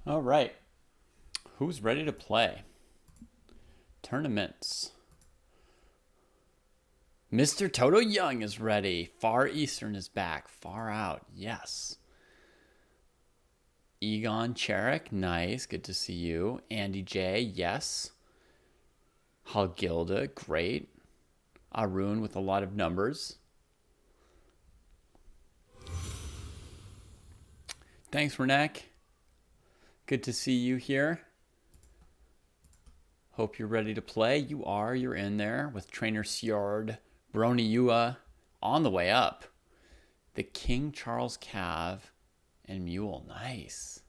All right. Who's ready to play? Tournaments. Mr. Toto Young is ready. Far Eastern is back. Far out. Yes. Egon Cherik. Nice. Good to see you. Andy J. Yes. Halgilda. Great. Arun with a lot of numbers. Thanks, Renek. Good to see you here. Hope you're ready to play. You are. You're in there with Trainer Sjord, Brony Yua on the way up. The King Charles Cav and Mule. Nice.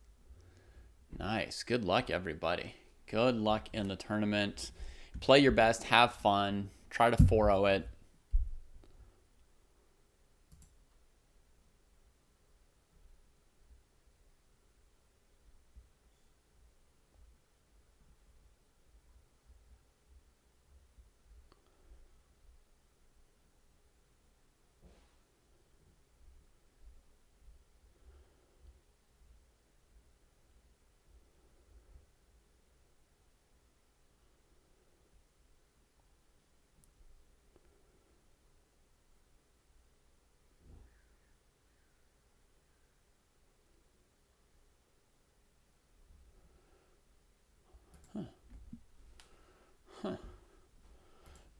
Nice. Good luck, everybody. Good luck in the tournament. Play your best. Have fun. Try to 4-0 it.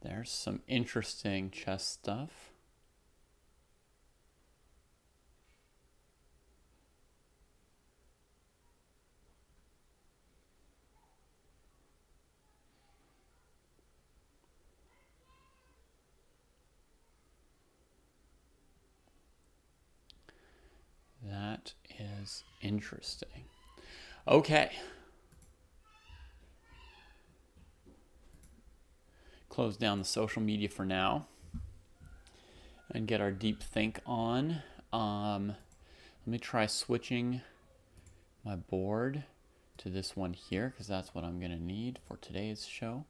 There's some interesting chess stuff. That is interesting. Okay. Close down the social media for now and get our deep think on. Let me try switching my board to this one here because that's what I'm going to need for today's show.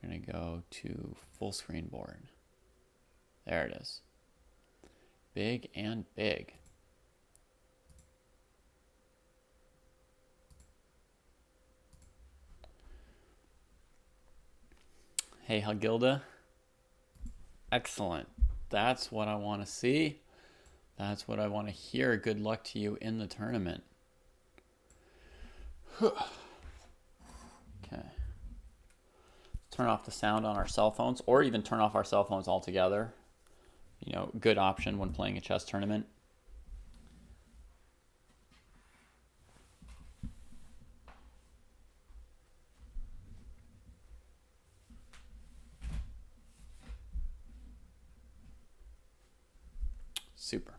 I'm going to go to full screen board. There it is. Big and big. Hey, Hagilda. Excellent. That's what I want to see. That's what I want to hear. Good luck to you in the tournament. Okay. Turn off the sound on our cell phones, or even turn off our cell phones altogether. You know, good option when playing a chess tournament. Super.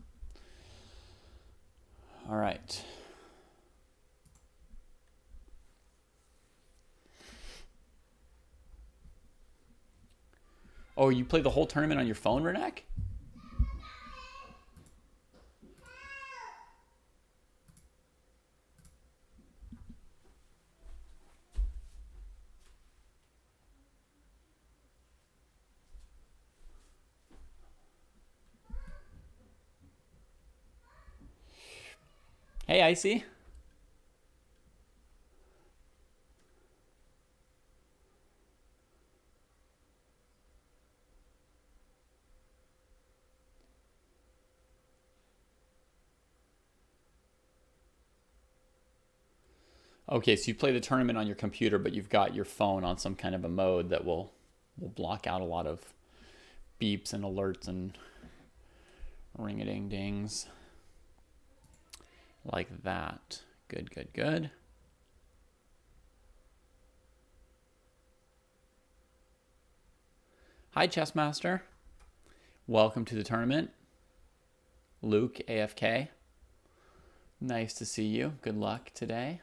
All right. Oh, you play the whole tournament on your phone, Renek? Hey, Icy. Okay, so you play the tournament on your computer, but you've got your phone on some kind of a mode that will block out a lot of beeps and alerts and ring-a-ding-dings. Like that. Good, good, good. Hi, Chessmaster. Welcome to the tournament. Luke, AFK. Nice to see you. Good luck today.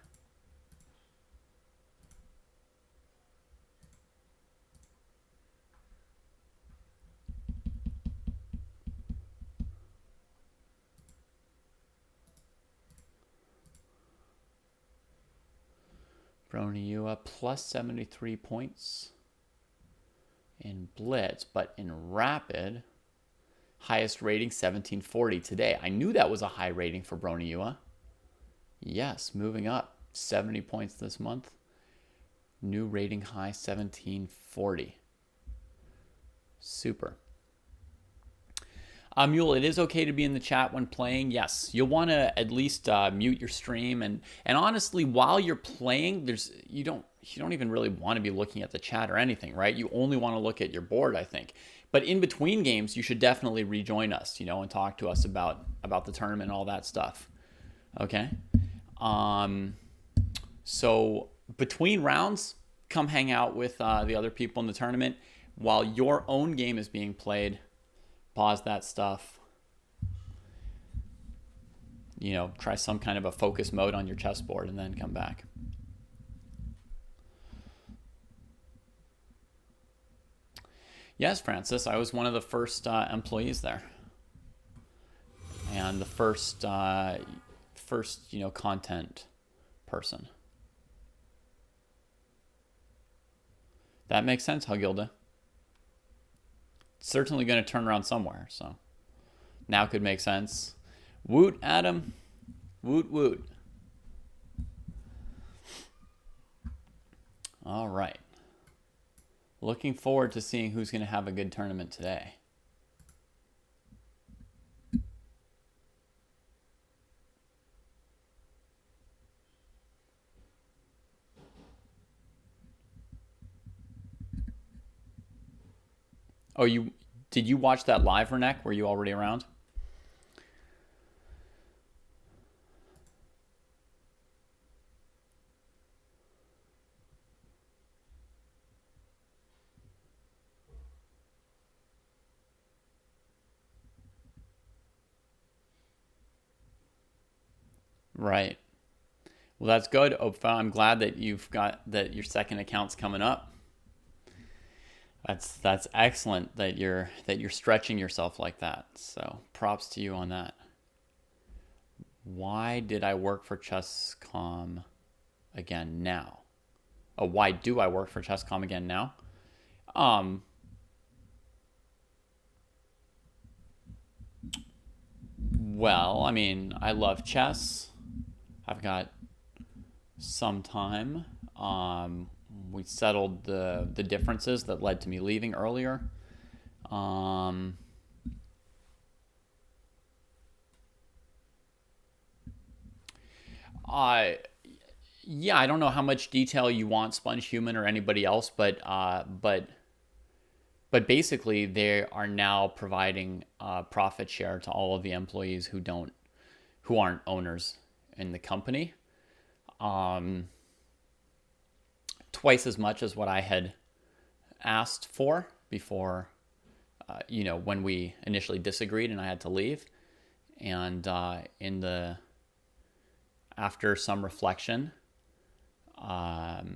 Brony Yua plus 73 points in Blitz, but in Rapid, highest rating 1740 today. I knew that was a high rating for Brony Yua. Yes, moving up. 70 points this month. New rating high 1740. Super. Mule, it is okay to be in the chat when playing. Yes, you'll want to at least mute your stream, and honestly, while you're playing, you don't even really want to be looking at the chat or anything, right? You only want to look at your board, I think. But in between games, you should definitely rejoin us, and talk to us about the tournament and all that stuff. Okay. So between rounds, come hang out with the other people in the tournament while your own game is being played. Pause that stuff. Try some kind of a focus mode on your chessboard and then come back. Yes, Francis, I was one of the first employees there, and the first content person. That makes sense, Hugilda. Certainly going to turn around somewhere, so now could make sense. Woot, Adam. Woot, woot. All right. Looking forward to seeing who's going to have a good tournament today. Oh, did you watch that live, Renek? Were you already around? Right. Well, that's good, Opfa. I'm glad that that your second account's coming up. That's excellent that you're stretching yourself like that. So props to you on that. Why did I work for Chess.com again now? Oh, why do I work for Chess.com again now? Well, I mean, I love chess. I've got some time. We settled the differences that led to me leaving earlier. Yeah, I don't know how much detail you want, Sponge Human or anybody else, but basically they are now providing a profit share to all of the employees who aren't owners in the company. Twice as much as what I had asked for before, when we initially disagreed and I had to leave. And after some reflection, the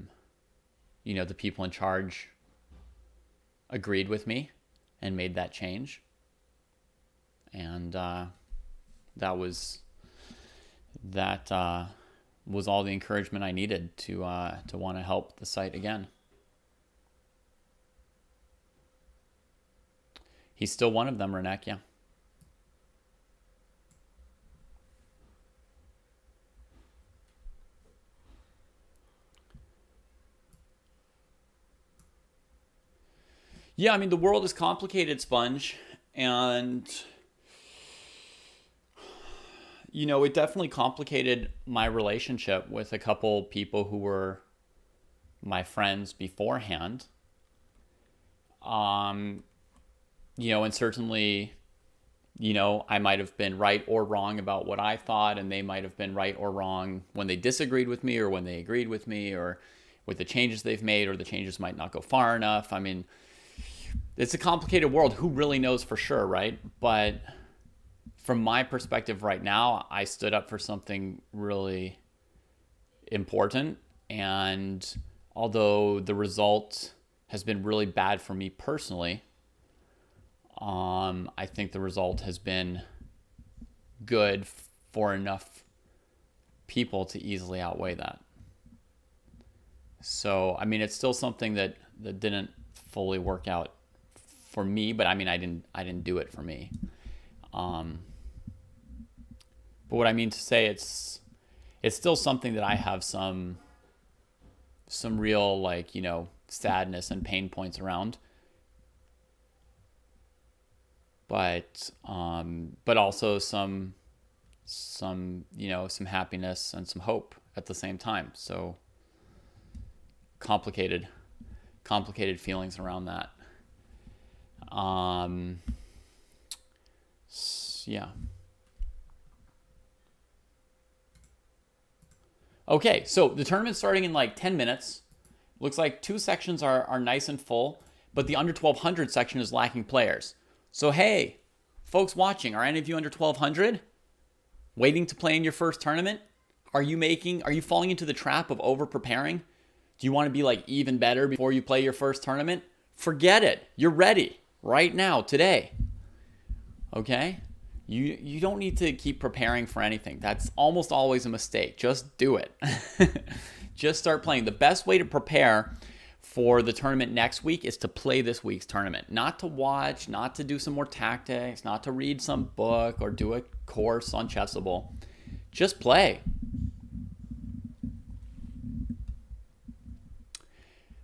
people in charge agreed with me and made that change. And that was all the encouragement I needed to want to help the site again. He's still one of them, Renek, yeah. Yeah, I mean, the world is complicated, Sponge, and it definitely complicated my relationship with a couple people who were my friends beforehand. And certainly, I might have been right or wrong about what I thought, and they might have been right or wrong when they disagreed with me or when they agreed with me or with the changes they've made, or the changes might not go far enough. I mean, it's a complicated world. Who really knows for sure, right? But from my perspective right now, I stood up for something really important. And although the result has been really bad for me personally, I think the result has been good for enough people to easily outweigh that. So, I mean, it's still something that didn't fully work out for me, but I mean, I didn't do it for me. But what I mean to say, it's still something that I have some real, like, sadness and pain points around. But also some some happiness and some hope at the same time. So complicated feelings around that. Yeah. Okay, so the tournament's starting in like 10 minutes. Looks like 2 sections are nice and full, but the under 1200 section is lacking players. So hey, folks watching, are any of you under 1200? Waiting to play in your first tournament? Are you falling into the trap of over preparing? Do you want to be like even better before you play your first tournament? Forget it. You're ready right now, today. Okay? You don't need to keep preparing for anything. That's almost always a mistake. Just do it. Just start playing. The best way to prepare for the tournament next week is to play this week's tournament. Not to watch, not to do some more tactics, not to read some book or do a course on Chessable. Just play.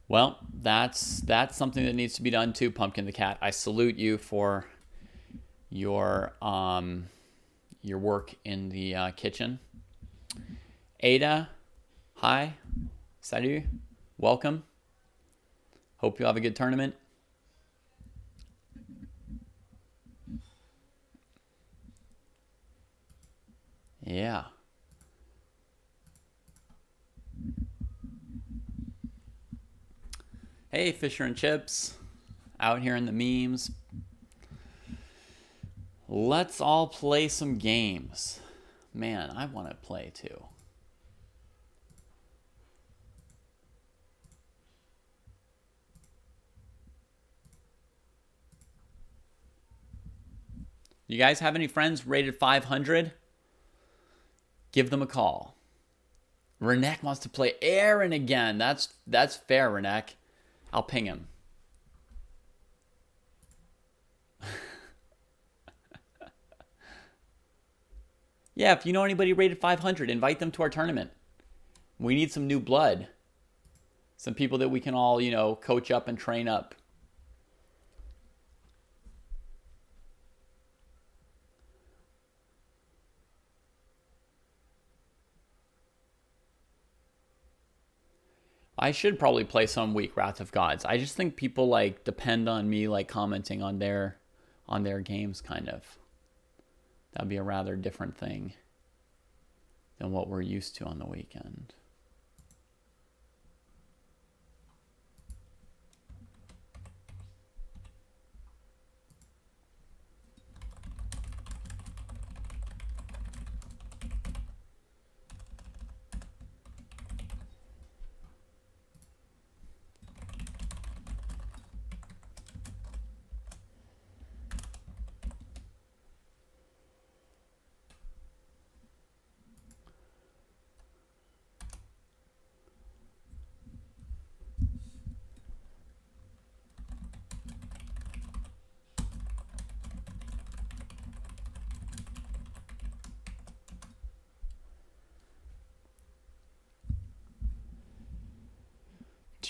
Well, that's something that needs to be done too, Pumpkin the Cat. I salute you for your work in the kitchen. Ada, hi, salut, welcome. Hope you have a good tournament. Yeah. Hey, Fisher and Chips, out here in the memes. Let's all play some games. Man, I want to play too. You guys have any friends rated 500? Give them a call. Renek wants to play Aaron again. That's fair, Renek. I'll ping him. Yeah, if you know anybody rated 500, invite them to our tournament. We need some new blood. Some people that we can all, coach up and train up. I should probably play some week Wrath of Gods. I just think people depend on me commenting on their games kind of. That'd be a rather different thing than what we're used to on the weekend.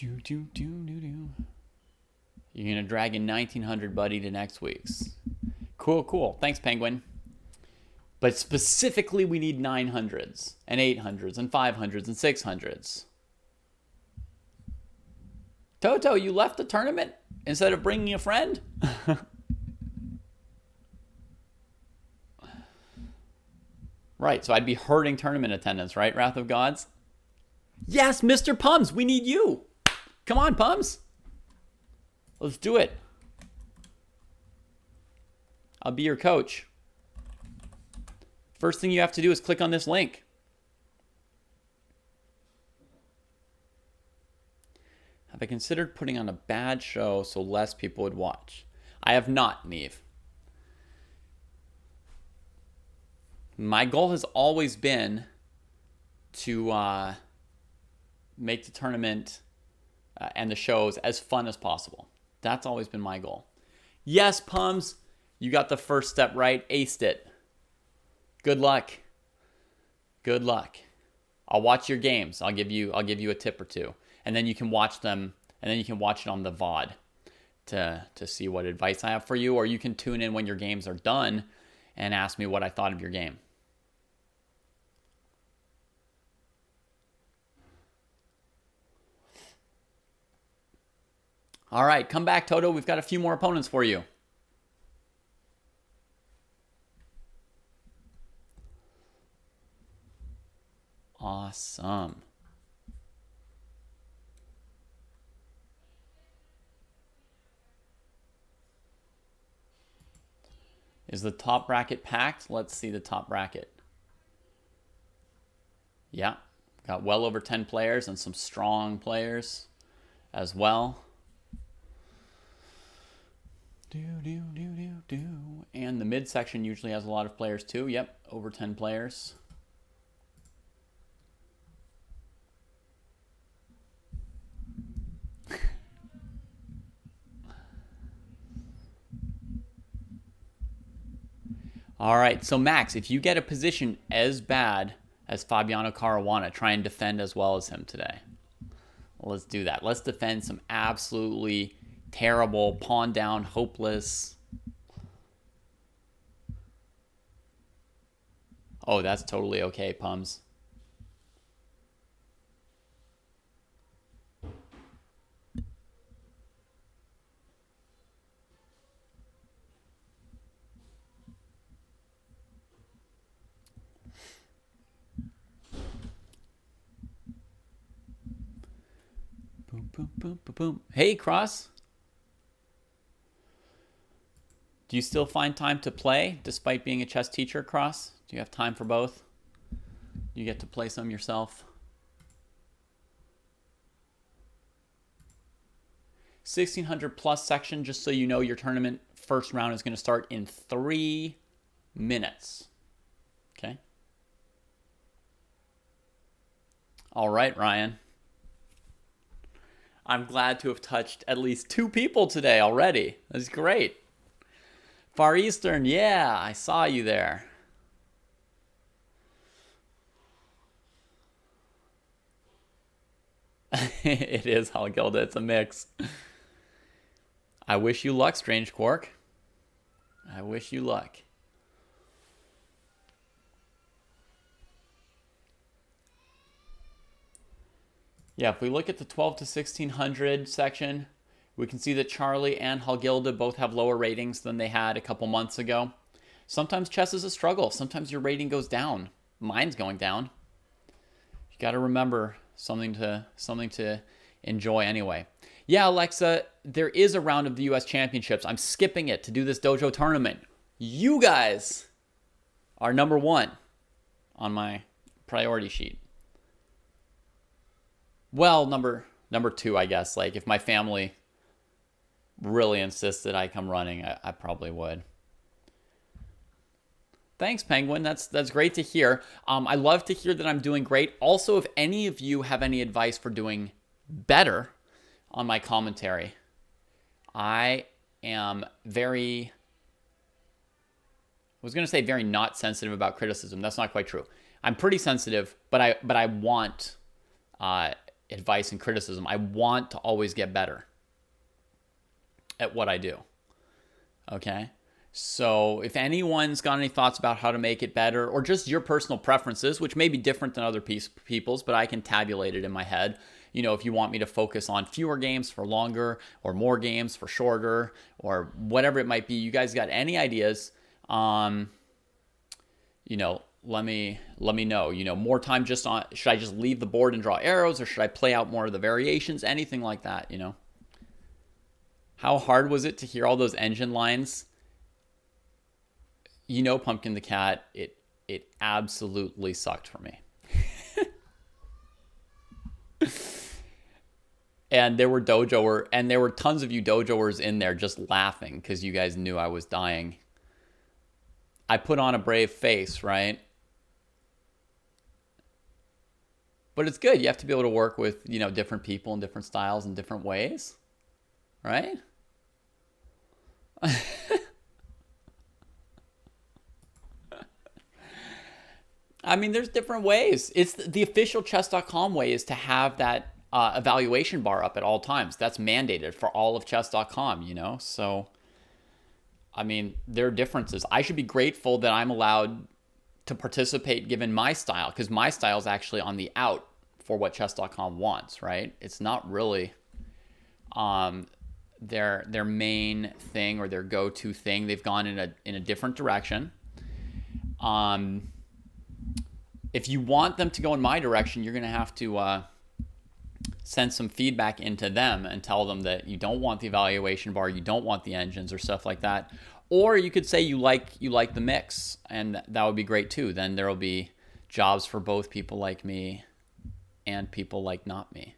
You're going to drag in 1900, buddy, to next week's. Cool. Thanks, Penguin. But specifically, we need 900s and 800s and 500s and 600s. Toto, you left the tournament instead of bringing a friend? Right, so I'd be hurting tournament attendance, right, Wrath of Gods? Yes, Mr. Pums, we need you. Come on, Pums. Let's do it. I'll be your coach. First thing you have to do is click on this link. Have I considered putting on a bad show so less people would watch? I have not, Neve. My goal has always been to make the tournament and the shows as fun as possible. That's always been my goal. Yes, Pums, you got the first step right. Aced it. Good luck. Good luck. I'll watch your games. I'll give you a tip or two, and then you can watch them, and then you can watch it on the VOD to see what advice I have for you, or you can tune in when your games are done and ask me what I thought of your game. All right, come back, Toto. We've got a few more opponents for you. Awesome. Is the top bracket packed? Let's see the top bracket. Yeah, got well over 10 players and some strong players as well. And the midsection usually has a lot of players too. Yep, over 10 players. All right, so Max, if you get a position as bad as Fabiano Caruana, try and defend as well as him today. Let's do that. Let's defend some absolutely terrible, pawn down, hopeless. Oh, that's totally okay, Pums. Boom, boom, boom, boom, boom. Hey, Cross. Do you still find time to play despite being a chess teacher, Cross? Do you have time for both? You get to play some yourself? 1600 plus section, just so you know, your tournament first round is going to start in 3 minutes. Okay? All right, Ryan. I'm glad to have touched at least 2 people today already. That's great. Far Eastern, yeah, I saw you there. It is Halgilda, it's a mix. I wish you luck, Strange Quark. I wish you luck. Yeah, if we look at the 12 to 1600 section, we can see that Charlie and Halgilda both have lower ratings than they had a couple months ago. Sometimes chess is a struggle. Sometimes your rating goes down. Mine's going down. You got to remember something to enjoy anyway. Yeah, Alexa, there is a round of the US Championships. I'm skipping it to do this dojo tournament. You guys are number 1 on my priority sheet. Well, number 2, I guess. Like, if my family really insisted I come running, I probably would. Thanks, Penguin. That's great to hear. I love to hear that I'm doing great. Also, if any of you have any advice for doing better on my commentary, I am very... I was going to say very not sensitive about criticism. That's not quite true. I'm pretty sensitive, but I want advice and criticism. I want to always get better at what I do. Okay? So if anyone's got any thoughts about how to make it better, or just your personal preferences, which may be different than other people's, but I can tabulate it in my head. You know, if you want me to focus on fewer games for longer, or more games for shorter, or whatever it might be, you guys got any ideas, you know, let me know. You know, more time just on, should I just leave the board and draw arrows, or should I play out more of the variations? Anything like that, you know. How hard was it to hear all those engine lines? You know, Pumpkin the Cat, it absolutely sucked for me. And there were tons of you dojoers in there just laughing because you guys knew I was dying. I put on a brave face, right? But it's good. You have to be able to work with, you know, different people and different styles and different ways, right? I mean, there's different ways. It's the official chess.com way is to have that evaluation bar up at all times. That's mandated for all of chess.com, you know? So, I mean, there are differences. I should be grateful that I'm allowed to participate given my style, because my style is actually on the out for what chess.com wants, right? It's not really their main thing or their go-to thing. They've gone in a different direction. If you want them to go in my direction, you're going to have to send some feedback into them and tell them that you don't want the evaluation bar, you don't want the engines or stuff like that. Or you could say you like the mix, and that would be great too. Then there will be jobs for both people like me and people like not me.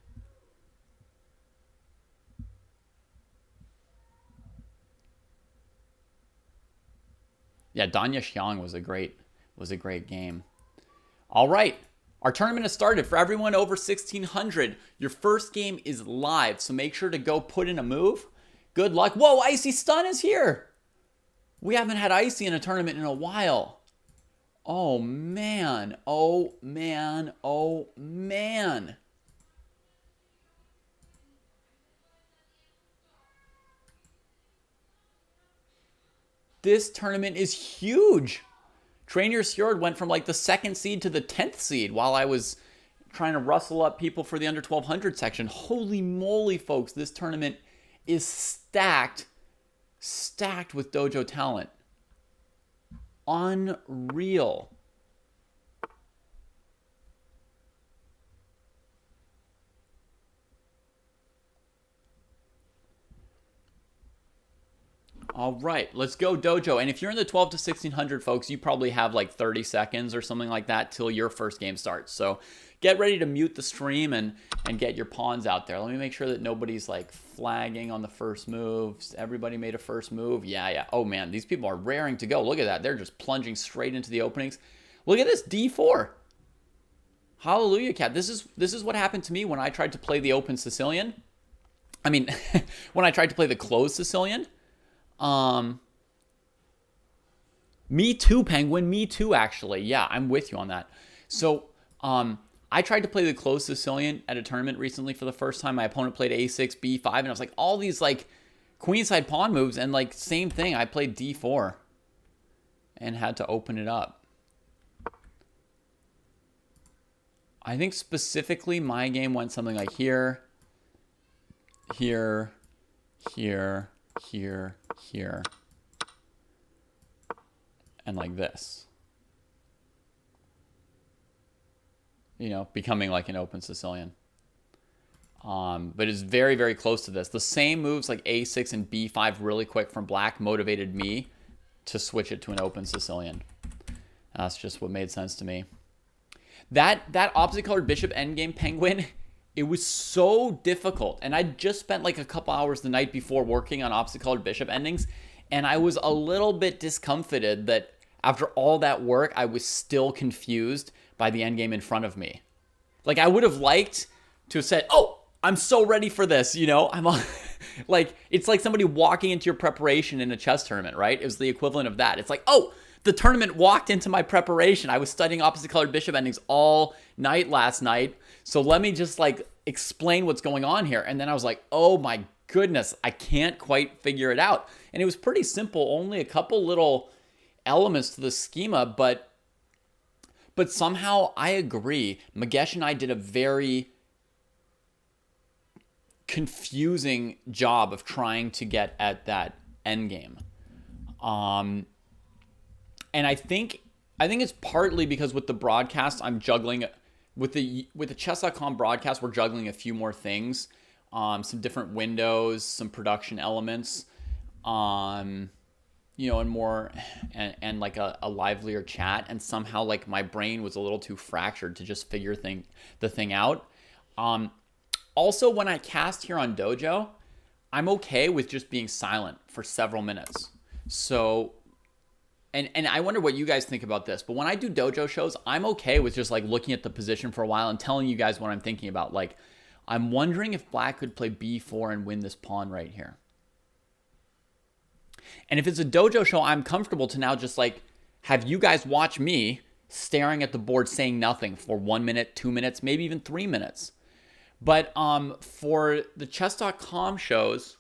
Yeah, Danya Xiang was a great game. All right. Our tournament has started. For everyone over 1600, your first game is live, so make sure to go put in a move. Good luck. Whoa, Icy Stun is here. We haven't had Icy in a tournament in a while. Oh, man. Oh, man. Oh, man. This tournament is huge. Trainer Fjord went from like the 2nd seed to the 10th seed while I was trying to rustle up people for the under 1200 section. Holy moly, folks. This tournament is stacked with dojo talent. Unreal. All right, let's go dojo. And if you're in the 12 to 1600, folks, you probably have like 30 seconds or something like that till your first game starts. So get ready to mute the stream and get your pawns out there. Let me make sure that nobody's like flagging on the first moves. Everybody made a first move. Yeah. Oh man, these people are raring to go. Look at that. They're just plunging straight into the openings. Look at this, D4. Hallelujah, cat. This is what happened to me when I tried to play the open Sicilian. I mean, when I tried to play the closed Sicilian. Me too, Penguin. Me too, actually. Yeah, I'm with you on that. So, I tried to play the closed Sicilian at a tournament recently for the first time. My opponent played A6, B5, and I was like, all these like queenside pawn moves, and like same thing. I played D4 and had to open it up. I think specifically my game went something like here, here, here, here, here, and like this. You know, becoming like an open Sicilian. But it's very, very close to this. The same moves like A6 and B5 really quick from black motivated me to switch it to an open Sicilian. That's just what made sense to me. That opposite colored bishop endgame, Penguin, it was so difficult. And I just spent like a couple hours the night before working on opposite colored bishop endings. And I was a little bit discomfited that after all that work, I was still confused by the endgame in front of me. Like I would have liked to have said, oh, I'm so ready for this, you know? I'm like, it's like somebody walking into your preparation in a chess tournament, right? It was the equivalent of that. It's like, oh, the tournament walked into my preparation. I was studying opposite colored bishop endings all night last night. So let me just like explain what's going on here. And then I was like, oh my goodness, I can't quite figure it out. And it was pretty simple, only a couple little elements to the schema, but somehow I agree. Magesh and I did a very confusing job of trying to get at that endgame. And I think it's partly because with the broadcast, I'm juggling with the chess.com broadcast, we're juggling a few more things, some different windows, some production elements, you know, and more, and like a livelier chat. And somehow like my brain was a little too fractured to just figure the thing out. Also, when I cast here on Dojo, I'm okay with just being silent for several minutes. So, and I wonder what you guys think about this, but when I do Dojo shows, I'm okay with just like looking at the position for a while and telling you guys what I'm thinking about. Like, I'm wondering if black could play B4 and win this pawn right here. And if it's a Dojo show, I'm comfortable to now just like have you guys watch me staring at the board saying nothing for 1 minute, 2 minutes, maybe even 3 minutes. But for the chess.com shows,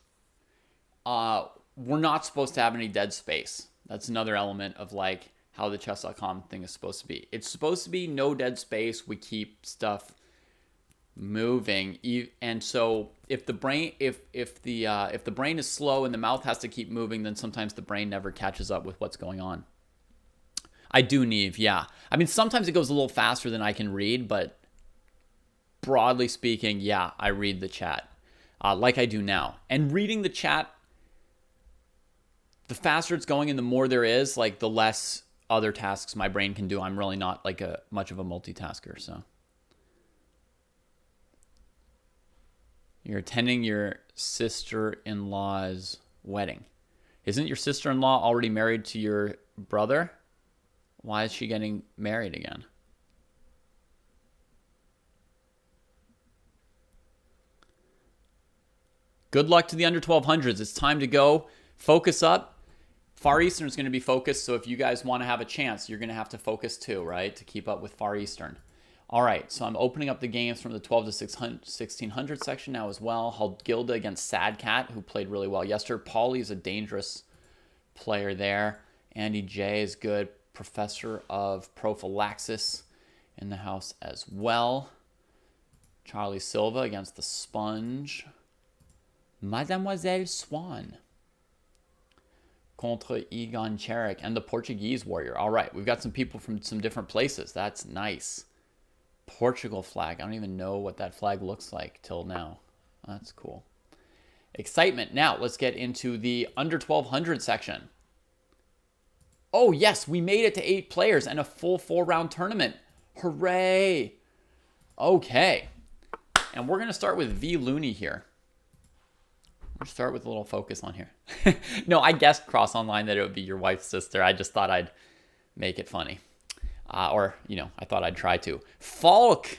we're not supposed to have any dead space. That's another element of like how the chess.com thing is supposed to be. It's supposed to be no dead space. We keep stuff moving, and so if the brain if the brain is slow and the mouth has to keep moving, then sometimes the brain never catches up with what's going on. I do, Neve. Yeah, I mean sometimes it goes a little faster than I can read, but broadly speaking, yeah, I read the chat like I do now. And reading the chat, the faster it's going and the more there is, like the less other tasks my brain can do. I'm really not like much of a multitasker. So you're attending your sister-in-law's wedding. Isn't your sister-in-law already married to your brother? Why is she getting married again? Good luck to the under 1200s. It's time to go. Focus up. Far Eastern is going to be focused, so if you guys want to have a chance, you're going to have to focus too, right, to keep up with Far Eastern. All right, so I'm opening up the games from the 12 to 1600 section now as well. Gilda against Sad Cat, who played really well yesterday. Paulie is a dangerous player there. Andy J is good. Professor of Prophylaxis in the house as well. Charlie Silva against the Sponge. Mademoiselle Swan contre Egon Cherik and the Portuguese Warrior. All right, we've got some people from some different places. That's nice. Portugal flag. I don't even know what that flag looks like till now. That's cool. Excitement. Now, let's get into the under 1200 section. Oh, yes, we made it to 8 players and a full 4-round tournament. Hooray. Okay. And we're going to start with V. Looney here. We'll start with a little focus on here. No, I guessed cross online that it would be your wife's sister. I just thought I'd make it funny. Or, you know, I thought I'd try to. Falk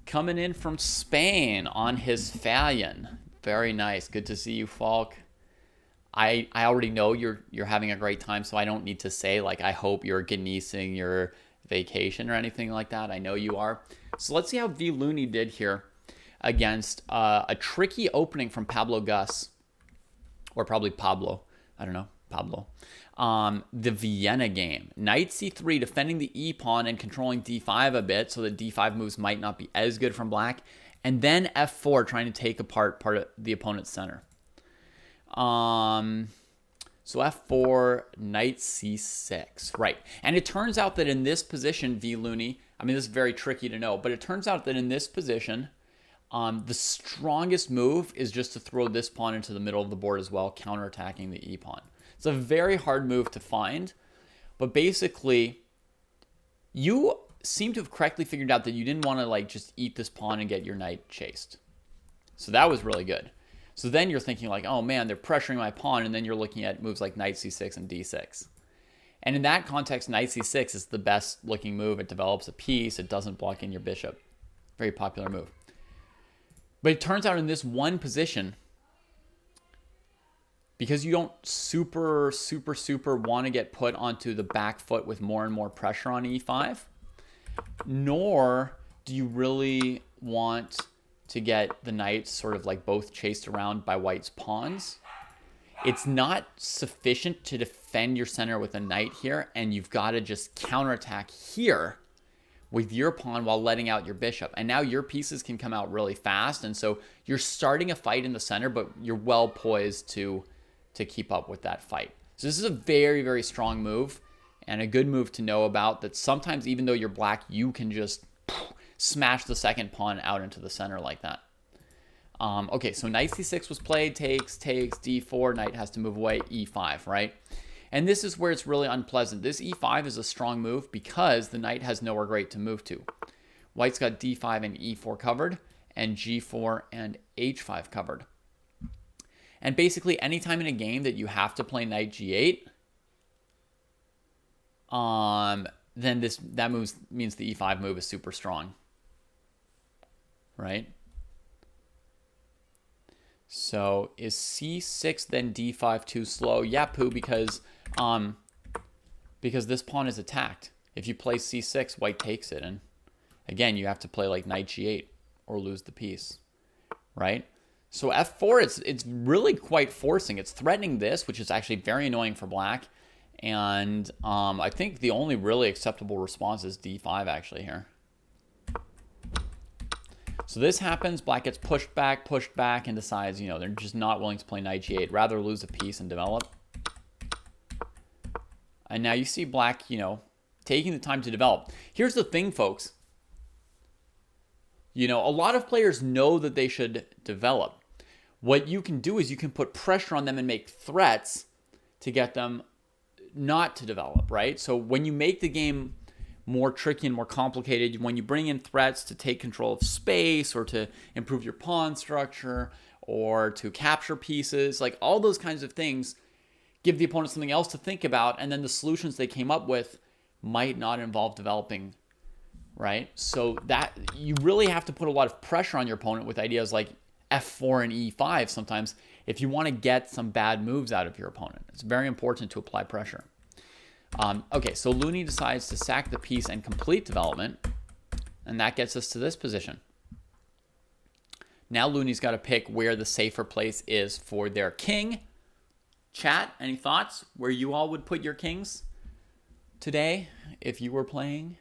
coming in from Spain on his Fallion. Very nice. Good to see you, Falk. I already know you're having a great time, so I don't need to say, like, I hope you're genieing your vacation or anything like that. I know you are. So let's see how V. Looney did here against a tricky opening from Pablo Gus. Or probably Pablo. I don't know. Pablo. The Vienna game. Knight c3, defending the e-pawn and controlling d5 a bit, so that d5 moves might not be as good from black. And then f4, trying to take apart part of the opponent's center. So f4, knight c6. Right. And it turns out that in this position, V. Looney, I mean, this is very tricky to know, but it turns out that in this position, the strongest move is just to throw this pawn into the middle of the board as well, counterattacking the e-pawn. It's a very hard move to find, but basically, you seem to have correctly figured out that you didn't want to like just eat this pawn and get your knight chased. So that was really good. So then you're thinking like, oh man, they're pressuring my pawn, and then you're looking at moves like knight c6 and d6. And in that context, knight c6 is the best looking move. It develops a piece. It doesn't block in your bishop. Very popular move. But it turns out in this one position, because you don't super want to get put onto the back foot with more and more pressure on e5, nor do you really want to get the knights sort of like both chased around by white's pawns. It's not sufficient to defend your center with a knight here, and you've got to just counterattack here with your pawn while letting out your bishop. And now your pieces can come out really fast, and so you're starting a fight in the center, but you're well poised to keep up with that fight. So this is a very, very strong move, and a good move to know about, that sometimes even though you're black, you can just smash the second pawn out into the center like that. Okay, so knight c6 was played, takes, d4, knight has to move away, e5, right? And this is where it's really unpleasant. This e5 is a strong move because the knight has nowhere great to move to. White's got d5 and e4 covered, and g4 and h5 covered. And basically, anytime in a game that you have to play knight g8, then that means the e5 move is super strong, right? So is c6 then d5 too slow? Yeah, Pooh, because this pawn is attacked. If you play c6, white takes it. And again, you have to play like knight g8 or lose the piece, right? So f4, it's really quite forcing. It's threatening this, which is actually very annoying for black. And I think the only really acceptable response is d5 actually here. So this happens, black gets pushed back, and decides, you know, they're just not willing to play knight g8, rather lose a piece and develop. And now you see black, you know, taking the time to develop. Here's the thing, folks. You know, a lot of players know that they should develop. What you can do is you can put pressure on them and make threats to get them not to develop, right? So when you make the game more tricky and more complicated, when you bring in threats to take control of space or to improve your pawn structure or to capture pieces, like all those kinds of things give the opponent something else to think about, and then the solutions they came up with might not involve developing, right? So that you really have to put a lot of pressure on your opponent with ideas like f4 and e5 sometimes if you want to get some bad moves out of your opponent. It's very important to apply pressure. Okay, so Looney decides to sack the piece and complete development, and that gets us to this position. Now Looney's got to pick where the safer place is for their king. Chat, any thoughts where you all would put your kings today if you were playing?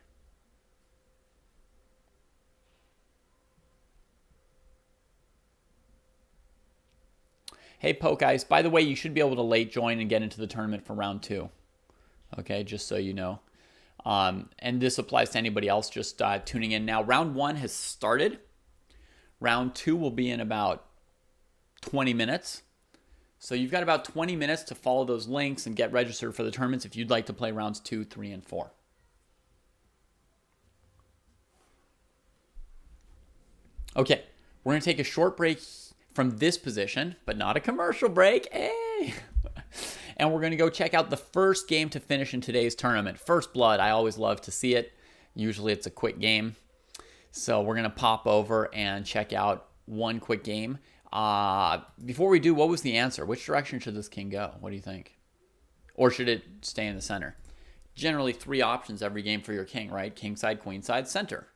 Hey, Poke Ice, by the way, you should be able to late join and get into the tournament for round 2. Okay, just so you know. And this applies to anybody else just tuning in now. Round 1 has started. Round 2 will be in about 20 minutes. So you've got about 20 minutes to follow those links and get registered for the tournaments if you'd like to play rounds 2, 3, and 4. Okay, we're going to take a short break from this position, but not a commercial break. Hey! And we're going to go check out the first game to finish in today's tournament. First Blood, I always love to see it. Usually it's a quick game. So we're going to pop over and check out one quick game. Before we do, what was the answer? Which direction should this king go? What do you think? Or should it stay in the center? Generally 3 options every game for your king, right? King side, queen side, center.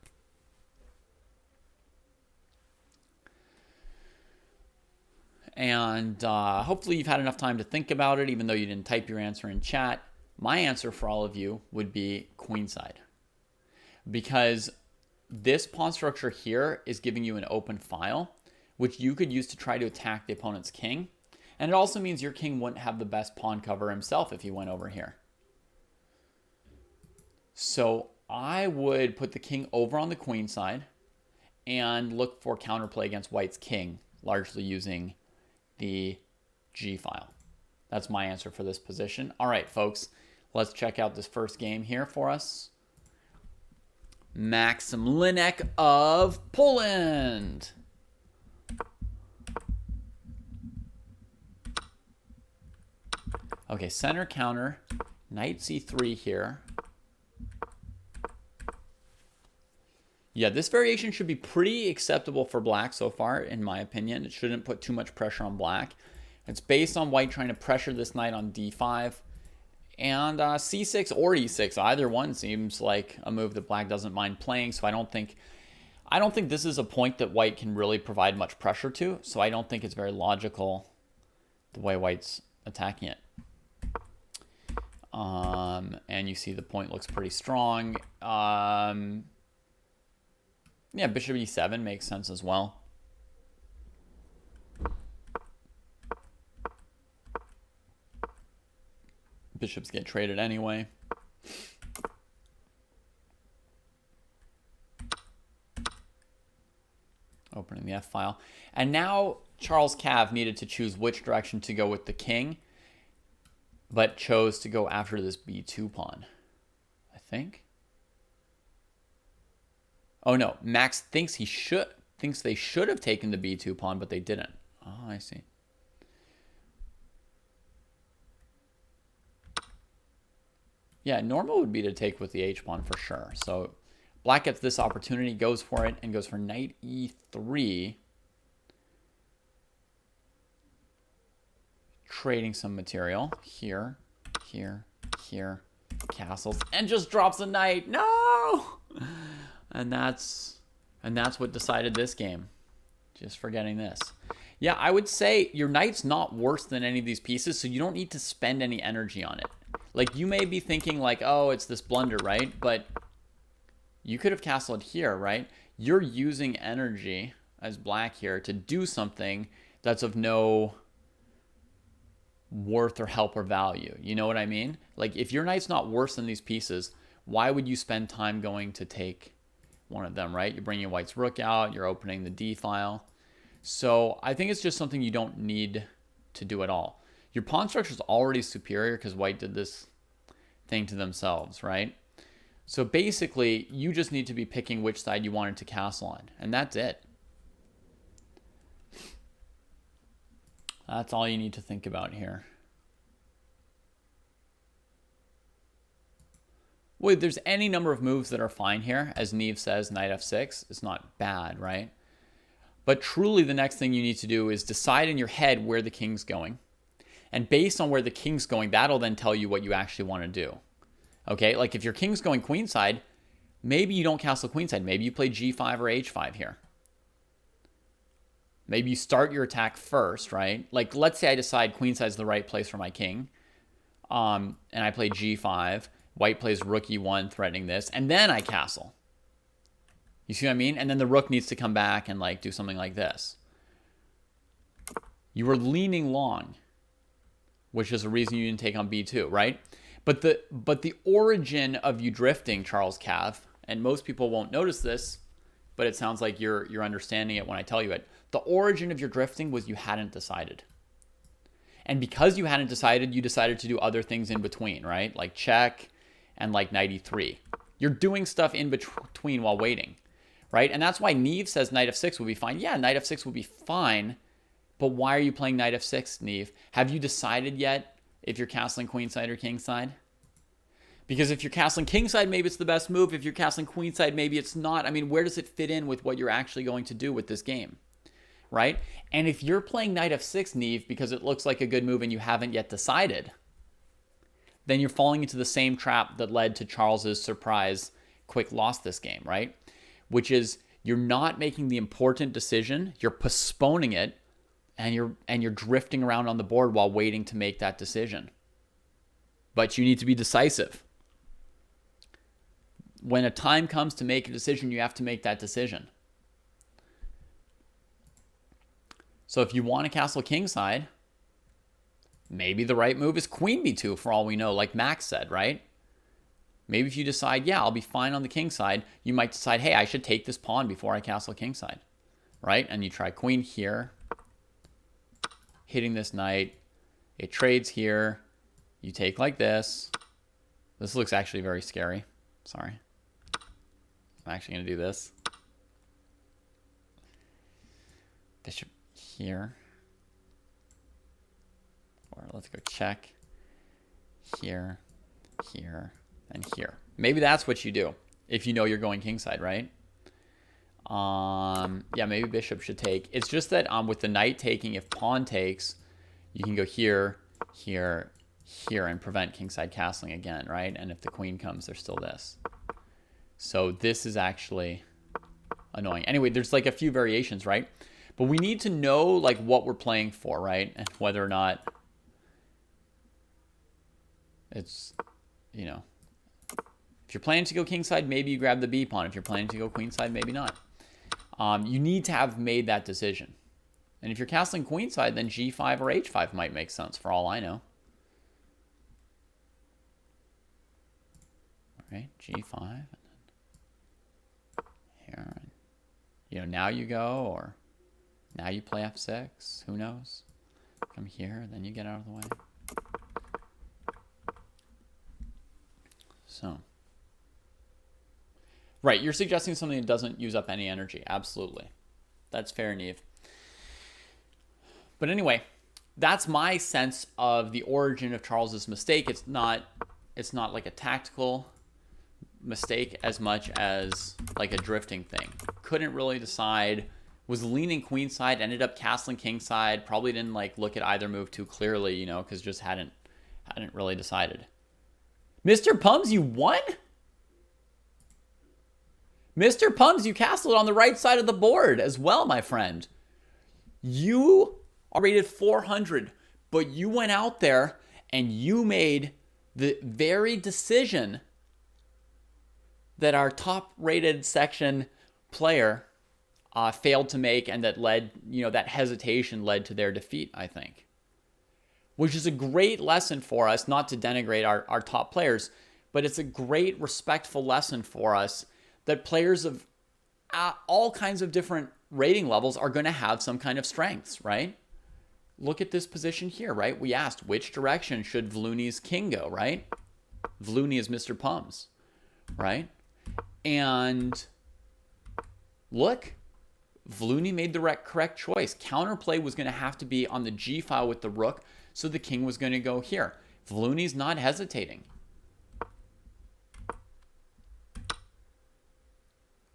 And hopefully you've had enough time to think about it, even though you didn't type your answer in chat. My answer for all of you would be queenside. Because this pawn structure here is giving you an open file, which you could use to try to attack the opponent's king. And it also means your king wouldn't have the best pawn cover himself if he went over here. So I would put the king over on the queen side and look for counterplay against white's king, largely using the G file. That's my answer for this position. All right, folks, let's check out this first game here for us. Maxim Linek of Poland. Okay, center counter, knight c3 here. Yeah, this variation should be pretty acceptable for black so far, in my opinion. It shouldn't put too much pressure on black. It's based on white trying to pressure this knight on d5. And c6 or e6, either one seems like a move that black doesn't mind playing. So I don't think this is a point that white can really provide much pressure to. So I don't think it's very logical the way white's attacking it. And you see the point looks pretty strong. Yeah, bishop e7 makes sense as well. Bishops get traded anyway. Opening the F file. And now Charles Cav needed to choose which direction to go with the king, but chose to go after this b2 pawn, I think. Oh no, Max thinks they should have taken the b2 pawn, but they didn't. Oh, I see. Yeah, normal would be to take with the h pawn for sure. So black gets this opportunity, goes for it, and goes for knight e3. Trading some material here, here, here, castles, and just drops a knight. No! And that's what decided this game. Just forgetting this. Yeah, I would say your knight's not worse than any of these pieces, so you don't need to spend any energy on it. Like, you may be thinking like, oh, it's this blunder, right? But you could have castled here, right? You're using energy as black here to do something that's of no worth or help or value. You know what I mean? Like, if your knight's not worse than these pieces, why would you spend time going to take one of them, right? You're bringing white's rook out, you're opening the D file. So I think it's just something you don't need to do at all. Your pawn structure is already superior because white did this thing to themselves, right? So basically, you just need to be picking which side you wanted to castle on, and that's it. That's all you need to think about here. Well, there's any number of moves that are fine here. As Neve says, knight f6 is not bad, right? But truly, the next thing you need to do is decide in your head where the king's going. And based on where the king's going, that'll then tell you what you actually want to do. Okay, like if your king's going queenside, maybe you don't castle queenside. Maybe you play g5 or h5 here. Maybe you start your attack first, right? Like, let's say I decide queenside is the right place for my king. And I play g5. White plays rook e1, threatening this. And then I castle. You see what I mean? And then the rook needs to come back and like do something like this. You were leaning long, which is a reason you didn't take on b2, right? But the origin of you drifting, Charles Cav, and most people won't notice this, but it sounds like you're understanding it when I tell you it. The origin of your drifting was you hadn't decided. And because you hadn't decided, you decided to do other things in between, right? Like check and like knight e3. You're doing stuff in between while waiting, right? And that's why Neve says knight f6 would be fine. Yeah, knight f6 would be fine, but why are you playing knight f6, Neve? Have you decided yet if you're castling queenside or kingside? Because if you're castling kingside, maybe it's the best move. If you're castling queenside, maybe it's not. I mean, where does it fit in with what you're actually going to do with this game? Right? And if you're playing knight f6, Neve, because it looks like a good move and you haven't yet decided, then you're falling into the same trap that led to Charles's surprise quick loss this game, right? Which is you're not making the important decision, you're postponing it, and you're drifting around on the board while waiting to make that decision. But you need to be decisive. When a time comes to make a decision, you have to make that decision. So if you want to castle kingside, maybe the right move is queen b2 for all we know, like Max said, right? Maybe if you decide, yeah, I'll be fine on the king side, you might decide, hey, I should take this pawn before I castle kingside, right? And you try queen here, hitting this knight. It trades here. You take like this. This looks actually very scary. Sorry. I'm actually going to do this. Bishop here. Or let's go check. Here, here, and here. Maybe that's what you do if you know you're going kingside, right? Yeah, maybe bishop should take. It's just that with the knight taking, if pawn takes, you can go here, here, here, and prevent kingside castling again, right? And if the queen comes, there's still this. So this is actually annoying. Anyway, there's like a few variations, right? But we need to know like what we're playing for, right? And whether or not it's, you know, if you're planning to go kingside, maybe you grab the B pawn. If you're planning to go queenside, maybe not. You need to have made that decision. And if you're castling queenside, then G5 or H5 might make sense for all I know. All right, G5, and then here. And, you know, now you go, or now you play F6. Who knows? Come here, then you get out of the way. So, right, you're suggesting something that doesn't use up any energy. Absolutely. That's fair, Neve. But anyway, that's my sense of the origin of Charles's mistake. It's not like a tactical mistake as much as like a drifting thing. Couldn't really decide, was leaning queenside, ended up castling kingside, probably didn't like look at either move too clearly, you know, because just hadn't really decided. Mr. Pums, you won? Mr. Pums, you castled on the right side of the board as well, my friend. You are rated 400, but you went out there and you made the very decision that our top rated section player failed to make, and that led, that hesitation led to their defeat, I think. Which is a great lesson for us, not to denigrate our top players, but it's a great respectful lesson for us that players of all kinds of different rating levels are going to have some kind of strengths, right? Look at this position here, right? We asked, which direction should Vlooney's king go, right? Vlooney is Mr. Pums, right? And look, Vlooney made the correct choice. Counterplay was going to have to be on the G file with the rook, so the king was going to go here. Vlooney's not hesitating.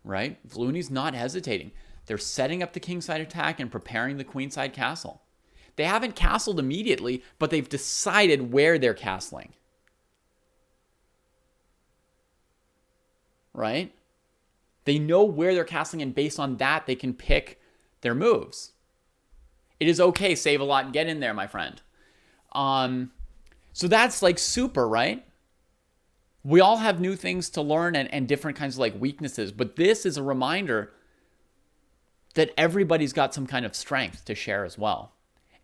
Right? Vlooney's not hesitating. They're setting up the kingside attack and preparing the queenside castle. They haven't castled immediately, but they've decided where they're castling. Right? They know where they're castling, and based on that, they can pick their moves. It is okay, save a lot and get in there, my friend. So that's like super, right? We all have new things to learn and different kinds of like weaknesses, but this is a reminder that everybody's got some kind of strength to share as well.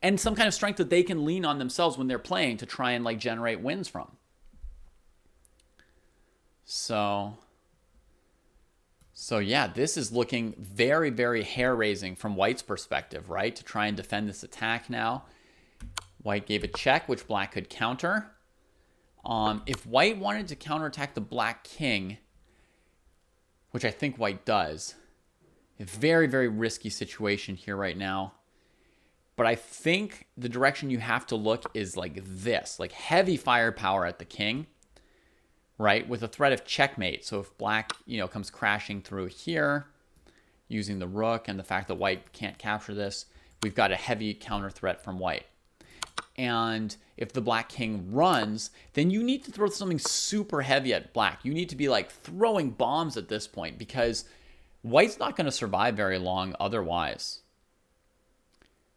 And some kind of strength that they can lean on themselves when they're playing to try and like generate wins from. So yeah, this is looking very, very hair-raising from White's perspective, right? To try and defend this attack now. White gave a check, which Black could counter. If White wanted to counterattack the Black king, which I think White does, a very, very risky situation here right now. But I think the direction you have to look is like this, like heavy firepower at the king, right? With a threat of checkmate. So if Black, comes crashing through here using the rook and the fact that White can't capture this, we've got a heavy counter threat from White. And if the Black king runs, then you need to throw something super heavy at Black. You need to be like throwing bombs at this point because White's not going to survive very long otherwise.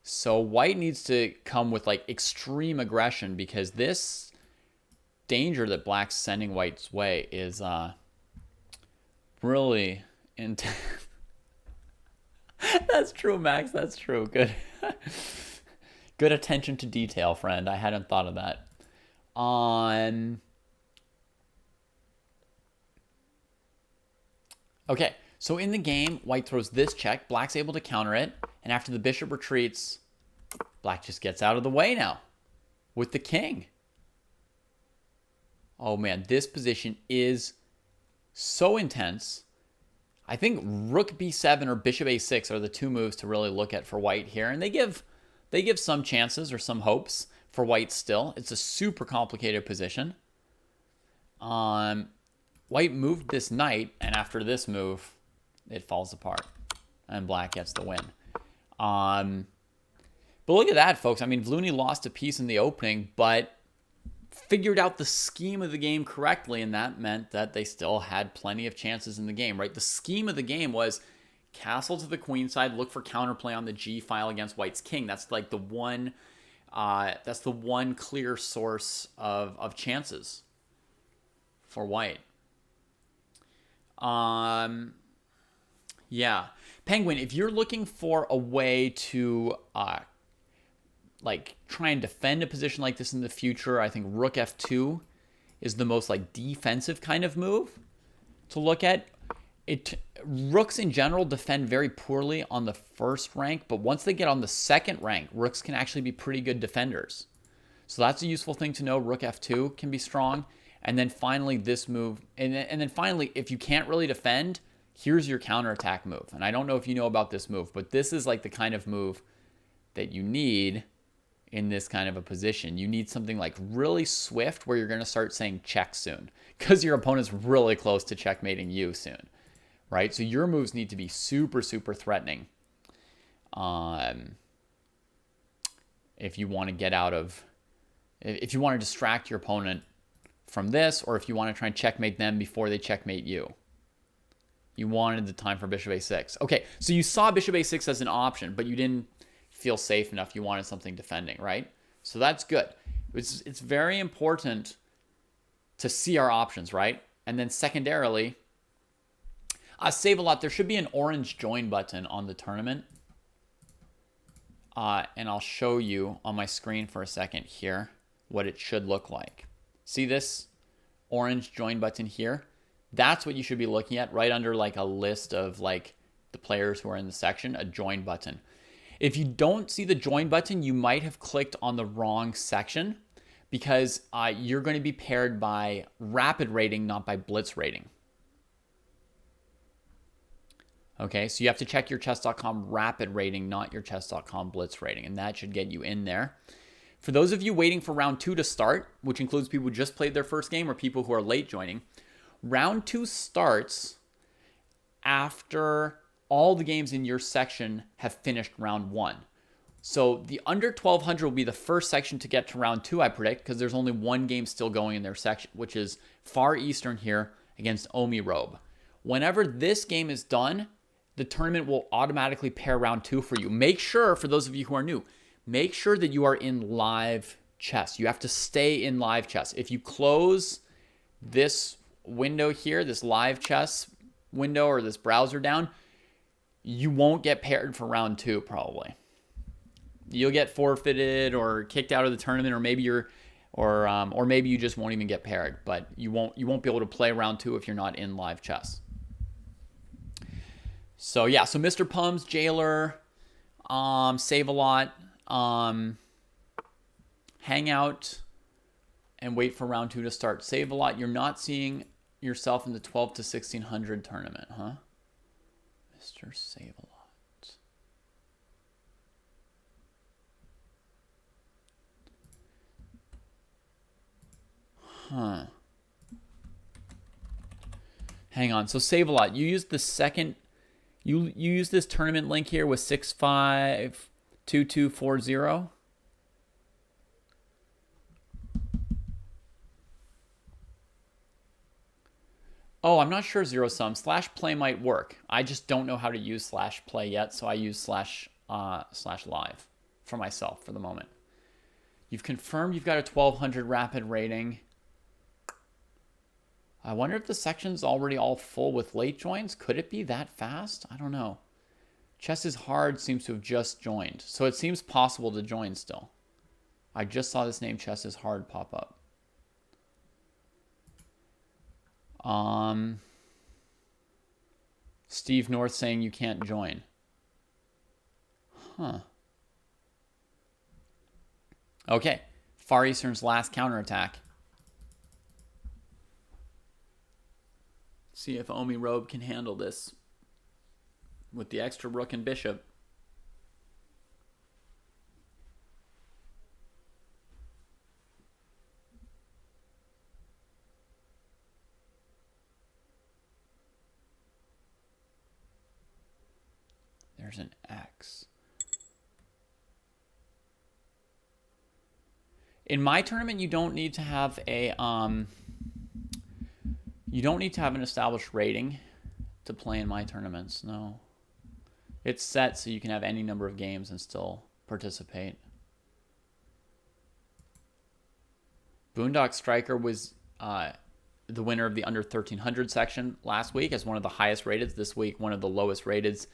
So White needs to come with like extreme aggression because this danger that Black's sending White's way is really intense. That's true, Max. That's true. Good. Good attention to detail, friend. I hadn't thought of that. Okay, so in the game, White throws this check. Black's able to counter it. And after the bishop retreats, Black just gets out of the way now with the king. Oh, man, this position is so intense. I think rook b7 or bishop a6 are the two moves to really look at for White here. And they give some chances or some hopes for White still. It's a super complicated position. White moved this knight, and after this move, it falls apart. And Black gets the win. But look at that, folks. I mean, Vlooney lost a piece in the opening, but figured out the scheme of the game correctly, and that meant that they still had plenty of chances in the game, right? The scheme of the game was castle to the queen side, look for counterplay on the G file against White's king. That's like the one clear source of chances for White. Yeah. Penguin, if you're looking for a way to like try and defend a position like this in the future, I think rook f2 is the most like defensive kind of move to look at. Rooks in general defend very poorly on the first rank, but once they get on the second rank, rooks can actually be pretty good defenders. So that's a useful thing to know. Rook f2 can be strong. And then finally this move, and then finally, if you can't really defend, here's your counterattack move. And I don't know if you know about this move, but this is like the kind of move that you need in this kind of a position. You need something like really swift where you're going to start saying check soon because your opponent's really close to checkmating you soon, right? So your moves need to be super, super threatening if you want to get out of, if you want to distract your opponent from this, or if you want to try and checkmate them before they checkmate you. You wanted the time for bishop a6. Okay, so you saw bishop a6 as an option, but you didn't feel safe enough. You wanted something defending, right? So that's good. It's very important to see our options, right? And then secondarily, Save a Lot. There should be an orange join button on the tournament. And I'll show you on my screen for a second here what it should look like. See this orange join button here? That's what you should be looking at right under like a list of like the players who are in the section, a join button. If you don't see the join button, you might have clicked on the wrong section because you're going to be paired by rapid rating, not by blitz rating. Okay, so you have to check your chess.com rapid rating, not your chess.com blitz rating, and that should get you in there. For those of you waiting for round 2 to start, which includes people who just played their first game or people who are late joining, round 2 starts after all the games in your section have finished round 1. So the under 1200 will be the first section to get to round 2, I predict, because there's only one game still going in their section, which is Far Eastern here against Omi Robe. Whenever this game is done, the tournament will automatically pair round 2 for you. Make sure, for those of you who are new, make sure that you are in live chess. You have to stay in live chess. If you close this window here, this live chess window or this browser down, you won't get paired for round 2 probably. You'll get forfeited or kicked out of the tournament, or maybe or maybe you just won't even get paired, but you won't be able to play round 2 if you're not in live chess. So yeah, so Mr. Pums, Jailer, Save a Lot, hang out and wait for round 2 to start. Save a Lot, you're not seeing yourself in the 12 to 1600 tournament, huh? Mr. Save a Lot. Huh. Hang on. So Save a Lot. You used the second. You use this tournament link here with 652240. Oh, I'm not sure, Zero Sum. /play might work. I just don't know how to use /play yet, so I use /live for myself for the moment. You've confirmed you've got a 1200 rapid rating. I wonder if the section's already all full with late joins. Could it be that fast? I don't know. Chess is Hard seems to have just joined, so it seems possible to join still. I just saw this name Chess is Hard pop up. Steve North saying you can't join. Huh. Okay. Far Eastern's last counterattack. See if Omi Robe can handle this with the extra rook and bishop. There's an X. In my tournament, you don't need to have a you don't need to have an established rating to play in my tournaments. No. It's set so you can have any number of games and still participate. Boondock Striker was the winner of the under 1300 section last week as one of the highest rated. This week, one of the lowest rated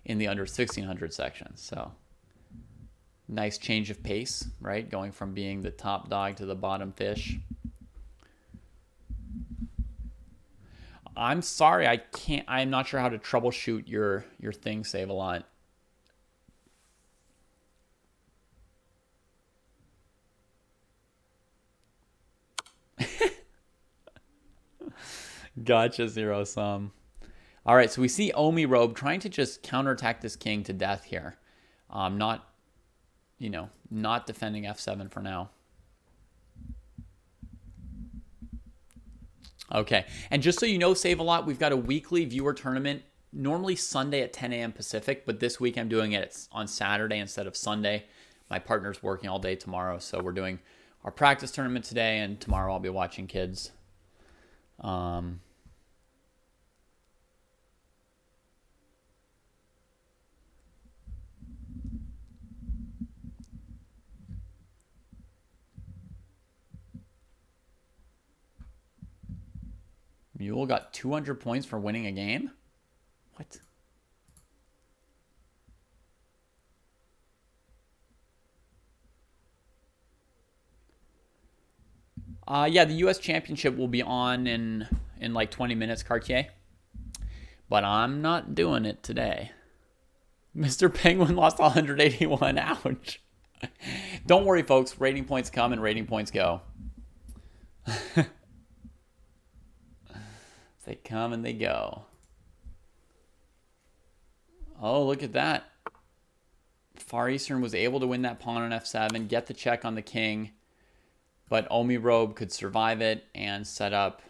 in the under 1600 section. So nice change of pace, right? Going from being the top dog to the bottom fish. I'm sorry, I'm not sure how to troubleshoot your thing, Save a Lot. Gotcha, Zero Sum. All right, so we see Omi Robe trying to just counterattack this king to death here. Not defending f7 for now. Okay, and just so you know, Save a Lot, we've got a weekly viewer tournament, normally Sunday at 10 a.m. Pacific, but this week I'm doing it on Saturday instead of Sunday. My partner's working all day tomorrow, so we're doing our practice tournament today, and tomorrow I'll be watching kids. Mule got 200 points for winning a game? What? Yeah, the U.S. Championship will be on in like 20 minutes, Cartier. But I'm not doing it today. Mr. Penguin lost 181. Ouch. Don't worry, folks. Rating points come and rating points go. They come and they go. Oh, look at that. Far Eastern was able to win that pawn on f7, get the check on the king, but Omirobe could survive it and set up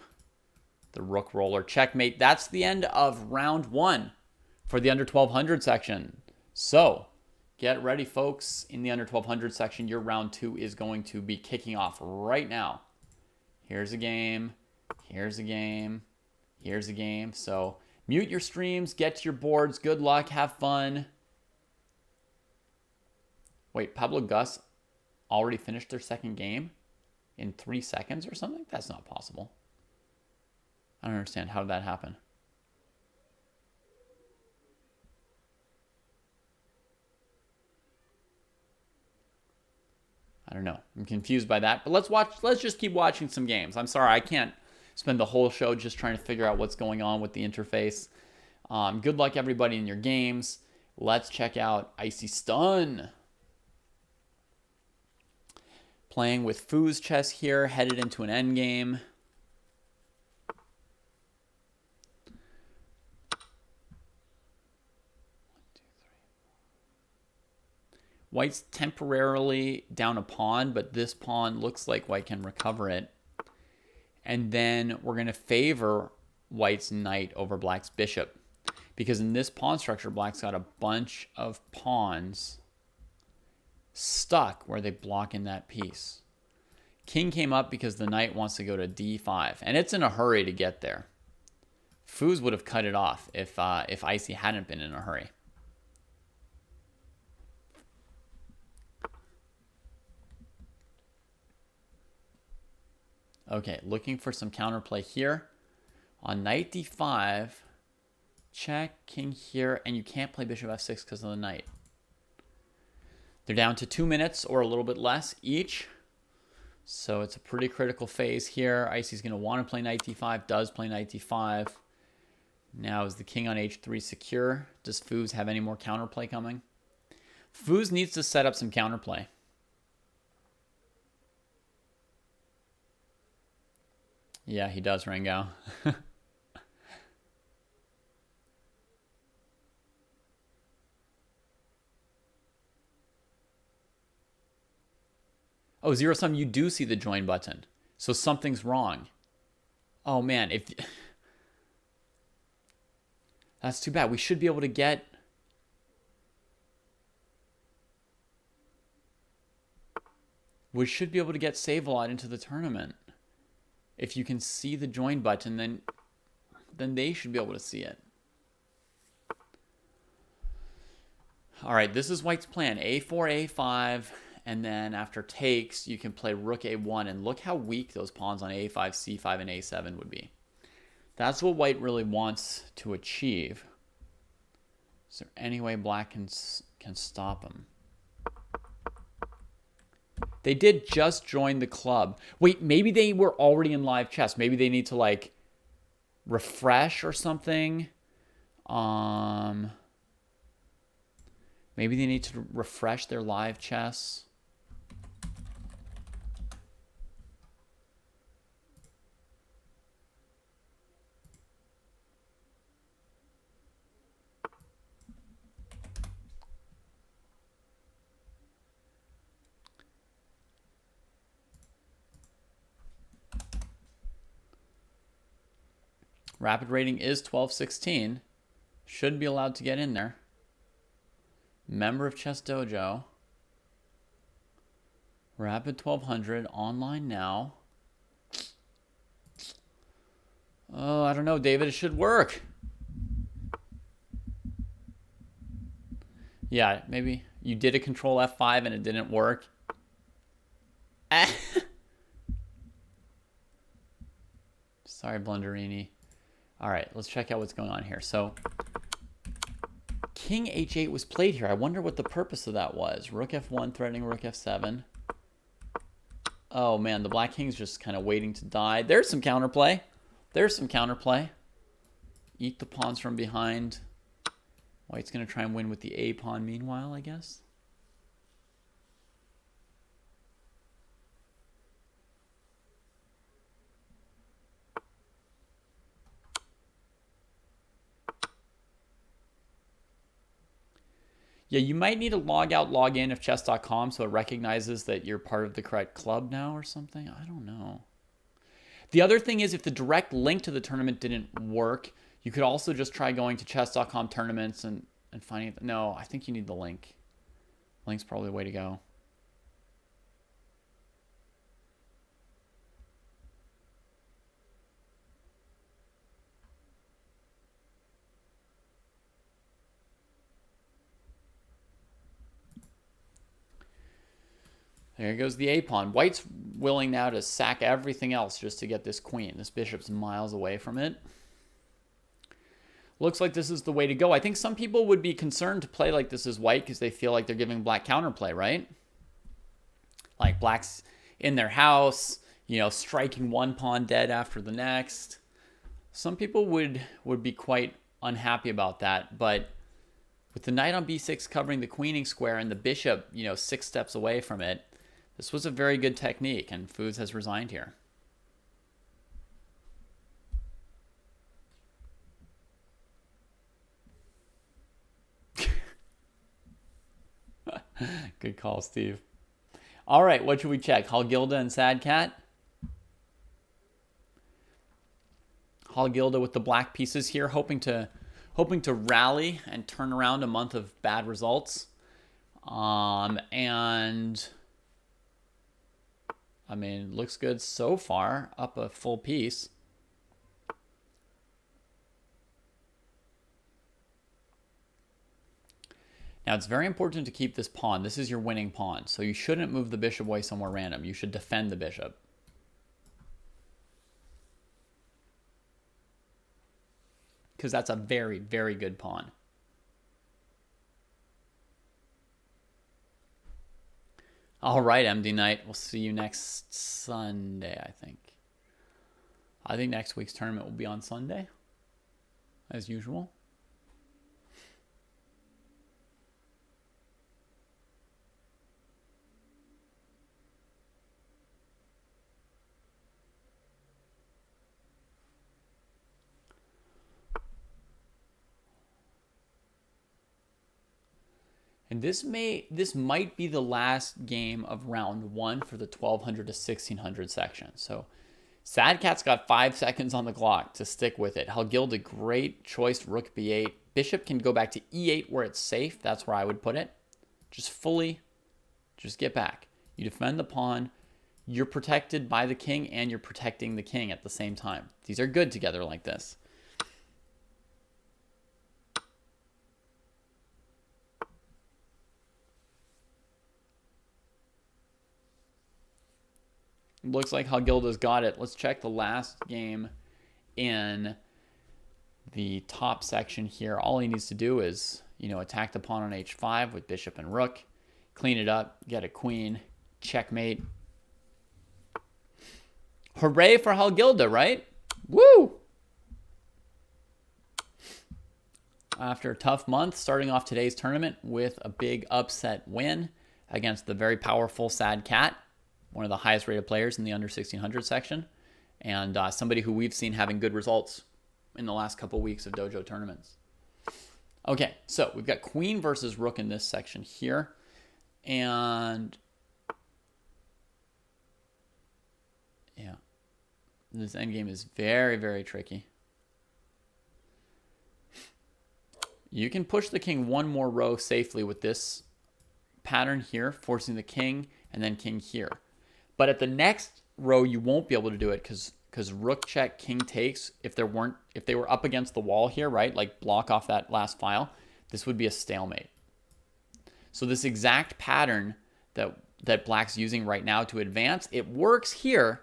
the rook roller checkmate. That's the end of round 1 for the under 1200 section. So get ready, folks. In the under 1200 section, your round 2 is going to be kicking off right now. Here's a game. Here's a game. Here's a game. So mute your streams, get to your boards. Good luck. Have fun. Wait, Pablo Gus already finished their second game in 3 seconds or something? That's not possible. I don't understand. How did that happen? I don't know. I'm confused by that. But let's just keep watching some games. I'm sorry, I can't spend the whole show just trying to figure out what's going on with the interface. Good luck, everybody, in your games. Let's check out Icy Stun. Playing with Foo's chess here, headed into an endgame. White's temporarily down a pawn, but this pawn looks like White can recover it. And then we're going to favor White's knight over Black's bishop. Because in this pawn structure, Black's got a bunch of pawns stuck where they block in that piece. King came up because the knight wants to go to d5. And it's in a hurry to get there. Foos would have cut it off if Icy hadn't been in a hurry. Okay, looking for some counterplay here. On knight d5, check, king here, and you can't play bishop f6 because of the knight. They're down to 2 minutes or a little bit less each. So it's a pretty critical phase here. Icy's going to want to play knight d5, does play knight d5. Now is the king on h3 secure? Does Foos have any more counterplay coming? Foos needs to set up some counterplay. Yeah, he does, Rangao. Oh, Zero Sum, you do see the join button. So something's wrong. Oh, man. That's too bad. We should be able to get... We should be able to get Save-A-Lot into the tournament. If you can see the join button, then they should be able to see it. All right, this is White's plan. A4, A5, and then after takes, you can play Rook A1, and look how weak those pawns on A5, C5, and A7 would be. That's what White really wants to achieve. Is there any way Black can stop him? They did just join the club. Wait, maybe they were already in live chess. Maybe they need to, like, refresh or something. Maybe they need to refresh their live chess. Rapid rating is 1216. Should be allowed to get in there. Member of Chess Dojo. Rapid 1200 online now. Oh, I don't know, David. It should work. Yeah, maybe you did a control F5 and it didn't work. Sorry, Blunderini. All right, let's check out what's going on here. So King H8 was played here. I wonder what the purpose of that was. Rook F1 threatening Rook F7. Oh, man, the Black King's just kind of waiting to die. There's some counterplay. There's some counterplay. Eat the pawns from behind. White's going to try and win with the A pawn meanwhile, I guess. Yeah, you might need to log out, log in of chess.com so it recognizes that you're part of the correct club now or something. I don't know. The other thing is if the direct link to the tournament didn't work, you could also just try going to chess.com tournaments and finding it. No, I think you need the link. Link's probably the way to go. There goes the A pawn. White's willing now to sack everything else just to get this queen. This bishop's miles away from it. Looks like this is the way to go. I think some people would be concerned to play like this as white because they feel like they're giving black counterplay, right? Like black's in their house, you know, striking one pawn dead after the next. Some people would be quite unhappy about that, but with the knight on b6 covering the queening square and the bishop, you know, 6 steps away from it, this was a very good technique, and Foods has resigned here. Good call, Steve. All right, what should we check? Halgilda and Sad Cat. Halgilda with the black pieces here, hoping to rally and turn around a month of bad results. And I mean, looks good so far, up a full piece. Now, it's very important to keep this pawn. This is your winning pawn, so you shouldn't move the bishop away somewhere random. You should defend the bishop. Because that's a very, very good pawn. All right, MD Knight. We'll see you next Sunday, I think. I think next week's tournament will be on Sunday, as usual. And this might be the last game of round 1 for the 1200 to 1600 section. So Sad Cat's got 5 seconds on the clock to stick with it. Halgilda, great choice, rook b8. Bishop can go back to e8 where it's safe. That's where I would put it. Just get back. You defend the pawn. You're protected by the king and you're protecting the king at the same time. These are good together like this. Looks like Halgilda's got it. Let's check the last game in the top section here. All he needs to do is, you know, attack the pawn on h5 with bishop and rook, clean it up, get a queen, checkmate. Hooray for Halgilda, right? Woo! After a tough month, starting off today's tournament with a big upset win against the very powerful Sad Cat, one of the highest rated players in the under 1600 section, and somebody who we've seen having good results in the last couple weeks of dojo tournaments. Okay, so we've got queen versus rook in this section here, and yeah, this endgame is very, very tricky. You can push the king one more row safely with this pattern here, forcing the king and then king here. But at the next row, you won't be able to do it because rook check, king takes. If they were up against the wall here, right, like block off that last file, this would be a stalemate. So this exact pattern that black's using right now to advance, it works here,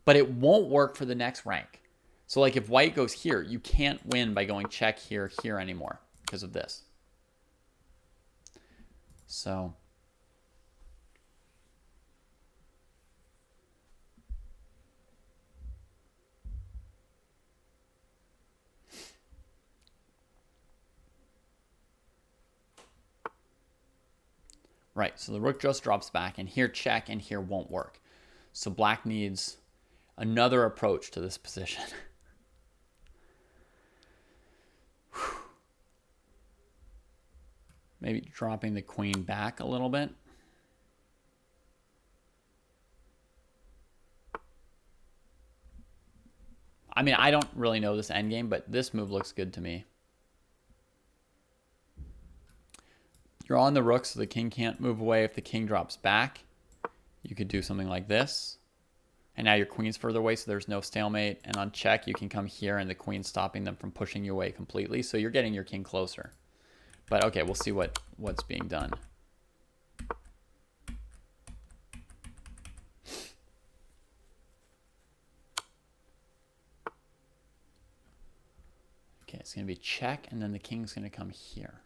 but it won't work for the next rank. So like if white goes here, you can't win by going check here, here anymore because of this. So right, so the rook just drops back, and here check, and here won't work. So black needs another approach to this position. Maybe dropping the queen back a little bit. I mean, I don't really know this endgame, but this move looks good to me. You're on the rook, so the king can't move away. If the king drops back, you could do something like this. And now your queen's further away, so there's no stalemate. And on check, you can come here, and the queen's stopping them from pushing you away completely. So you're getting your king closer. But okay, we'll see what's being done. Okay, it's going to be check, and then the king's going to come here.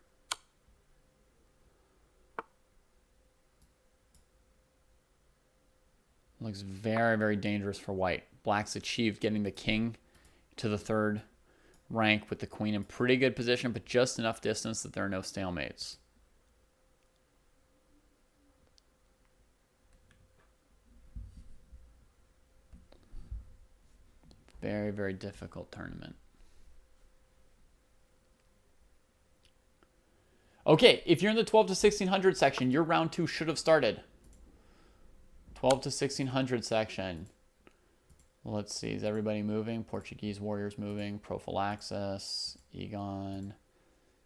Looks very, very dangerous for white. Black's achieved getting the king to the third rank with the queen in pretty good position, but just enough distance that there are no stalemates. Very, very difficult tournament. Okay, if you're in the 12 to 1600 section, your round 2 should have started. 12 to 1600 section. Let's see, is everybody moving? Portuguese Warriors moving. Prophylaxis. Egon.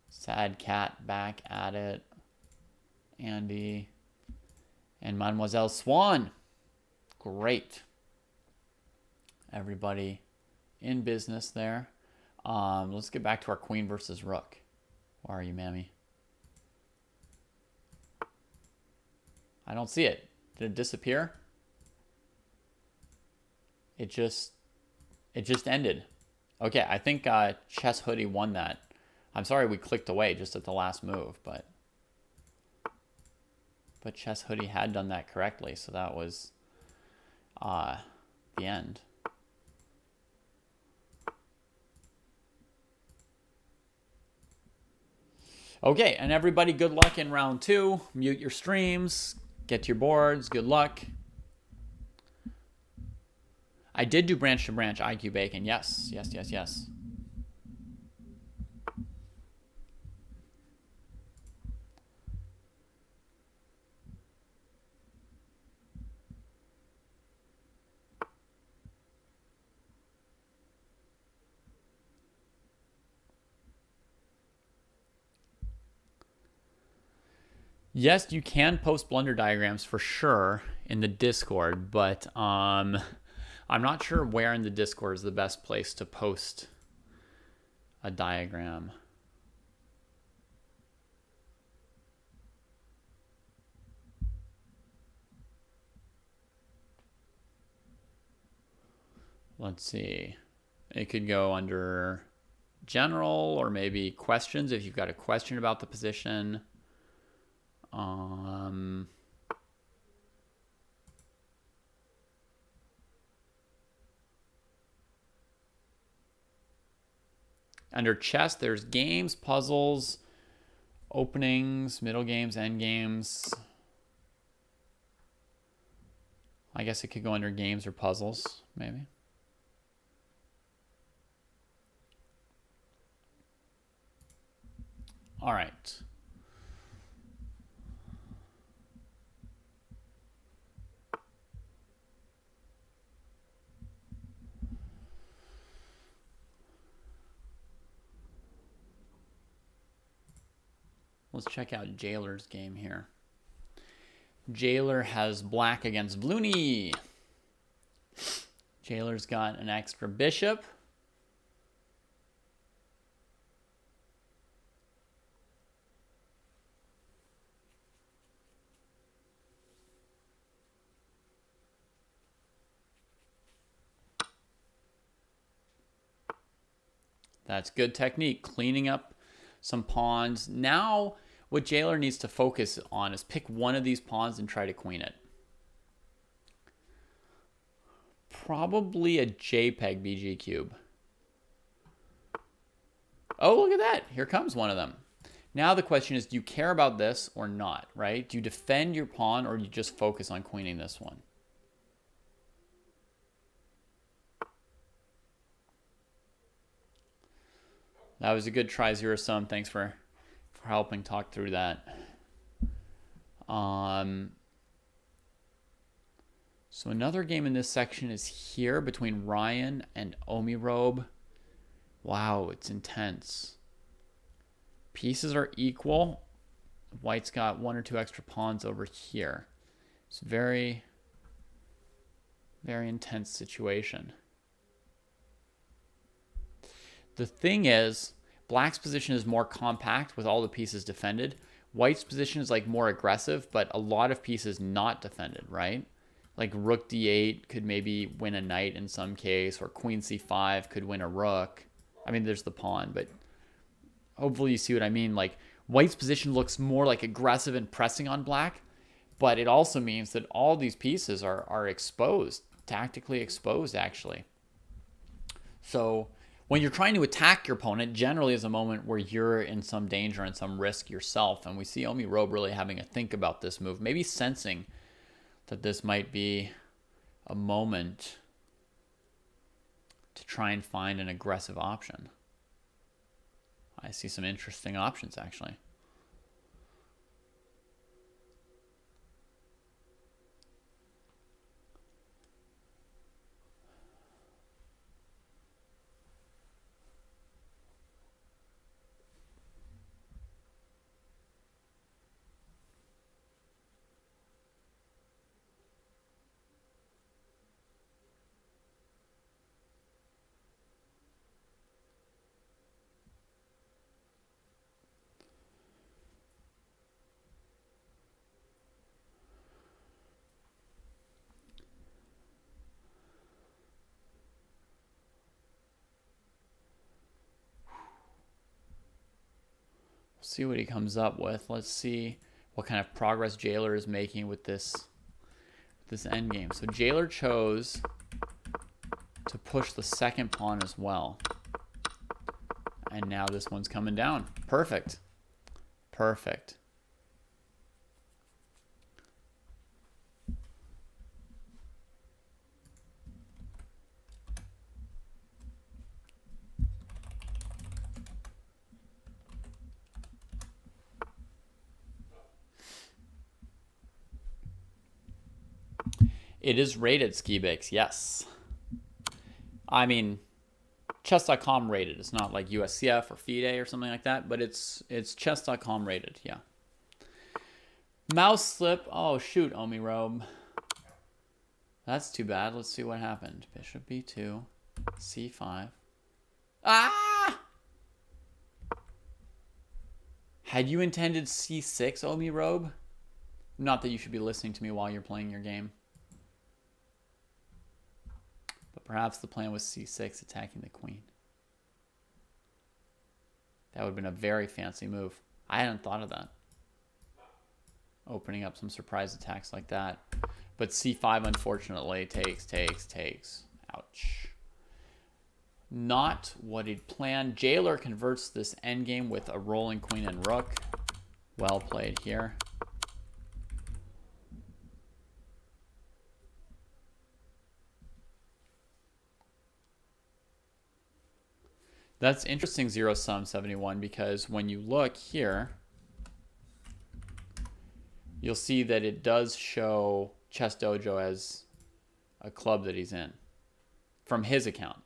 Sad Cat back at it. Andy. And Mademoiselle Swan. Great. Everybody in business there. Let's get back to our queen versus rook. Where are you, Mammy? I don't see it. Did it disappear? It just ended. Okay, I think Chess Hoodie won that. I'm sorry we clicked away just at the last move, but Chess Hoodie had done that correctly, so that was the end. Okay, and everybody, good luck in round 2. Mute your streams. Get to your boards. Good luck. I did do branch to branch IQ Bacon. Yes, yes, yes, yes. Yes, you can post blunder diagrams for sure in the Discord, but I'm not sure where in the Discord is the best place to post a diagram. Let's see. It could go under general or maybe questions if you've got a question about the position. Under chess, there's games, puzzles, openings, middle games, end games. I guess it could go under games or puzzles, maybe. All right. Let's check out Jailer's game here. Jailer has black against Vlooney. Jailer's got an extra bishop. That's good technique, cleaning up some pawns. Now, what Jailer needs to focus on is pick one of these pawns and try to queen it. Probably a JPEG BG cube. Oh, look at that. Here comes one of them. Now the question is, do you care about this or not, right? Do you defend your pawn or do you just focus on queening this one? That was a good try, Zero Sum. Thanks for helping talk through that. So another game in this section is here between Ryan and Omirobe. Wow, it's intense. Pieces are equal. White's got one or two extra pawns over here. It's a very, very intense situation. The thing is, black's position is more compact with all the pieces defended. White's position is like more aggressive, but a lot of pieces not defended, right? Like rook d8 could maybe win a knight in some case, or queen c5 could win a rook. I mean, there's the pawn, but hopefully you see what I mean. Like white's position looks more like aggressive and pressing on black, but it also means that all these pieces are exposed, tactically exposed actually. So when you're trying to attack your opponent, generally is a moment where you're in some danger and some risk yourself. And we see Omirobe really having a think about this move, maybe sensing that this might be a moment to try and find an aggressive option. I see some interesting options, actually. See what he comes up with. Let's see what kind of progress Jailer is making with this endgame. So Jailer chose to push the second pawn as well. And now this one's coming down. Perfect. Perfect. It is rated, Skibix, yes. I mean, chess.com rated. It's not like USCF or FIDE or something like that, but it's chess.com rated, yeah. Mouse slip. Oh, shoot, Omirobe. That's too bad. Let's see what happened. Bishop b2, c5. Ah! Had you intended c6, Omirobe? Not that you should be listening to me while you're playing your game. But perhaps the plan was c6, attacking the queen. That would have been a very fancy move. I hadn't thought of that. Opening up some surprise attacks like that. But c5, unfortunately, takes. Ouch. Not what he'd planned. Jailer converts this endgame with a rolling queen and rook. Well played here. That's interesting, Zero Sum 71, because when you look here, you'll see that it does show Chess Dojo as a club that he's in from his account.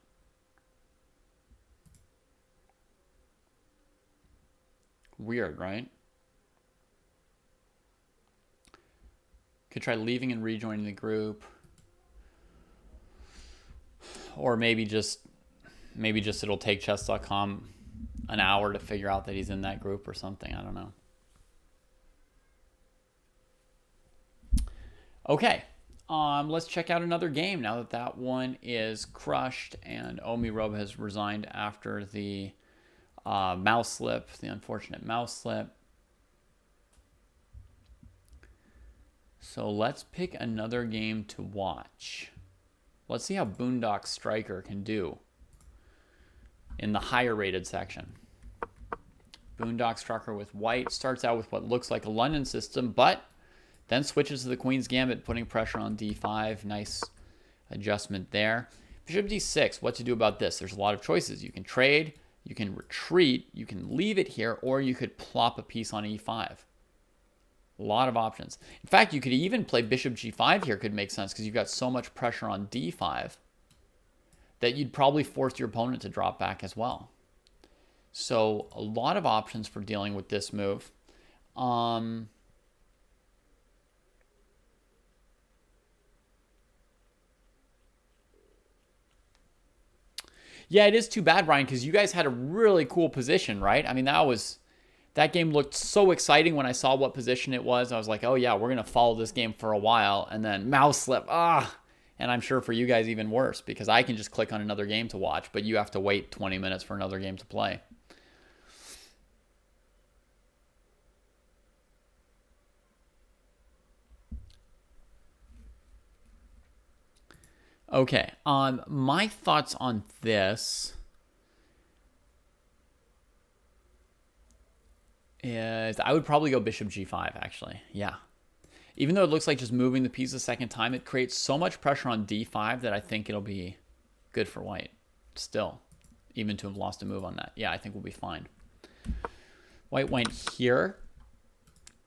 Weird, right? Could try leaving and rejoining the group. Or maybe just it'll take chess.com an hour to figure out that he's in that group or something. I don't know. Okay. Let's check out another game now that one is crushed and Omirov has resigned after the mouse slip, the unfortunate mouse slip. So let's pick another game to watch. Let's see how Boondock Striker can do in the higher rated section. Boondock Striker with white starts out with what looks like a London system, but then switches to the Queen's Gambit, putting pressure on d5. Nice adjustment there. Bishop d6, what to do about this? There's a lot of choices. You can trade, you can retreat, you can leave it here, or you could plop a piece on e5. A lot of options. In fact, you could even play bishop g5 here, could make sense, because you've got so much pressure on d5 that you'd probably force your opponent to drop back as well. So a lot of options for dealing with this move. Yeah, it is too bad, Brian, because you guys had a really cool position, right? I mean, that game looked so exciting when I saw what position it was. I was like, oh yeah, we're going to follow this game for a while. And then mouse slip, and I'm sure for you guys even worse, because I can just click on another game to watch, but you have to wait 20 minutes for another game to play. Okay, my thoughts on this is I would probably go bishop g5, actually. Yeah. Even though it looks like just moving the piece a second time, it creates so much pressure on d5 that I think it'll be good for white still, even to have lost a move on that. Yeah, I think we'll be fine. White went here,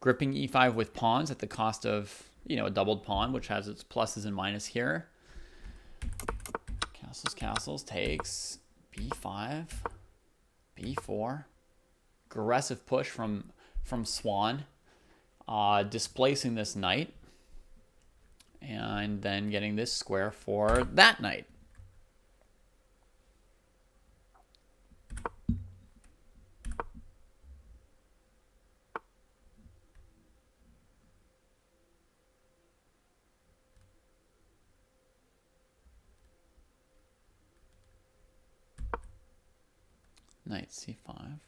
gripping e5 with pawns at the cost of, a doubled pawn, which has its pluses and minuses here. Castles, takes b5, b4. Aggressive push from Swan, displacing this knight, and then getting this square for that knight. Knight c5.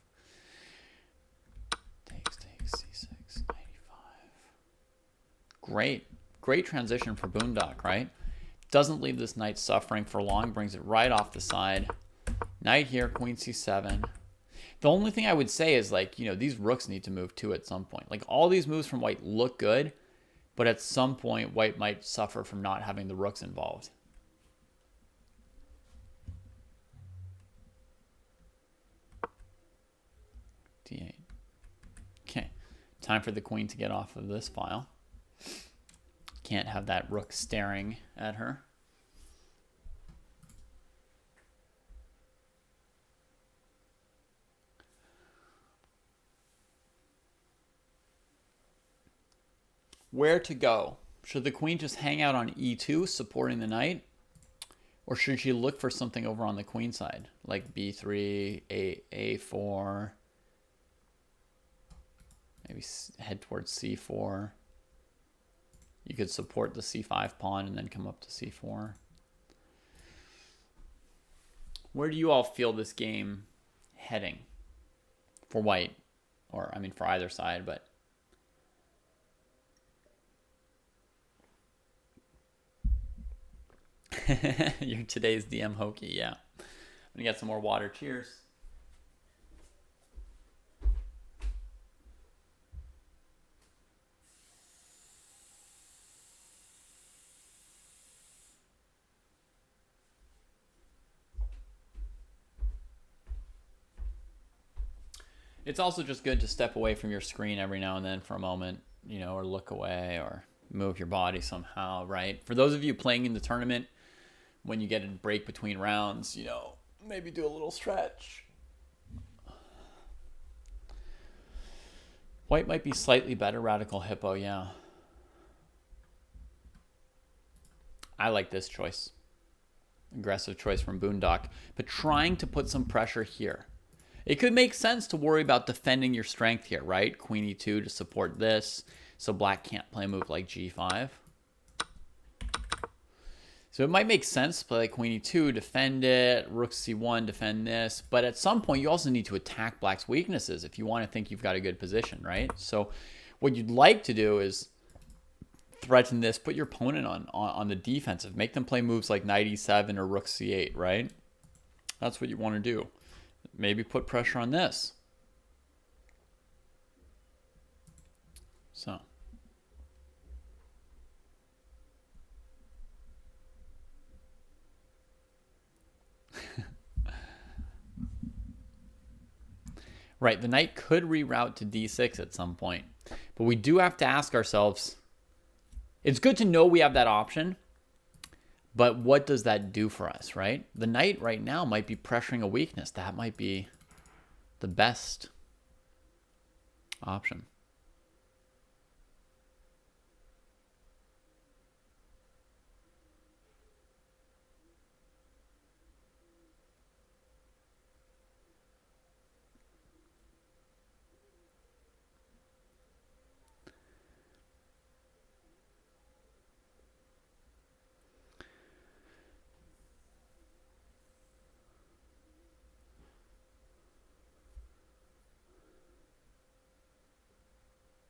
Takes c6, 95. Great transition for Boondock, right? Doesn't leave this knight suffering for long, brings it right off the side. Knight here, queen c7. The only thing I would say is, these rooks need to move too at some point. Like, all these moves from white look good, but at some point, white might suffer from not having the rooks involved. d8. Okay, time for the queen to get off of this file. Can't have that rook staring at her. Where to go? Should the queen just hang out on e2, supporting the knight? Or should she look for something over on the queen side, like b3, a4, maybe head towards c4. You could support the c5 pawn and then come up to c4. Where do you all feel this game heading for white? Or, I mean, for either side, but... You're today's DM hokey, yeah. I'm gonna get some more water. Cheers. It's also just good to step away from your screen every now and then for a moment, or look away or move your body somehow, right? For those of you playing in the tournament, when you get a break between rounds, maybe do a little stretch. White might be slightly better, Radical Hippo, yeah. I like this choice. Aggressive choice from Boondock. But trying to put some pressure here. It could make sense to worry about defending your strength here, right? Queen e2 to support this. So black can't play a move like g5. So it might make sense to play like queen e2, defend it, rook c1, defend this. But at some point, you also need to attack black's weaknesses if you want to think you've got a good position, right? So what you'd like to do is threaten this, put your opponent on the defensive. Make them play moves like knight e7 or rook c8, right? That's what you want to do. Maybe put pressure on this. So. Right, the knight could reroute to d6 at some point. But we do have to ask ourselves, it's good to know we have that option, but what does that do for us, right? The knight right now might be pressuring a weakness. That might be the best option.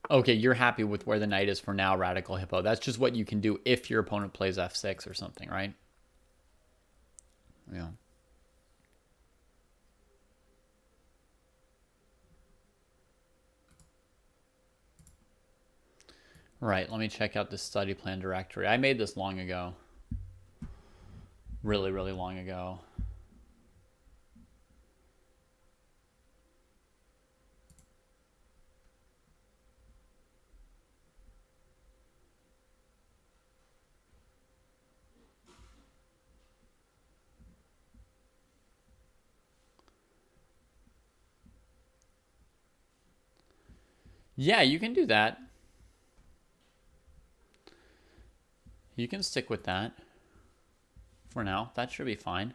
Okay, you're happy with where the knight is for now, Radical Hippo. That's just what you can do if your opponent plays f6 or something, right? Yeah. Right, let me check out this study plan directory. I made this long ago. Really, really long ago. Yeah, you can do that. You can stick with that for now. That should be fine.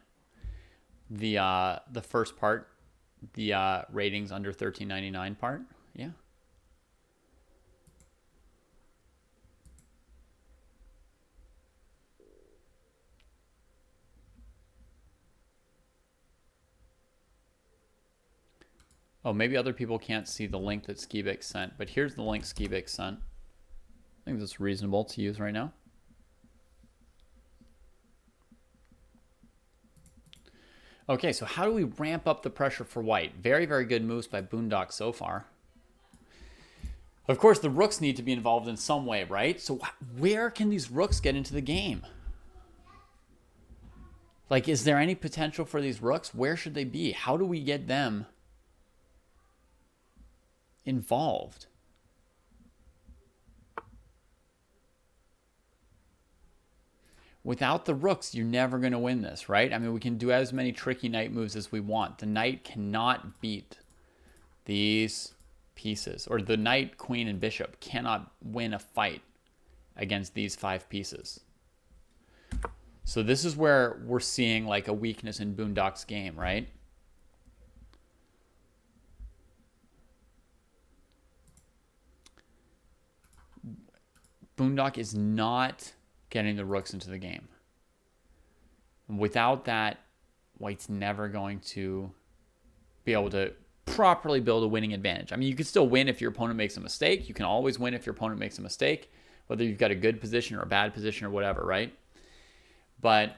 The first part, the ratings under 13.99 part, yeah. Oh, maybe other people can't see the link that Skibik sent, but here's the link Skibik sent. I think that's reasonable to use right now. Okay, so how do we ramp up the pressure for white? Very, very good moves by Boondock so far. Of course, the rooks need to be involved in some way, right? So where can these rooks get into the game? Like, is there any potential for these rooks? Where should they be? How do we get them involved? Without the rooks, you're never going to win this, right? I mean, we can do as many tricky knight moves as we want. The knight cannot beat these pieces, or the knight, queen, and bishop cannot win a fight against these 5 pieces. So this is where we're seeing like a weakness in Boondock's game, right? Boondock is not getting the rooks into the game. Without that, white's never going to be able to properly build a winning advantage. I mean, you can still win if your opponent makes a mistake. You can always win if your opponent makes a mistake, whether you've got a good position or a bad position or whatever, right? But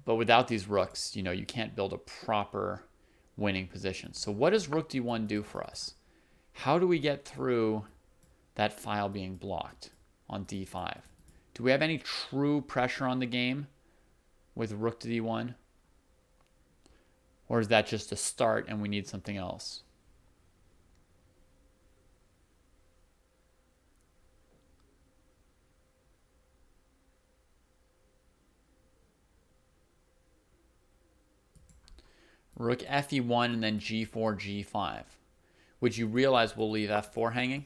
without these rooks, you can't build a proper winning position. So what does rook d1 do for us? How do we get through that file being blocked on d5? Do we have any true pressure on the game with rook to d1? Or is that just a start and we need something else? Rook fe1 and then g4, g5. Which you realize we'll leave f4 hanging?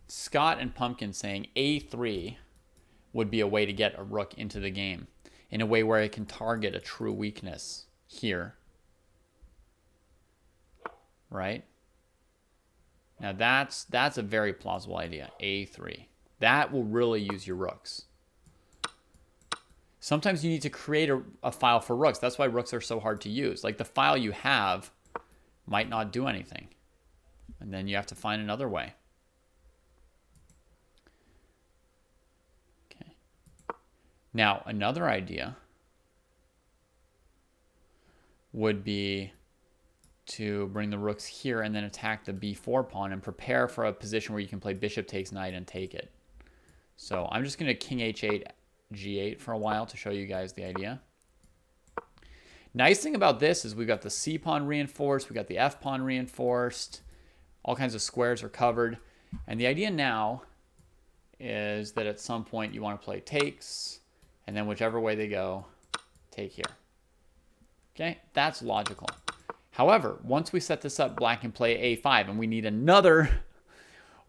Scott and Pumpkin saying a3 would be a way to get a rook into the game in a way where it can target a true weakness here. Right? Now that's a very plausible idea, a3. That will really use your rooks. Sometimes you need to create a file for rooks. That's why rooks are so hard to use. Like the file you have might not do anything. And then you have to find another way. Okay. Now, another idea would be to bring the rooks here and then attack the b4 pawn and prepare for a position where you can play bishop takes knight and take it. So I'm just going to king h8, g8 for a while to show you guys the idea. Nice thing about this is we've got the c pawn reinforced, we've got the f pawn reinforced, all kinds of squares are covered. And the idea now is that at some point you want to play takes, and then whichever way they go, take here. Okay, that's logical. However, once we set this up, black can play a5, and we need another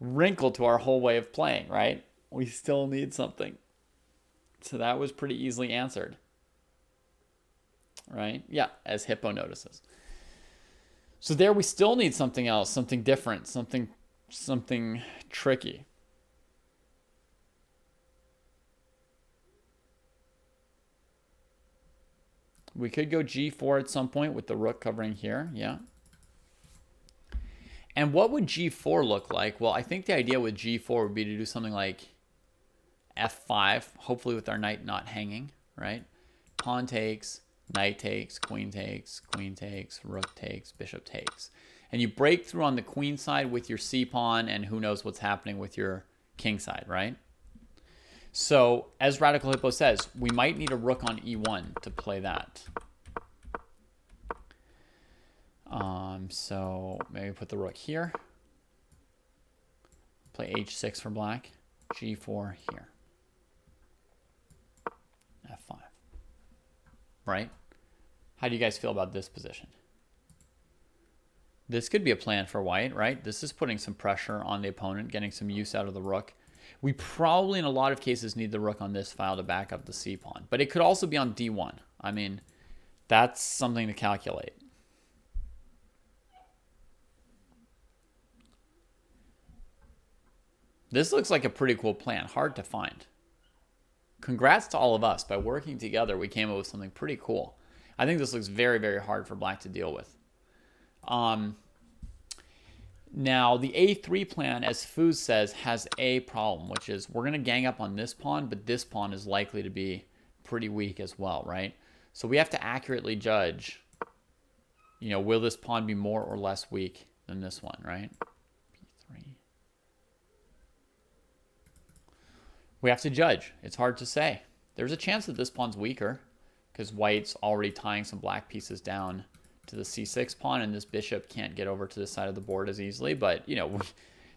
wrinkle to our whole way of playing, right? We still need something. So that was pretty easily answered. Right? Yeah, as Hippo notices. So there we still need something else, something different, something tricky. We could go g4 at some point with the rook covering here, yeah. And what would g4 look like? Well, I think the idea with g4 would be to do something like f5, hopefully with our knight not hanging, right? Pawn takes, knight takes, queen takes, rook takes, bishop takes. And you break through on the queen side with your c pawn, and who knows what's happening with your king side, right? So, as Radical Hippo says, we might need a rook on e1 to play that. So maybe put the rook here. Play h6 for black. g4 here. f5. Right? How do you guys feel about this position? This could be a plan for white, right? This is putting some pressure on the opponent, getting some use out of the rook. We probably, in a lot of cases, need the rook on this file to back up the c pawn. But it could also be on d1. I mean, that's something to calculate. This looks like a pretty cool plan. Hard to find. Congrats to all of us. By working together, we came up with something pretty cool. I think this looks very, very hard for black to deal with. Now, the a3 plan, as Foos says, has a problem, which is we're going to gang up on this pawn, but this pawn is likely to be pretty weak as well, right? So we have to accurately judge, you know, will this pawn be more or less weak than this one, right? b3. We have to judge. It's hard to say. There's a chance that this pawn's weaker because white's already tying some black pieces down to the c6 pawn, and this bishop can't get over to this side of the board as easily. But, you know,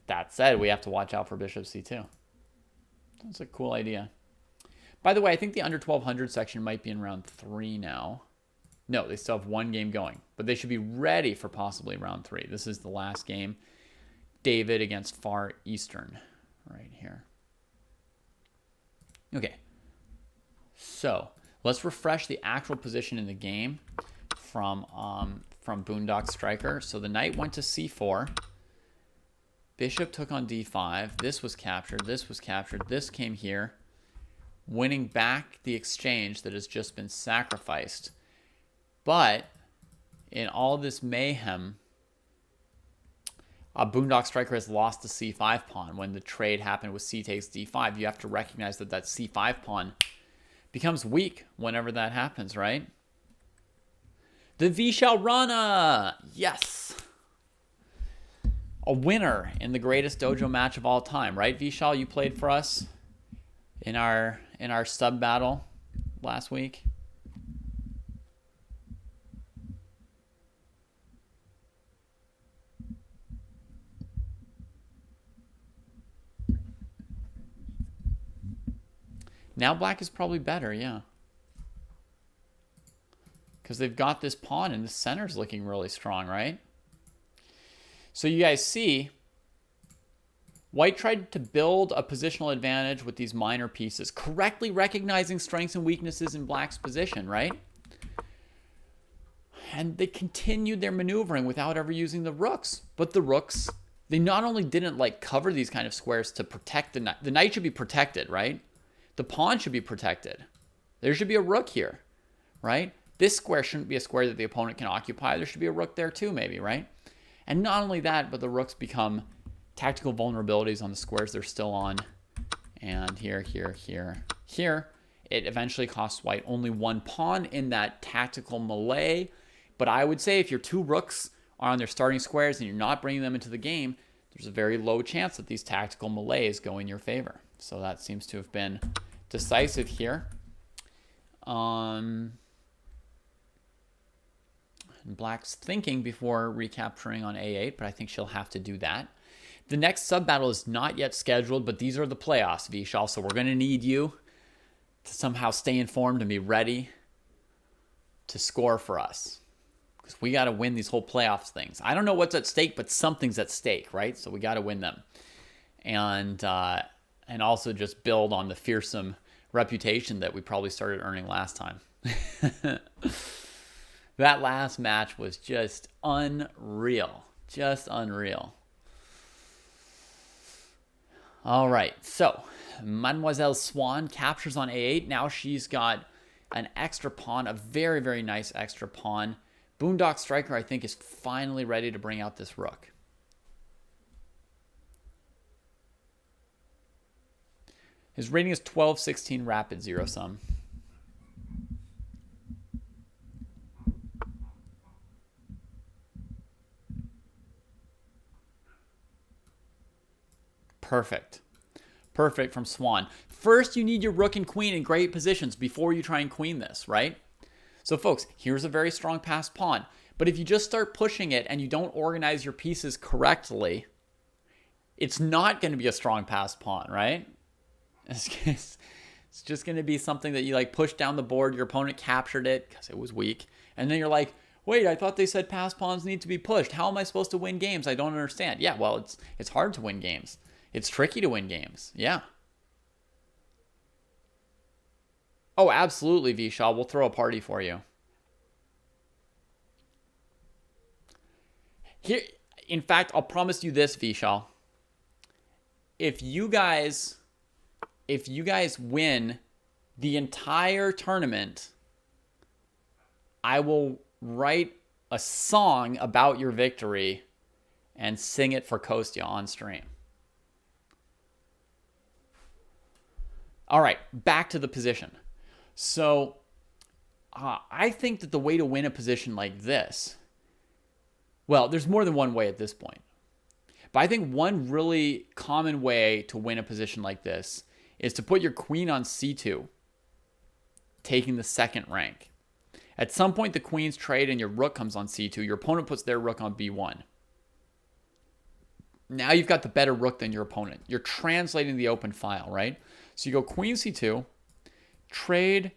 that said, we have to watch out for bishop c2. That's a cool idea. By the way, I think the under 1200 section might be in round 3 now. No, they still have one game going, but they should be ready for possibly round 3. This is the last game. David against Far Eastern right here. Okay, so let's refresh the actual position in the game from Boondock Striker. So the knight went to c4. Bishop took on d5. This was captured. This was captured. This came here, winning back the exchange that has just been sacrificed. But in all this mayhem, Boondock Striker has lost the c5 pawn. When the trade happened with c takes d5, you have to recognize that that c5 pawn becomes weak whenever that happens, right? The Vishal Rana! Yes! A winner in the greatest dojo match of all time, right, Vishal? You played for us in our sub battle last week. Now black is probably better, yeah. because they've got this pawn and the center's looking really strong, right? So you guys see, white tried to build a positional advantage with these minor pieces, correctly recognizing strengths and weaknesses in black's position, right? And they continued their maneuvering without ever using the rooks. But the rooks, they not only didn't like cover these kind of squares to protect the knight. The knight should be protected, right? The pawn should be protected. There should be a rook here, right? This square shouldn't be a square that the opponent can occupy. There should be a rook there too, maybe, right? And not only that, but the rooks become tactical vulnerabilities on the squares they're still on. And here, here. It eventually costs white only one pawn in that tactical melee. But I would say if your two rooks are on their starting squares and you're not bringing them into the game, there's a very low chance that these tactical melees go in your favor. So that seems to have been decisive here. And black's thinking before recapturing on a8, but I think she'll have to do that. The next sub-battle is not yet scheduled, but these are the playoffs, Vishal, so we're going to need you to somehow stay informed and be ready to score for us. Because we got to win these whole playoffs things. I don't know what's at stake, but something's at stake, right? So we got to win them. And also just build on the fearsome reputation that we probably started earning last time. That last match was just unreal. Just unreal. All right, so Mademoiselle Swan captures on a8. Now she's got an extra pawn, a very, very nice extra pawn. Boondock Striker, I think, is finally ready to bring out this rook. His rating is 12-16 rapid zero-sum. Perfect. Perfect from Swan. First, you need your rook and queen in great positions before you try and queen this, right? So folks, here's a very strong passed pawn. But if you just start pushing it and you don't organize your pieces correctly, it's not going to be a strong passed pawn, right? It's just going to be something that you like push down the board, your opponent captured it because it was weak, and then you're like, wait, I thought they said passed pawns need to be pushed. How am I supposed to win games? I don't understand. Yeah, well, it's hard to win games. It's tricky to win games. Yeah. Oh, absolutely, Vishal. We'll throw a party for you. Here, in fact, I'll promise you this, Vishal. If you guys win the entire tournament, I will write a song about your victory and sing it for Kostya on stream. All right, back to the position. So I think that the way to win a position like this, well, there's more than one way at this point. But I think one really common way to win a position like this is to put your queen on c2, taking the second rank. At some point, the queens trade and your rook comes on c2. Your opponent puts their rook on b1. Now you've got the better rook than your opponent. You're translating the open file, right? So you go queen c2, trade,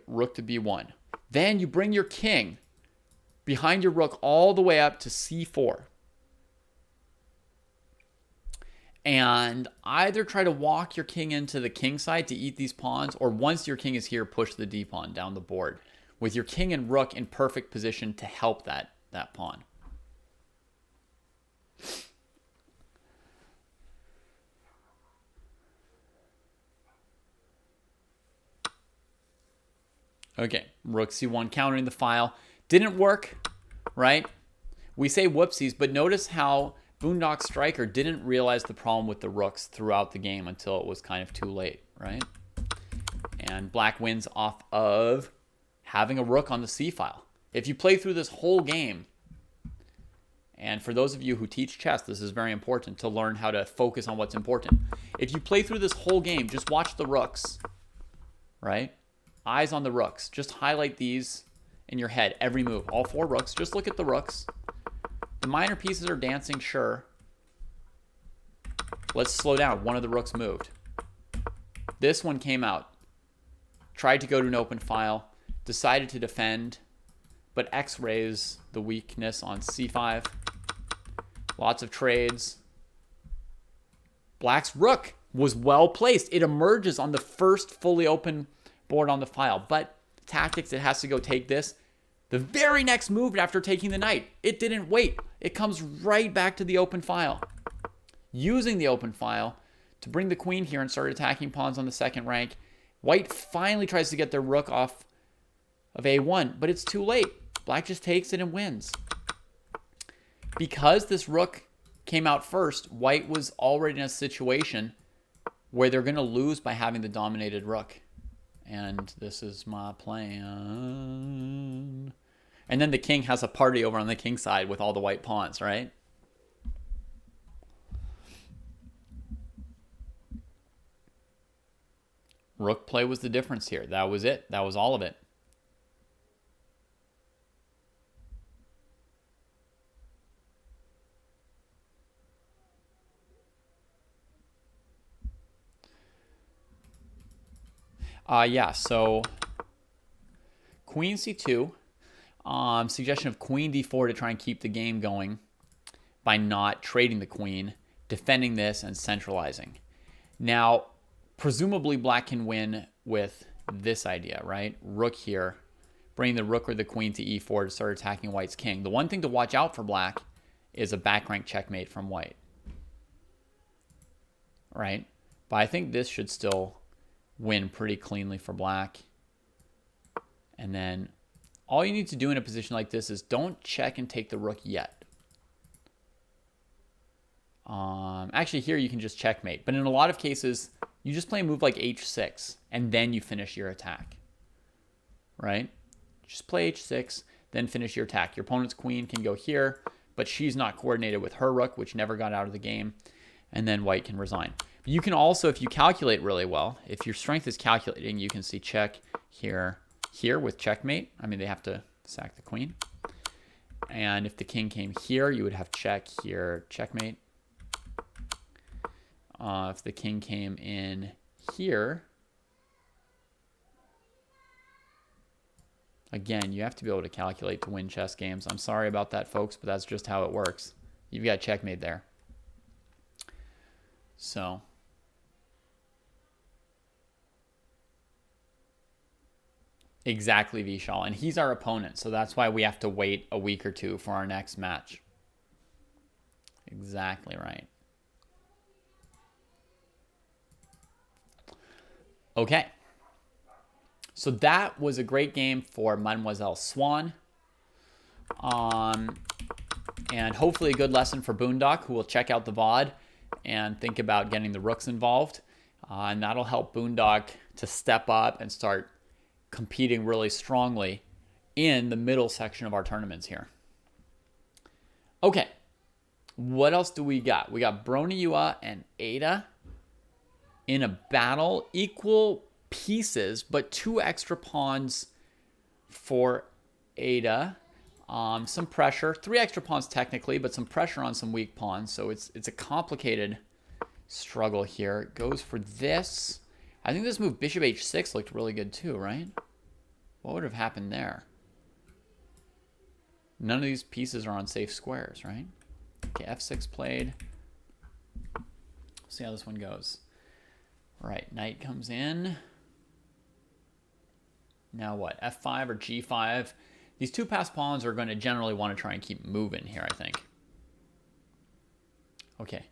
rook to b1. Then you bring your king behind your rook all the way up to c4. And either try to walk your king into the king side to eat these pawns, or once your king is here, push the d pawn down the board with your king and rook in perfect position to help that pawn. Okay, rook c1 countering the file. Didn't work, right? We say whoopsies, but notice how Boondock Striker didn't realize the problem with the rooks throughout the game until it was kind of too late, right? And black wins off of having a rook on the c file. If you play through this whole game, and for those of you who teach chess, this is very important to learn how to focus on what's important. If you play through this whole game, just watch the rooks, right? Eyes on the rooks. Just highlight these in your head every move. All four rooks. Just look at the rooks. The minor pieces are dancing, sure. Let's slow down. One of the rooks moved. This one came out. Tried to go to an open file. Decided to defend but x-rays the weakness on c5. Lots of trades. Black's rook was well placed. It emerges on the first fully open board on the file. But tactics, it has to go take this. The very next move after taking the knight, it didn't wait. It comes right back to the open file. Using the open file to bring the queen here and start attacking pawns on the second rank. White finally tries to get their rook off of a1, but it's too late. Black just takes it and wins. Because this rook came out first, white was already in a situation where they're going to lose by having the dominated rook. And this is my plan. And then the king has a party over on the king side with all the white pawns, right? Rook play was the difference here. That was it. That was all of it. Yeah, so queen c2. Suggestion of queen d4 to try and keep the game going by not trading the queen, defending this, and centralizing. Now, presumably black can win with this idea, right? Rook here, bringing the rook or the queen to e4 to start attacking white's king. The one thing to watch out for black is a back rank checkmate from white, right? But I think this should still win pretty cleanly for black. And then all you need to do in a position like this is don't check and take the rook yet. Actually, here you can just checkmate. But in a lot of cases, you just play a move like h6, and then you finish your attack. Right? Just play h6, then finish your attack. Your opponent's queen can go here, but she's not coordinated with her rook, which never got out of the game. And then white can resign. But you can also, if you calculate really well, if your strength is calculating, you can see check here, here with checkmate. I mean, they have to sack the queen. And if the king came here, you would have check here, checkmate. If the king came in here, again, you have to be able to calculate to win chess games. I'm sorry about that, folks, but that's just how it works. You've got checkmate there. So exactly, Vishal. And he's our opponent, so that's why we have to wait a week or two for our next match. Exactly right. Okay. So that was a great game for Mademoiselle Swan. And hopefully a good lesson for Boondock, who will check out the VOD and think about getting the rooks involved. And that'll help Boondock to step up and start competing really strongly in the middle section of our tournaments here. Okay. What else do we got? We got Broniua and Ada in a battle, equal pieces, but 2 extra pawns for Ada. Some pressure, 3 extra pawns technically, but some pressure on some weak pawns. So it's a complicated struggle here. It goes for this. I think this move bishop h6 looked really good too, right? What would have happened there? None of these pieces are on safe squares, right? Okay, f6 played. See how this one goes. All right, knight comes in. Now what? f5 or g5. These 2 passed pawns are going to generally want to try and keep moving here, I think. Okay.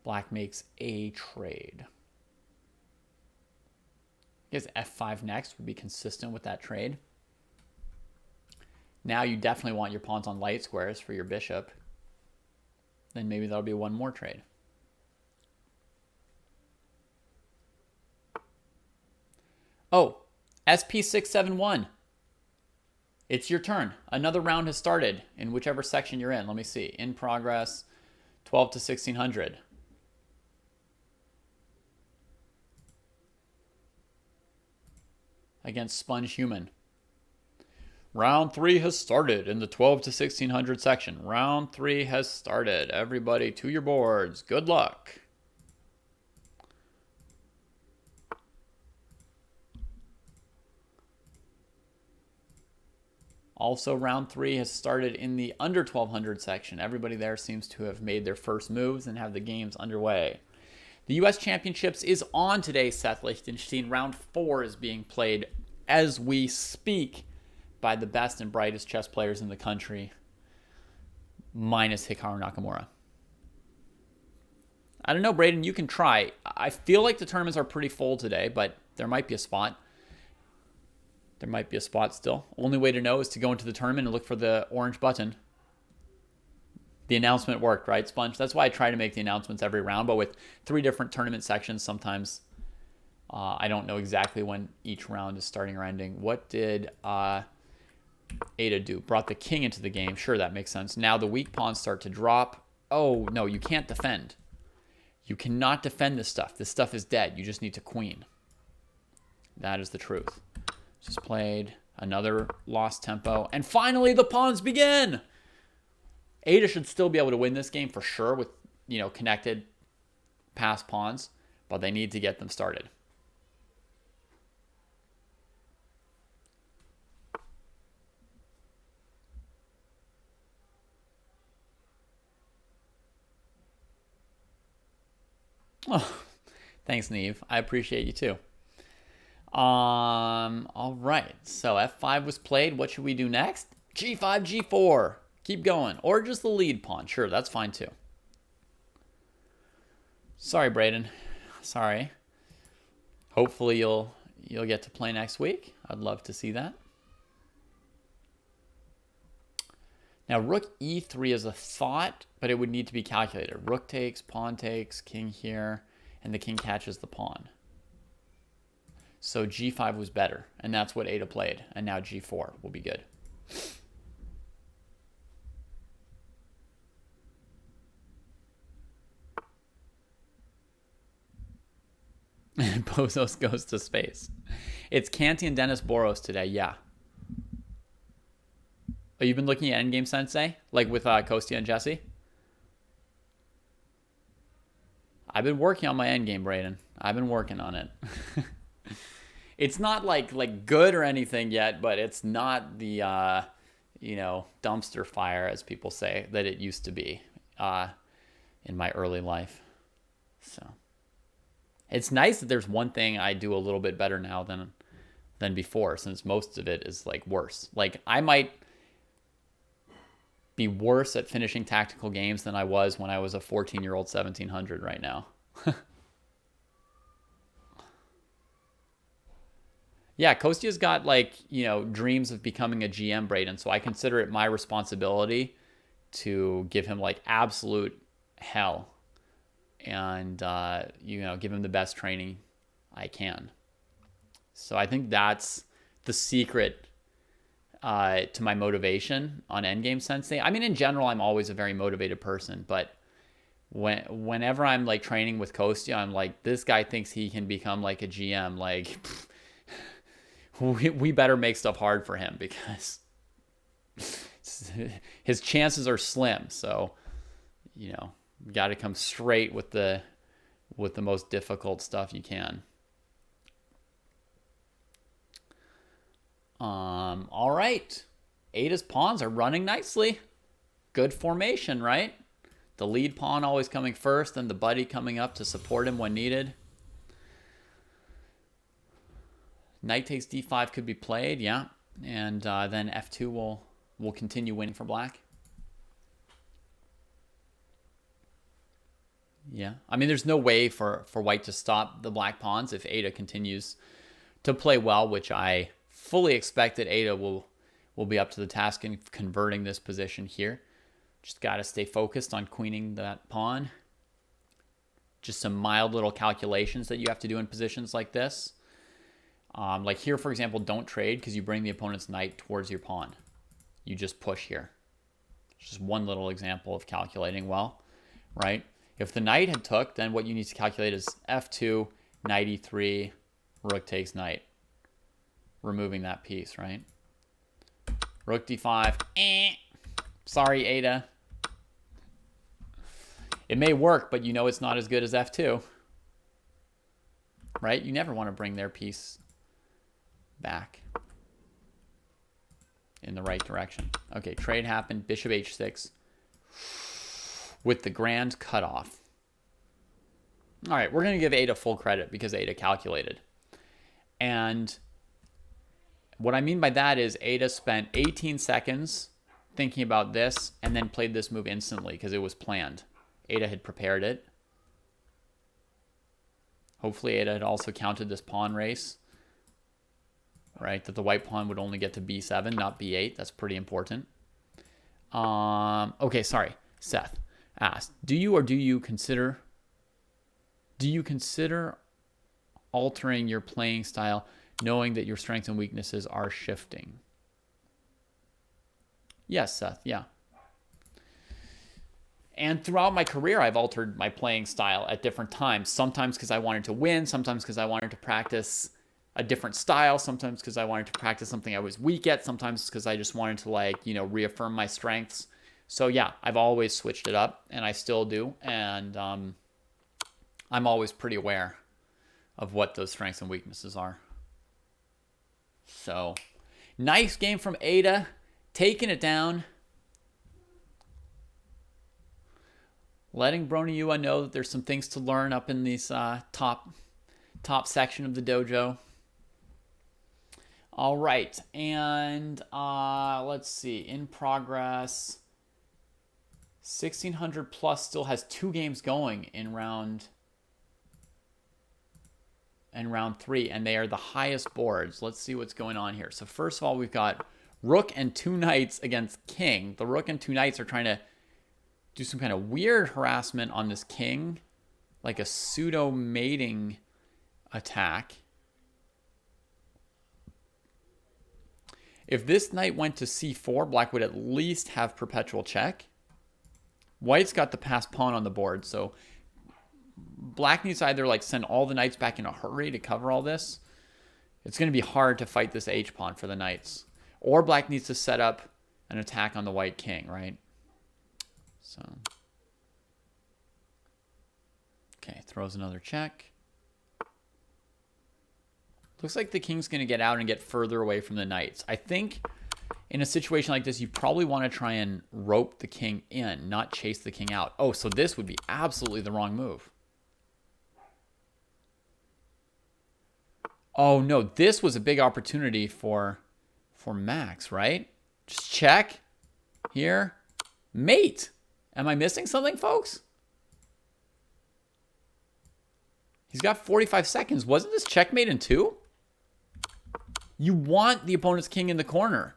Black makes a trade. I guess f5 next would be consistent with that trade. Now you definitely want your pawns on light squares for your bishop. Then maybe that'll be one more trade. Oh, SP671. It's your turn. Another round has started in whichever section you're in. Let me see. In progress, 12 to 1600. Against Sponge Human. Round 3 has started in the 12 to 1600 section. Round 3 has started. Everybody to your boards. Good luck. Also, round 3 has started in the under 1200 section. Everybody there seems to have made their first moves and have the games underway. The U.S. Championships is on today, Seth Lichtenstein. Round 4 is being played as we speak by the best and brightest chess players in the country, minus Hikaru Nakamura. I don't know, Braden, you can try. I feel like the tournaments are pretty full today, but there might be a spot. There might be a spot still. Only way to know is to go into the tournament and look for the orange button. The announcement worked, right, Sponge? That's why I try to make the announcements every round, but with 3 different tournament sections, sometimes I don't know exactly when each round is starting or ending. What did Ada do? Brought the king into the game. Sure, that makes sense. Now the weak pawns start to drop. Oh, no, you can't defend. You cannot defend this stuff. This stuff is dead. You just need to queen. That is the truth. Just played another lost tempo. And finally, the pawns begin. Ada should still be able to win this game for sure with, connected passed pawns. But they need to get them started. Oh, thanks, Neve. I appreciate you too. All right. So F5 was played. What should we do next? G5, G4. Keep going. Or just the lead pawn. Sure, that's fine too. Sorry, Braden. Sorry. Hopefully you'll get to play next week. I'd love to see that. Now, rook e3 is a thought, but it would need to be calculated. Rook takes, pawn takes, king here, and the king catches the pawn. So g5 was better, and that's what Ada played. And now g4 will be good. And Bozos goes to space. It's Canty and Dennis Boros today, yeah. Oh, you've been looking at Endgame Sensei? Like with Kostya and Jesse? I've been working on my endgame, Braden. I've been working on it. It's not like good or anything yet, but it's not the dumpster fire, as people say, that it used to be in my early life. So it's nice that there's one thing I do a little bit better now than before, since most of it is like worse. Like I might be worse at finishing tactical games than I was when I was a 14-year-old 1700 right now. Yeah, Kostya's got dreams of becoming a GM, Braden, so I consider it my responsibility to give him absolute hell and give him the best training I can. So I think that's the secret to my motivation on Endgame Sensei. I mean, in general, I'm always a very motivated person, but whenever I'm training with Kostya, I'm like, this guy thinks he can become a GM. We better make stuff hard for him because his chances are slim. So, got to come straight with the most difficult stuff you can. All right. Ada's pawns are running nicely. Good formation, right? The lead pawn always coming first, and the buddy coming up to support him when needed. Knight takes d5 could be played, yeah. And then f2 will continue winning for black. Yeah. I mean, there's no way for white to stop the black pawns if Ada continues to play well, which I fully expect that Ada will be up to the task in converting this position here. Just got to stay focused on queening that pawn. Just some mild little calculations that you have to do in positions like this. Like here, for example, don't trade because you bring the opponent's knight towards your pawn. You just push here. It's just one little example of calculating well, right? If the knight had took, then what you need to calculate is f2, knight e3, rook takes knight. Removing that piece, right? Rook d5. Sorry, Ada. It may work, but it's not as good as f2. Right? You never want to bring their piece back. in the right direction. Okay, trade happened. Bishop h6 with the grand cutoff. All right, we're going to give Ada full credit because Ada calculated. And what I mean by that is Ada spent 18 seconds thinking about this and then played this move instantly because it was planned. Ada had prepared it. Hopefully Ada had also counted this pawn race, right? That the white pawn would only get to b7, not b8. That's pretty important. Okay, sorry. Seth asked, do you consider altering your playing style knowing that your strengths and weaknesses are shifting? Yes, Seth, yeah. And throughout my career, I've altered my playing style at different times. Sometimes because I wanted to win, sometimes because I wanted to practice a different style, sometimes because I wanted to practice something I was weak at, sometimes because I just wanted to, like, you know, reaffirm my strengths. So yeah, I've always switched it up, and I still do. And I'm always pretty aware of what those strengths and weaknesses are. So, nice game from Ada, taking it down. Letting Broniua know that there's some things to learn up in these top section of the dojo. All right, and let's see, in progress. 1600 plus still has 2 games going in round 3, and they are the highest boards. Let's see what's going on here. So first of all, we've got rook and 2 knights against king. The rook and 2 knights are trying to do some kind of weird harassment on this king, like a pseudo mating attack. If this knight went to c4, black would at least have perpetual check. White's got the passed pawn on the board, so black needs to either like send all the knights back in a hurry to cover all this. It's going to be hard to fight this h-pawn for the knights. Or black needs to set up an attack on the white king, right? So, okay, throws another check. Looks like the king's going to get out and get further away from the knights. I think in a situation like this, you probably want to try and rope the king in, not chase the king out. Oh, so this would be absolutely the wrong move. Oh, no, this was a big opportunity for Max, right? Just check here. Mate. Am I missing something, folks? He's got 45 seconds. Wasn't this checkmate in 2? You want the opponent's king in the corner.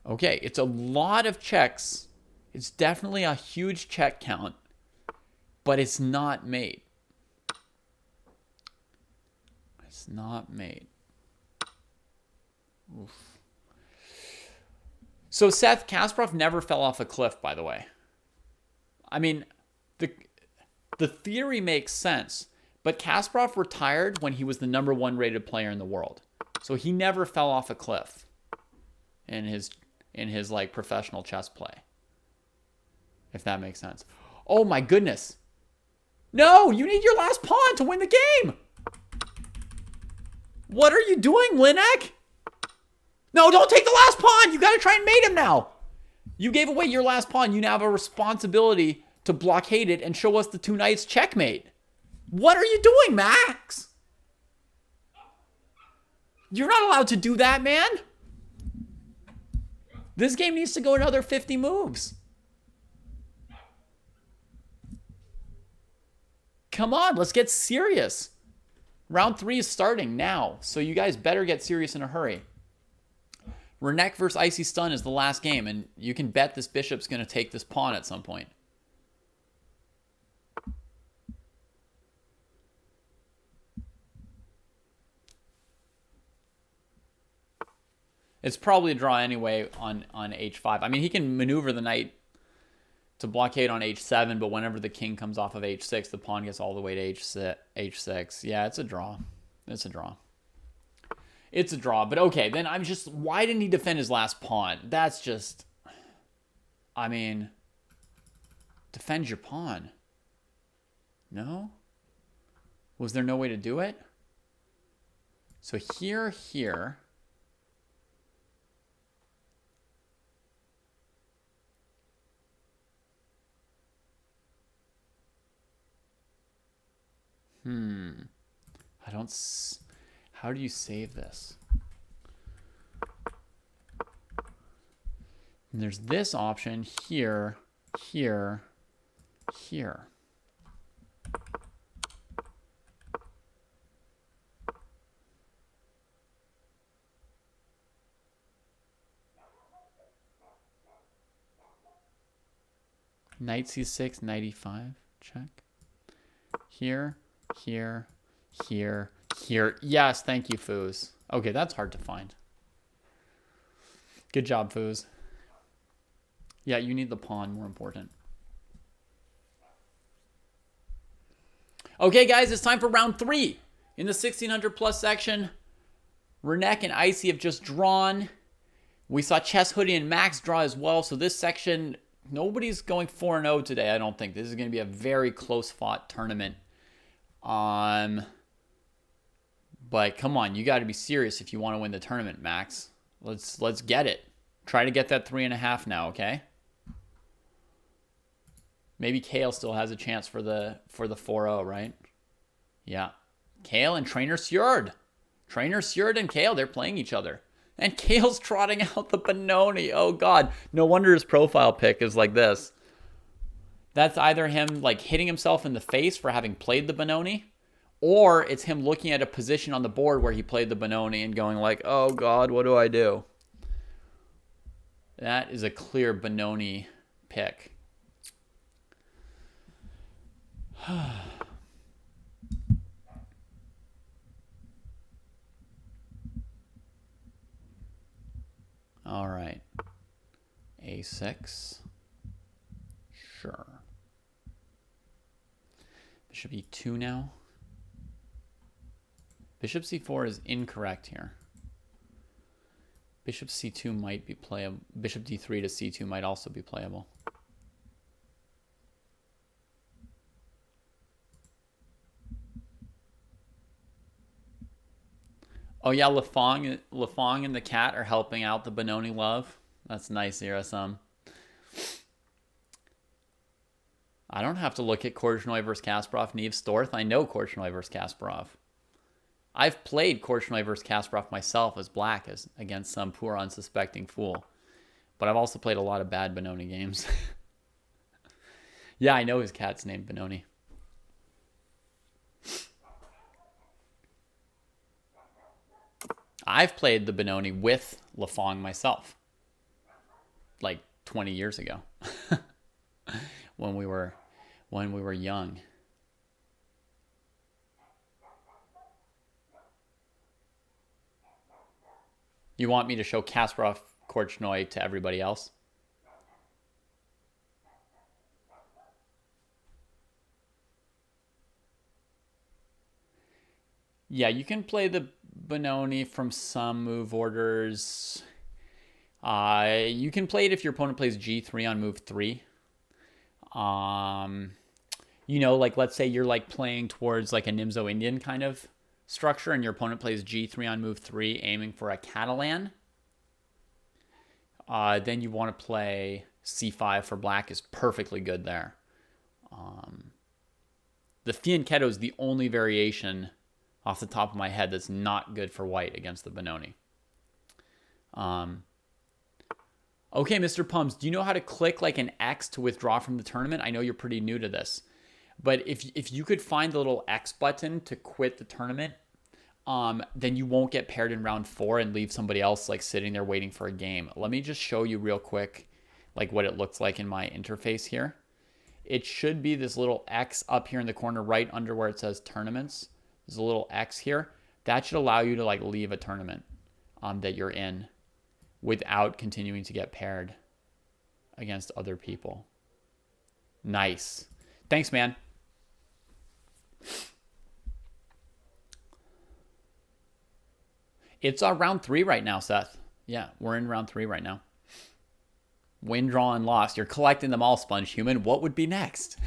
Okay, it's a lot of checks. It's definitely a huge check count, but it's not mate. It's not mate. Oof. So Seth, Kasparov never fell off a cliff, by the way. I mean, the theory makes sense, but Kasparov retired when he was the #1 rated player in the world. So he never fell off a cliff in his like professional chess play. If that makes sense. Oh my goodness. No, you need your last pawn to win the game. What are you doing, Linek? No, don't take the last pawn. You got to try and mate him now. You gave away your last pawn. You now have a responsibility to blockade it and show us the 2 knights checkmate. What are you doing, Max? You're not allowed to do that, man. This game needs to go another 50 moves. Come on, let's get serious. Round 3 is starting now, so you guys better get serious in a hurry. Renek versus Icy Stun is the last game, and you can bet this bishop's going to take this pawn at some point. It's probably a draw anyway on h5. I mean, he can maneuver the knight to blockade on h7, but whenever the king comes off of h6, the pawn gets all the way to h6. Yeah, it's a draw. It's a draw. It's a draw, but okay, then I'm just, why didn't he defend his last pawn? That's just, I mean, defend your pawn. No? Was there no way to do it? So here. I don't... How do you save this? And there's this option here, here, here. Knight c6, knight e5, check. Here, here, here, here. Yes, thank you, Foos. Okay, that's hard to find. Good job, Foos. Yeah, you need the pawn, more important. Okay, guys, it's time for round 3. In the 1600 plus section, Renek and Icy have just drawn. We saw Chess Hoodie and Max draw as well, so this section, nobody's going 4-0 today, I don't think. This is going to be a very close-fought tournament. But come on, you got to be serious if you want to win the tournament, Max. Let's get it. Try to get that 3.5 now, okay? Maybe Kale still has a chance for the 4-0, right? Yeah. Kale and Trainer Sjord. Trainer Sjord and Kale, they're playing each other. And Kale's trotting out the Benoni. Oh, God. No wonder his profile pic is like this. That's either him like hitting himself in the face for having played the Benoni, or it's him looking at a position on the board where he played the Benoni and going like, oh, God, what do I do? That is a clear Benoni pick. All right. A6. Sure. Bishop e2 now. Bishop c4 is incorrect here. Bishop c2 might be playable. Bishop d3 to c2 might also be playable. Oh yeah, Lafong and the cat are helping out the Benoni love. That's nice, Zerasum. I don't have to look at Korchnoi versus Kasparov, Niamh Storth. I know Korchnoi versus Kasparov. I've played Korchnoi versus Kasparov myself as black against some poor unsuspecting fool. But I've also played a lot of bad Benoni games. Yeah, I know his cat's named Benoni. I've played the Benoni with Lafong myself. Like 20 years ago. when we were young. You want me to show Kasparov Korchnoi to everybody else? Yeah, you can play the Benoni from some move orders. You can play it if your opponent plays g3 on move 3. You know, like let's say you're like playing towards like a Nimzo Indian kind of structure and your opponent plays g3 on move 3 aiming for a Catalan. Then you want to play c5 for black is perfectly good there. The Fianchetto is the only variation off the top of my head that's not good for white against the Benoni. Okay, Mr. Pums, do you know how to click like an X to withdraw from the tournament? I know you're pretty new to this. But if you could find the little X button to quit the tournament, then you won't get paired in round 4 and leave somebody else like sitting there waiting for a game. Let me just show you real quick like what it looks like in my interface here. It should be this little X up here in the corner right under where it says tournaments. There's a little X here. That should allow you to like leave a tournament that you're in without continuing to get paired against other people. Nice. Thanks, man. It's round 3 right now, Seth. Yeah, we're in round 3 right now. Win, draw, and lost. You're collecting them all, Sponge Human. What would be next?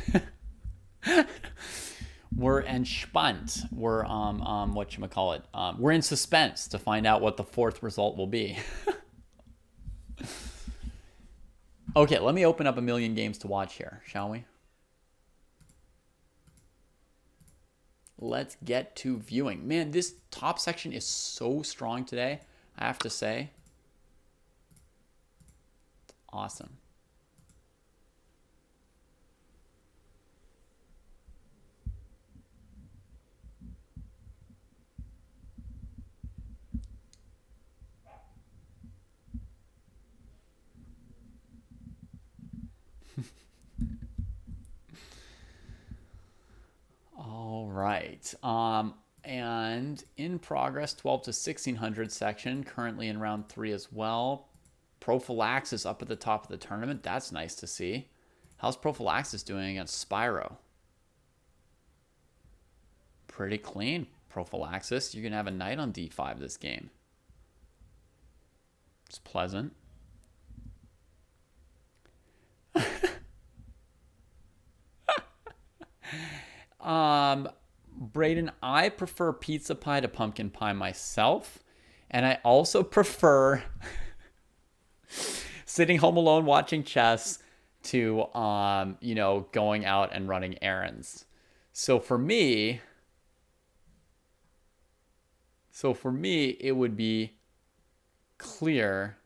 We're entspannt. We're whatchamacallit? We're in suspense to find out what the fourth result will be. Okay, let me open up a million games to watch here, shall we? Let's get to viewing. Man, this top section is so strong today, I have to say. Awesome. All right. And in progress, 12 to 1600 section, currently in round 3 as well. Prophylaxis up at the top of the tournament. That's nice to see. How's Prophylaxis doing against Spyro? Pretty clean, Prophylaxis. You can have a knight on d5 this game. It's pleasant. Braden, I prefer pizza pie to pumpkin pie myself. And I also prefer sitting home alone watching chess to, going out and running errands. So for me, it would be clear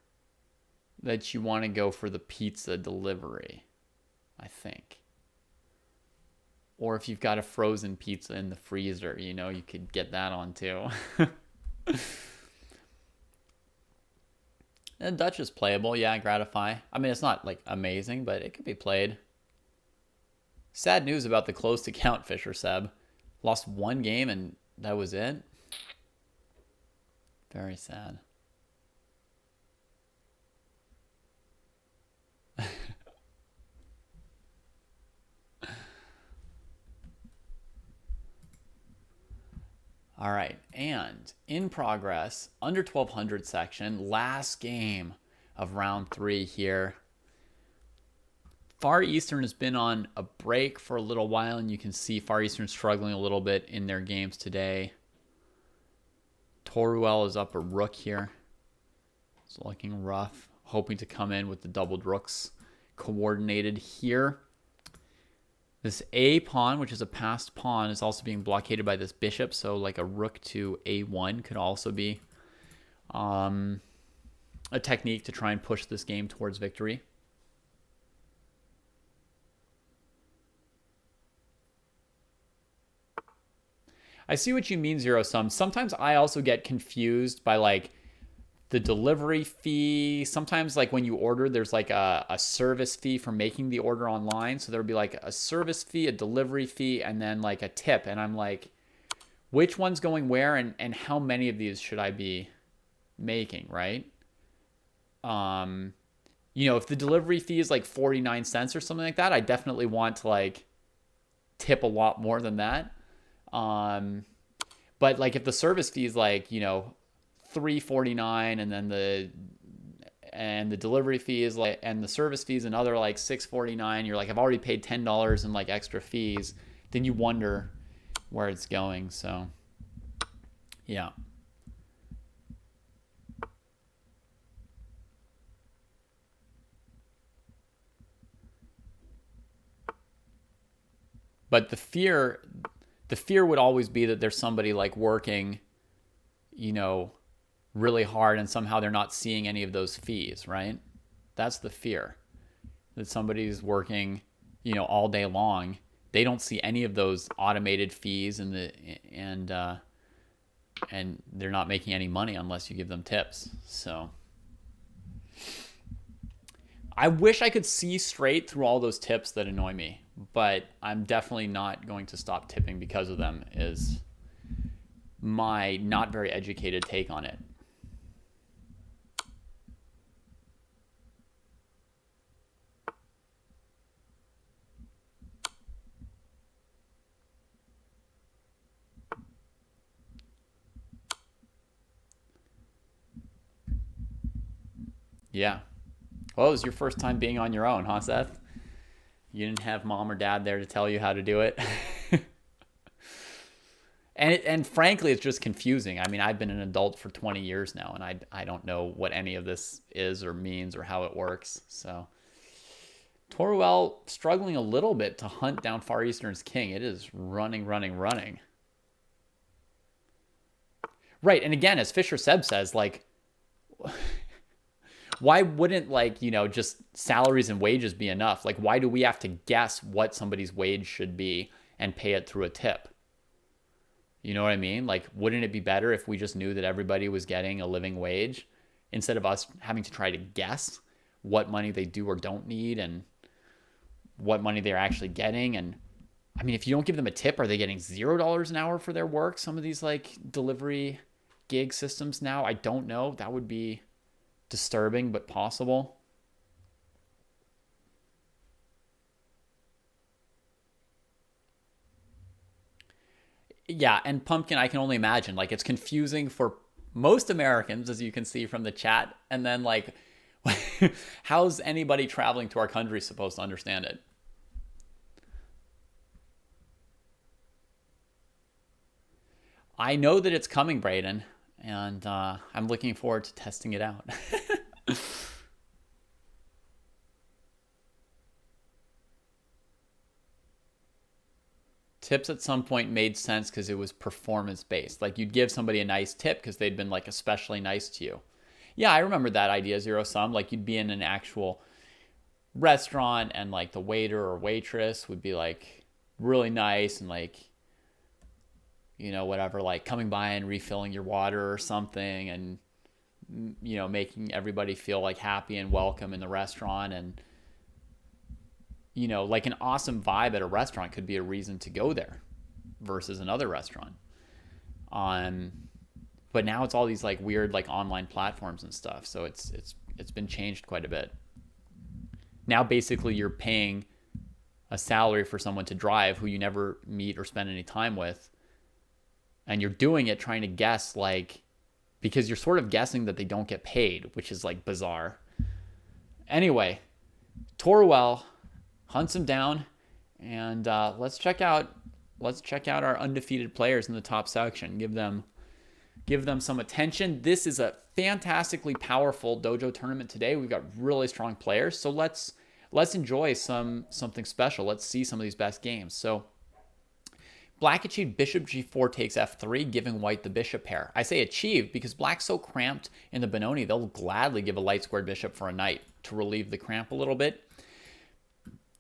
that you want to go for the pizza delivery, I think. Or if you've got a frozen pizza in the freezer, you could get that on too. And Dutch is playable, yeah, Gratify. I mean, it's not like amazing, but it could be played. Sad news about the closed account, Fisher Seb. Lost one game and that was it. Very sad. All right, and in progress, under 1200 section, last game of round 3 here. Far Eastern has been on a break for a little while, and you can see Far Eastern struggling a little bit in their games today. Toruel is up a rook here. It's looking rough, hoping to come in with the doubled rooks coordinated here. This A pawn, which is a passed pawn, is also being blockaded by this bishop. So like a rook to A1 could also be a technique to try and push this game towards victory. I see what you mean, Zero Sum. Sometimes I also get confused by like the delivery fee. Sometimes like when you order, there's like a service fee for making the order online. So there would be like a service fee, a delivery fee, and then like a tip. And I'm like, which one's going where and how many of these should I be making, right? If the delivery fee is like 49 cents or something like that, I definitely want to like tip a lot more than that. But like if the service fee is like, $3.49 and then the delivery fee is like, and the service fee is another like $6.49, you're like, I've already paid $10 in like extra fees, then you wonder where it's going. So yeah. But the fear would always be that there's somebody like working, really hard and somehow they're not seeing any of those fees, right? That's the fear. That somebody's working, all day long. They don't see any of those automated fees and they're not making any money unless you give them tips. So I wish I could see straight through all those tips that annoy me, but I'm definitely not going to stop tipping because of them, is my not very educated take on it. Yeah. Well, it was your first time being on your own, huh, Seth? You didn't have mom or dad there to tell you how to do it. And frankly, it's just confusing. I mean, I've been an adult for 20 years now, and I don't know what any of this is or means or how it works. So, Toruel struggling a little bit to hunt down Far Eastern's king. It is running, running, running. Right, and again, as Fisher Seb says, like, why wouldn't, like, you know, just salaries and wages be enough? Like, why do we have to guess what somebody's wage should be and pay it through a tip? You know what I mean? Like, wouldn't it be better if we just knew that everybody was getting a living wage instead of us having to try to guess what money they do or don't need and what money they're actually getting? And I mean, if you don't give them a tip, are they getting $0 an hour for their work? Some of these like delivery gig systems now, I don't know. That would be disturbing, but possible. Yeah, and Pumpkin, I can only imagine. Like, it's confusing for most Americans, as you can see from the chat. And then, like, how's anybody traveling to our country supposed to understand it? I know that it's coming, Braden, and I'm looking forward to testing it out. Tips at some point made sense because it was performance based. Like, you'd give somebody a nice tip because they'd been like especially nice to you. Yeah, I remember that idea, Zero Sum. Like, you'd be in an actual restaurant and like the waiter or waitress would be like really nice and like, you know, whatever, like coming by and refilling your water or something, and you know, making everybody feel like happy and welcome in the restaurant. And you know, like an awesome vibe at a restaurant could be a reason to go there versus another restaurant. Um, but now it's all these like weird like online platforms and stuff. So it's been changed quite a bit. Now basically you're paying a salary for someone to drive who you never meet or spend any time with, and you're doing it trying to guess, like, because you're sort of guessing that they don't get paid, which is like bizarre. Anyway, Toruel hunts him down, and let's check out our undefeated players in the top section. Give them some attention. This is a fantastically powerful dojo tournament today. We've got really strong players, so let's enjoy something special. Let's see some of these best games. So Black achieved bishop g4 takes f3, giving white the bishop pair. I say achieved because black's so cramped in the Benoni, they'll gladly give a light squared bishop for a knight to relieve the cramp a little bit.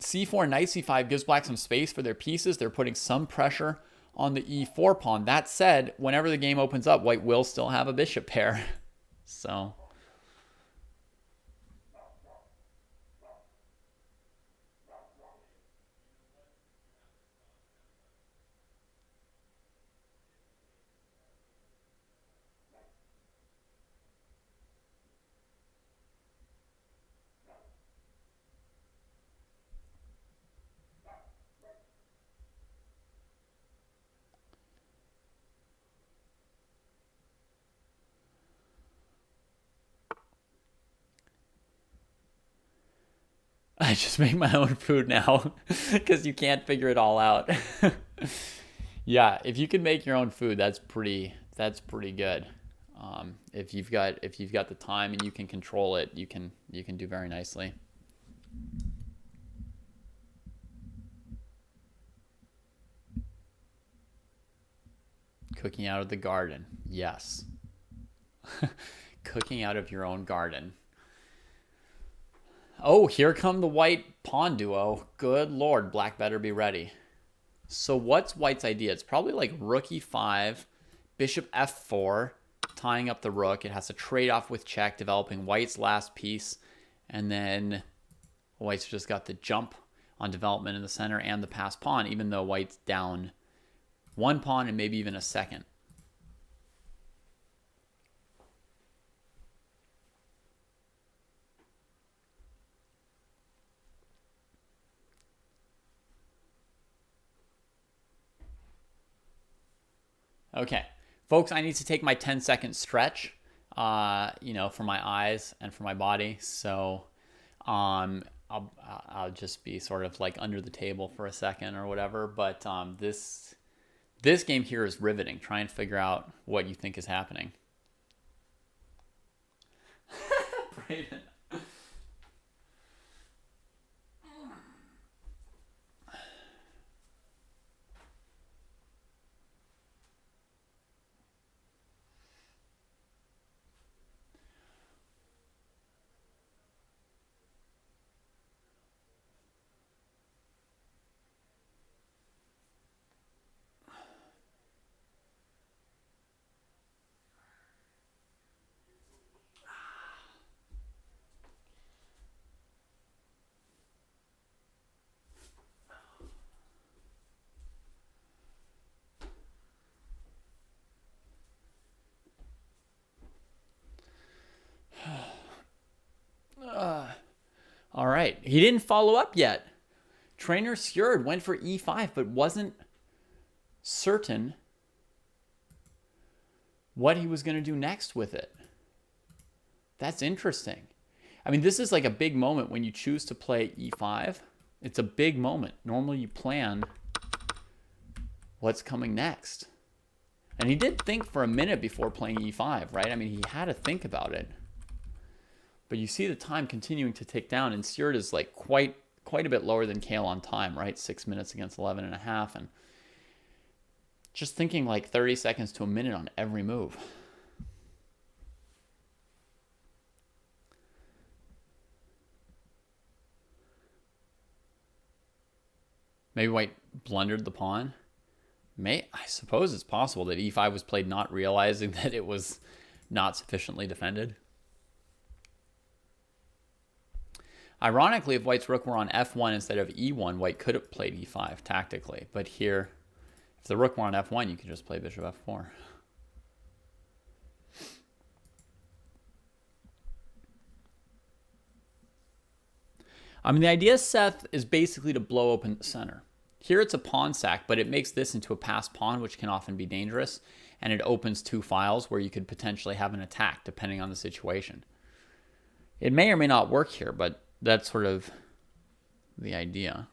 c4, knight c5 gives black some space for their pieces. They're putting some pressure on the e4 pawn. That said, whenever the game opens up, white will still have a bishop pair. So I just make my own food now because you can't figure it all out. Yeah, if you can make your own food, that's pretty good. If you've got the time and you can control it, you can do very nicely. Cooking out of the garden, yes. Cooking out of your own garden. Oh, here come the white pawn duo. Good lord, black better be ready. So what's white's idea? It's probably like rook e5, bishop f4, tying up the rook. It has to trade off with check, developing white's last piece. And then white's just got the jump on development in the center and the passed pawn, even though white's down one pawn and maybe even a second. Okay, folks, I need to take my 10-second stretch, for my eyes and for my body. So I'll just be sort of like under the table for a second or whatever. But this game here is riveting. Try and figure out what you think is happening. Brayden. All right. He didn't follow up yet. Trainer Sjurd went for e5, but wasn't certain what he was going to do next with it. That's interesting. I mean, this is like a big moment when you choose to play e5. It's a big moment. Normally you plan what's coming next. And he did think for a minute before playing e5, right? I mean, he had to think about it. But you see the time continuing to tick down, and Sjurd is like quite a bit lower than Kale on time, right? 6 minutes against 11 and a half. And just thinking like 30 seconds to a minute on every move. Maybe White blundered the pawn. I suppose it's possible that e5 was played not realizing that it was not sufficiently defended. Ironically, if White's rook were on f1 instead of e1, White could have played e5 tactically. But here, if the rook were on f1, you could just play bishop f4. I mean, the idea, Seth, is basically to blow open the center. Here it's a pawn sack, but it makes this into a passed pawn, which can often be dangerous. And it opens two files where you could potentially have an attack, depending on the situation. It may or may not work here, but that's sort of the idea.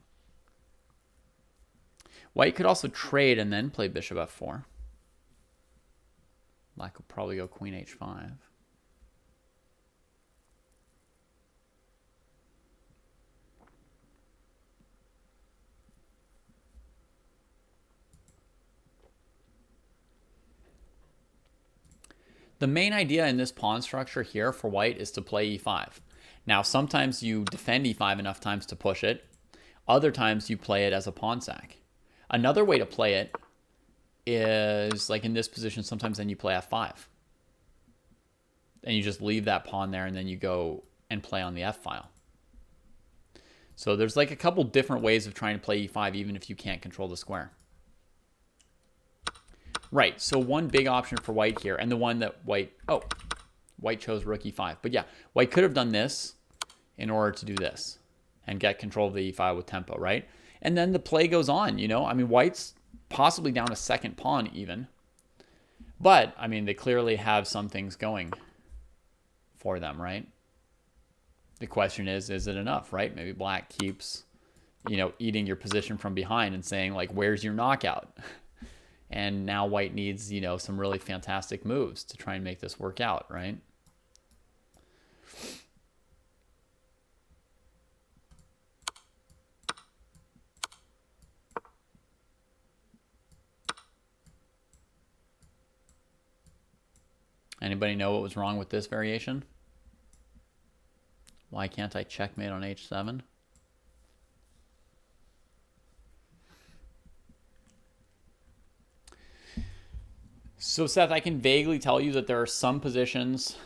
White could also trade and then play bishop f4. Black could probably go queen h5. The main idea in this pawn structure here for White is to play e5. Now, sometimes you defend e5 enough times to push it. Other times you play it as a pawn sack. Another way to play it is, like in this position, sometimes then you play f5. And you just leave that pawn there, and then you go and play on the f file. So there's like a couple different ways of trying to play e5, even if you can't control the square. Right, so one big option for White here, and the one that White chose rook e5. But yeah, White could have done this in order to do this and get control of the e5 with tempo, right? And then the play goes on, you know? I mean, White's possibly down a second pawn even. But, I mean, they clearly have some things going for them, right? The question is it enough, right? Maybe Black keeps, you know, eating your position from behind and saying, like, where's your knockout? And now White needs, you know, some really fantastic moves to try and make this work out, right? Anybody know what was wrong with this variation? Why can't I checkmate on h7? So, Seth, I can vaguely tell you that there are some positions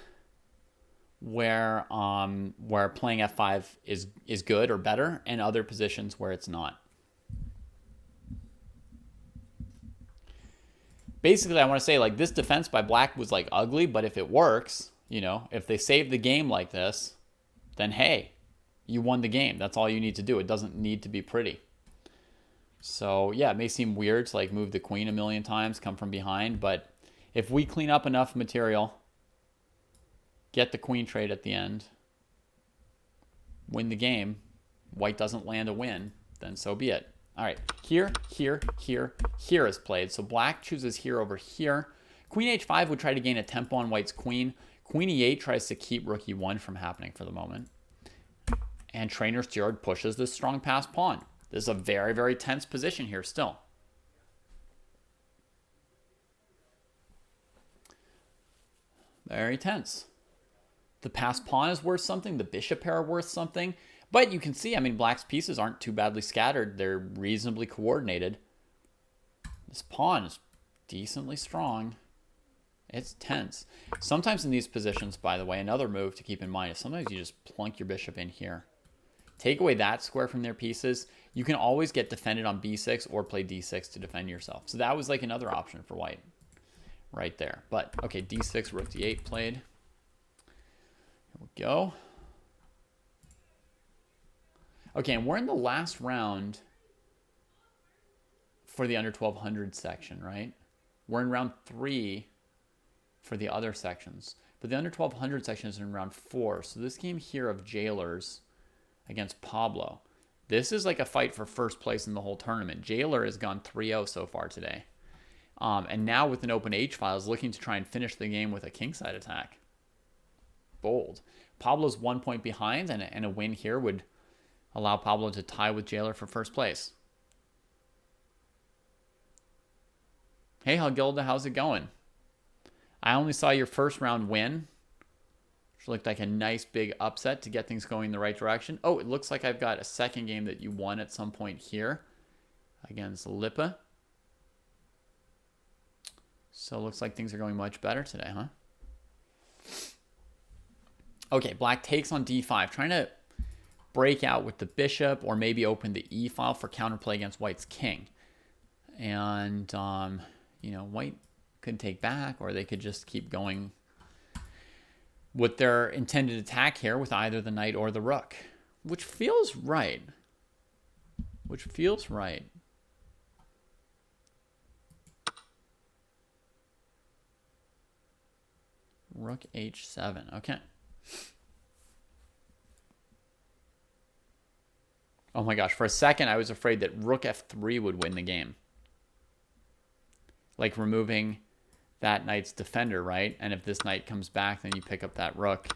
where playing f5 is good or better, and other positions where it's not. Basically, I want to say, like, this defense by Black was, like, ugly, but if it works, you know, if they save the game like this, then, hey, you won the game. That's all you need to do. It doesn't need to be pretty. So, yeah, it may seem weird to, like, move the queen a million times, come from behind, but if we clean up enough material, get the queen trade at the end, win the game, white doesn't land a win, then so be it. All right, here is played. So black chooses here over here. Queen h5 would try to gain a tempo on white's queen. Queen e8 tries to keep rook e1 from happening for the moment. And trainer Stewart pushes this strong passed pawn. This is a very, very tense position here still. Very tense. The passed pawn is worth something. The bishop pair are worth something. But you can see, I mean, black's pieces aren't too badly scattered. They're reasonably coordinated. This pawn is decently strong. It's tense. Sometimes in these positions, by the way, another move to keep in mind is sometimes you just plunk your bishop in here. Take away that square from their pieces. You can always get defended on b6 or play d6 to defend yourself. So that was like another option for white right there. But, okay, d6, rook d8 played. Here we go. Okay, and we're in the last round for the under 1200 section, right? We're in round 3 for the other sections. But the under 1200 section is in round 4. So this game here of Jailers against Pablo. This is like a fight for first place in the whole tournament. Jailer has gone 3-0 so far today. And now with an open H-file is looking to try and finish the game with a kingside attack. Bold. Pablo's 1 point behind, and a win here would allow Pablo to tie with Jailer for first place. Hey, Helgilda, how's it going? I only saw your first round win, which looked like a nice big upset to get things going in the right direction. Oh, it looks like I've got a second game that you won at some point here against Lipa. So it looks like things are going much better today, huh? Okay, black takes on d5, trying to break out with the bishop or maybe open the e file for counterplay against white's king. And, you know, white could take back, or they could just keep going with their intended attack here with either the knight or the rook, which feels right. Which feels right. Rook h7. Okay. Oh my gosh, for a second I was afraid that rook f3 would win the game. Like removing that knight's defender, right? And if this knight comes back, then you pick up that rook.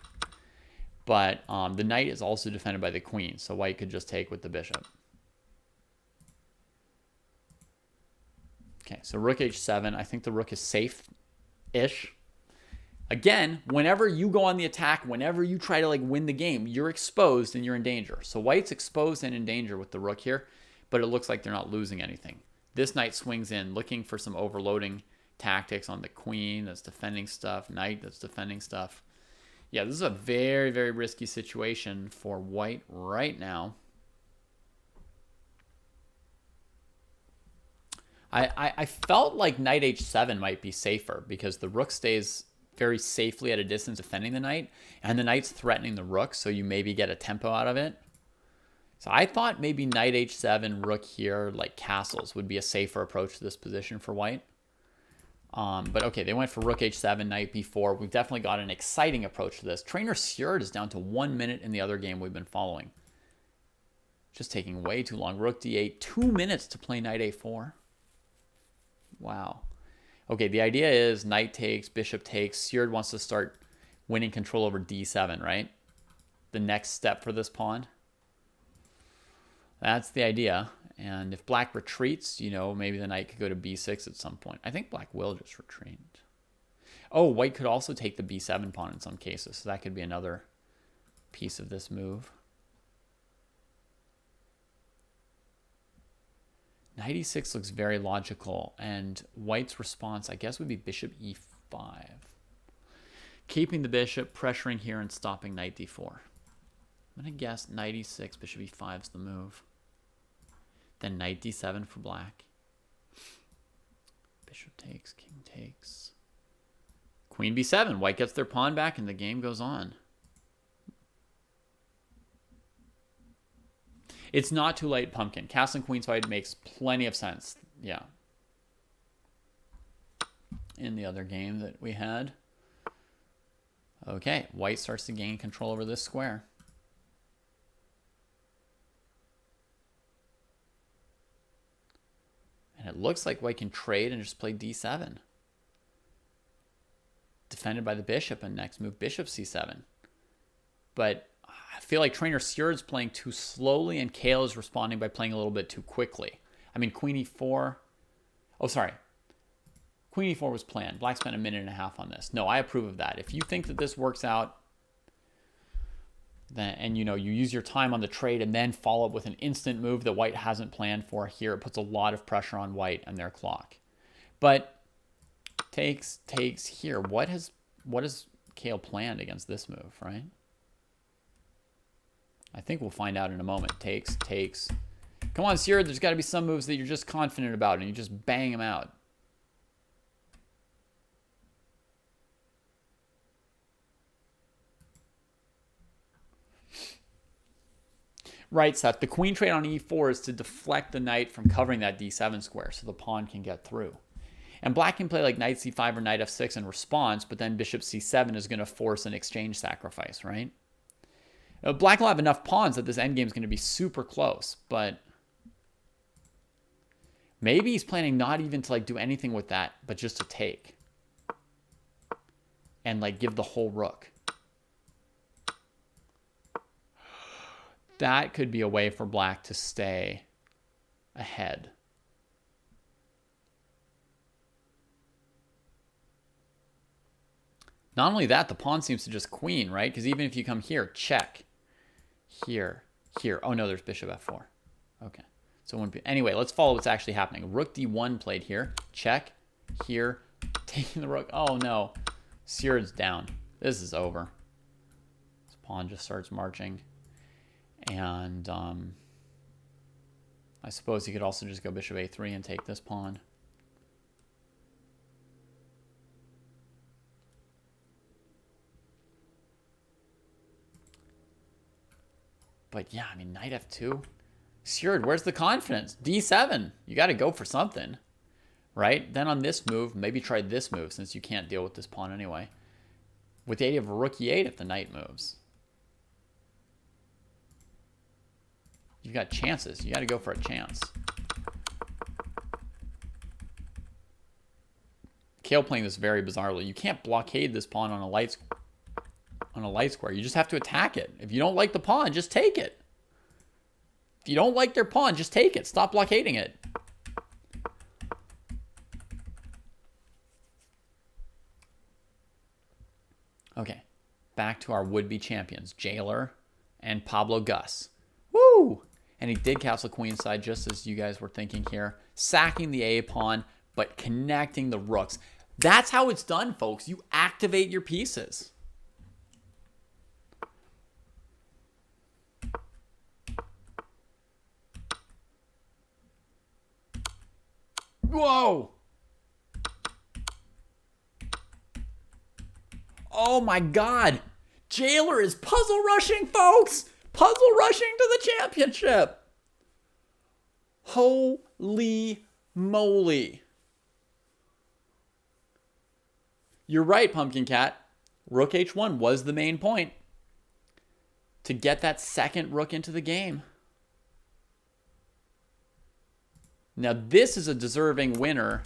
But the knight is also defended by the queen, so white could just take with the bishop. Okay, so rook h7. I think the rook is safe-ish. Again, whenever you go on the attack, whenever you try to like win the game, you're exposed and you're in danger. So white's exposed and in danger with the rook here, but it looks like they're not losing anything. This knight swings in, looking for some overloading tactics on the queen that's defending stuff, knight that's defending stuff. Yeah, this is a very, very risky situation for white right now. I felt like knight h7 might be safer because the rook stays very safely at a distance defending the knight, and the knight's threatening the rook, so you maybe get a tempo out of it. So I thought maybe knight h7, rook here, like castles, would be a safer approach to this position for white. But okay, they went for rook h7, knight b4. We've definitely got an exciting approach to this. Trainer Stewart is down to 1 minute in the other game we've been following. Just taking way too long. Rook d8, 2 minutes to play knight a4. Wow. Okay, the idea is knight takes, bishop takes. Stewart wants to start winning control over d7, right? The next step for this pawn. That's the idea. And if black retreats, you know, maybe the knight could go to b6 at some point. I think black will just retreat. Oh, white could also take the b7 pawn in some cases. So that could be another piece of this move. Knight e6 looks very logical, and white's response, I guess, would be bishop e5. Keeping the bishop, pressuring here, and stopping knight d4. I'm going to guess knight e6, bishop e5 is the move. Then knight d7 for black. Bishop takes, king takes. Queen b7. White gets their pawn back, and the game goes on. It's not too late, Pumpkin. Castle and Queen's fight makes plenty of sense. Yeah. In the other game that we had. Okay, white starts to gain control over this square. And it looks like white can trade and just play d7. Defended by the bishop, and next move bishop c7. But I feel like trainer Sjurd's playing too slowly, and Kale is responding by playing a little bit too quickly. I mean, queen e4. Oh, sorry. Queen e4 was planned. Black spent a minute and a half on this. No, I approve of that. If you think that this works out, then, and you use your time on the trade and then follow up with an instant move that white hasn't planned for here, it puts a lot of pressure on white and their clock. But takes here. What has Kale planned against this move, right? I think we'll find out in a moment. Takes. Come on, Sjurd, there's got to be some moves that you're just confident about and you just bang them out. Right, Seth. The queen trade on e4 is to deflect the knight from covering that d7 square so the pawn can get through. And black can play like knight c5 or knight f6 in response, but then bishop c7 is going to force an exchange sacrifice, right? Black will have enough pawns that this endgame is going to be super close, but maybe he's planning not even to like do anything with that, but just to take. And like give the whole rook. That could be a way for black to stay ahead. Not only that, the pawn seems to just queen, right? Because even if you come here, check. Here. Oh no, there's bishop f4. Okay. So it wouldn't be, anyway, let's follow what's actually happening. Rook d1 played here. Check. Here. Taking the rook. Oh no. Sjurd's down. This is over. This pawn just starts marching. And I suppose he could also just go bishop a3 and take this pawn. But yeah, I mean, knight f2. Sjurd, where's the confidence? d7. You got to go for something, right? Then on this move, maybe try this move since you can't deal with this pawn anyway. With the idea of rook e8 if the knight moves. You've got chances. You got to go for a chance. Kale playing this very bizarrely. You can't blockade this pawn on a light square. You just have to attack it. If you don't like the pawn, just take it. If you don't like their pawn, just take it. Stop blockading it. Okay, back to our would-be champions, Jailer and Pablo Gus. Woo! And he did castle queenside, just as you guys were thinking here. Sacking the A pawn, but connecting the rooks. That's how it's done, folks. You activate your pieces. Whoa! Oh my God! Jailer is puzzle rushing, folks! Puzzle rushing to the championship! Holy moly. You're right, Pumpkin Cat. Rook h1 was the main point. To get that second rook into the game. Now, this is a deserving winner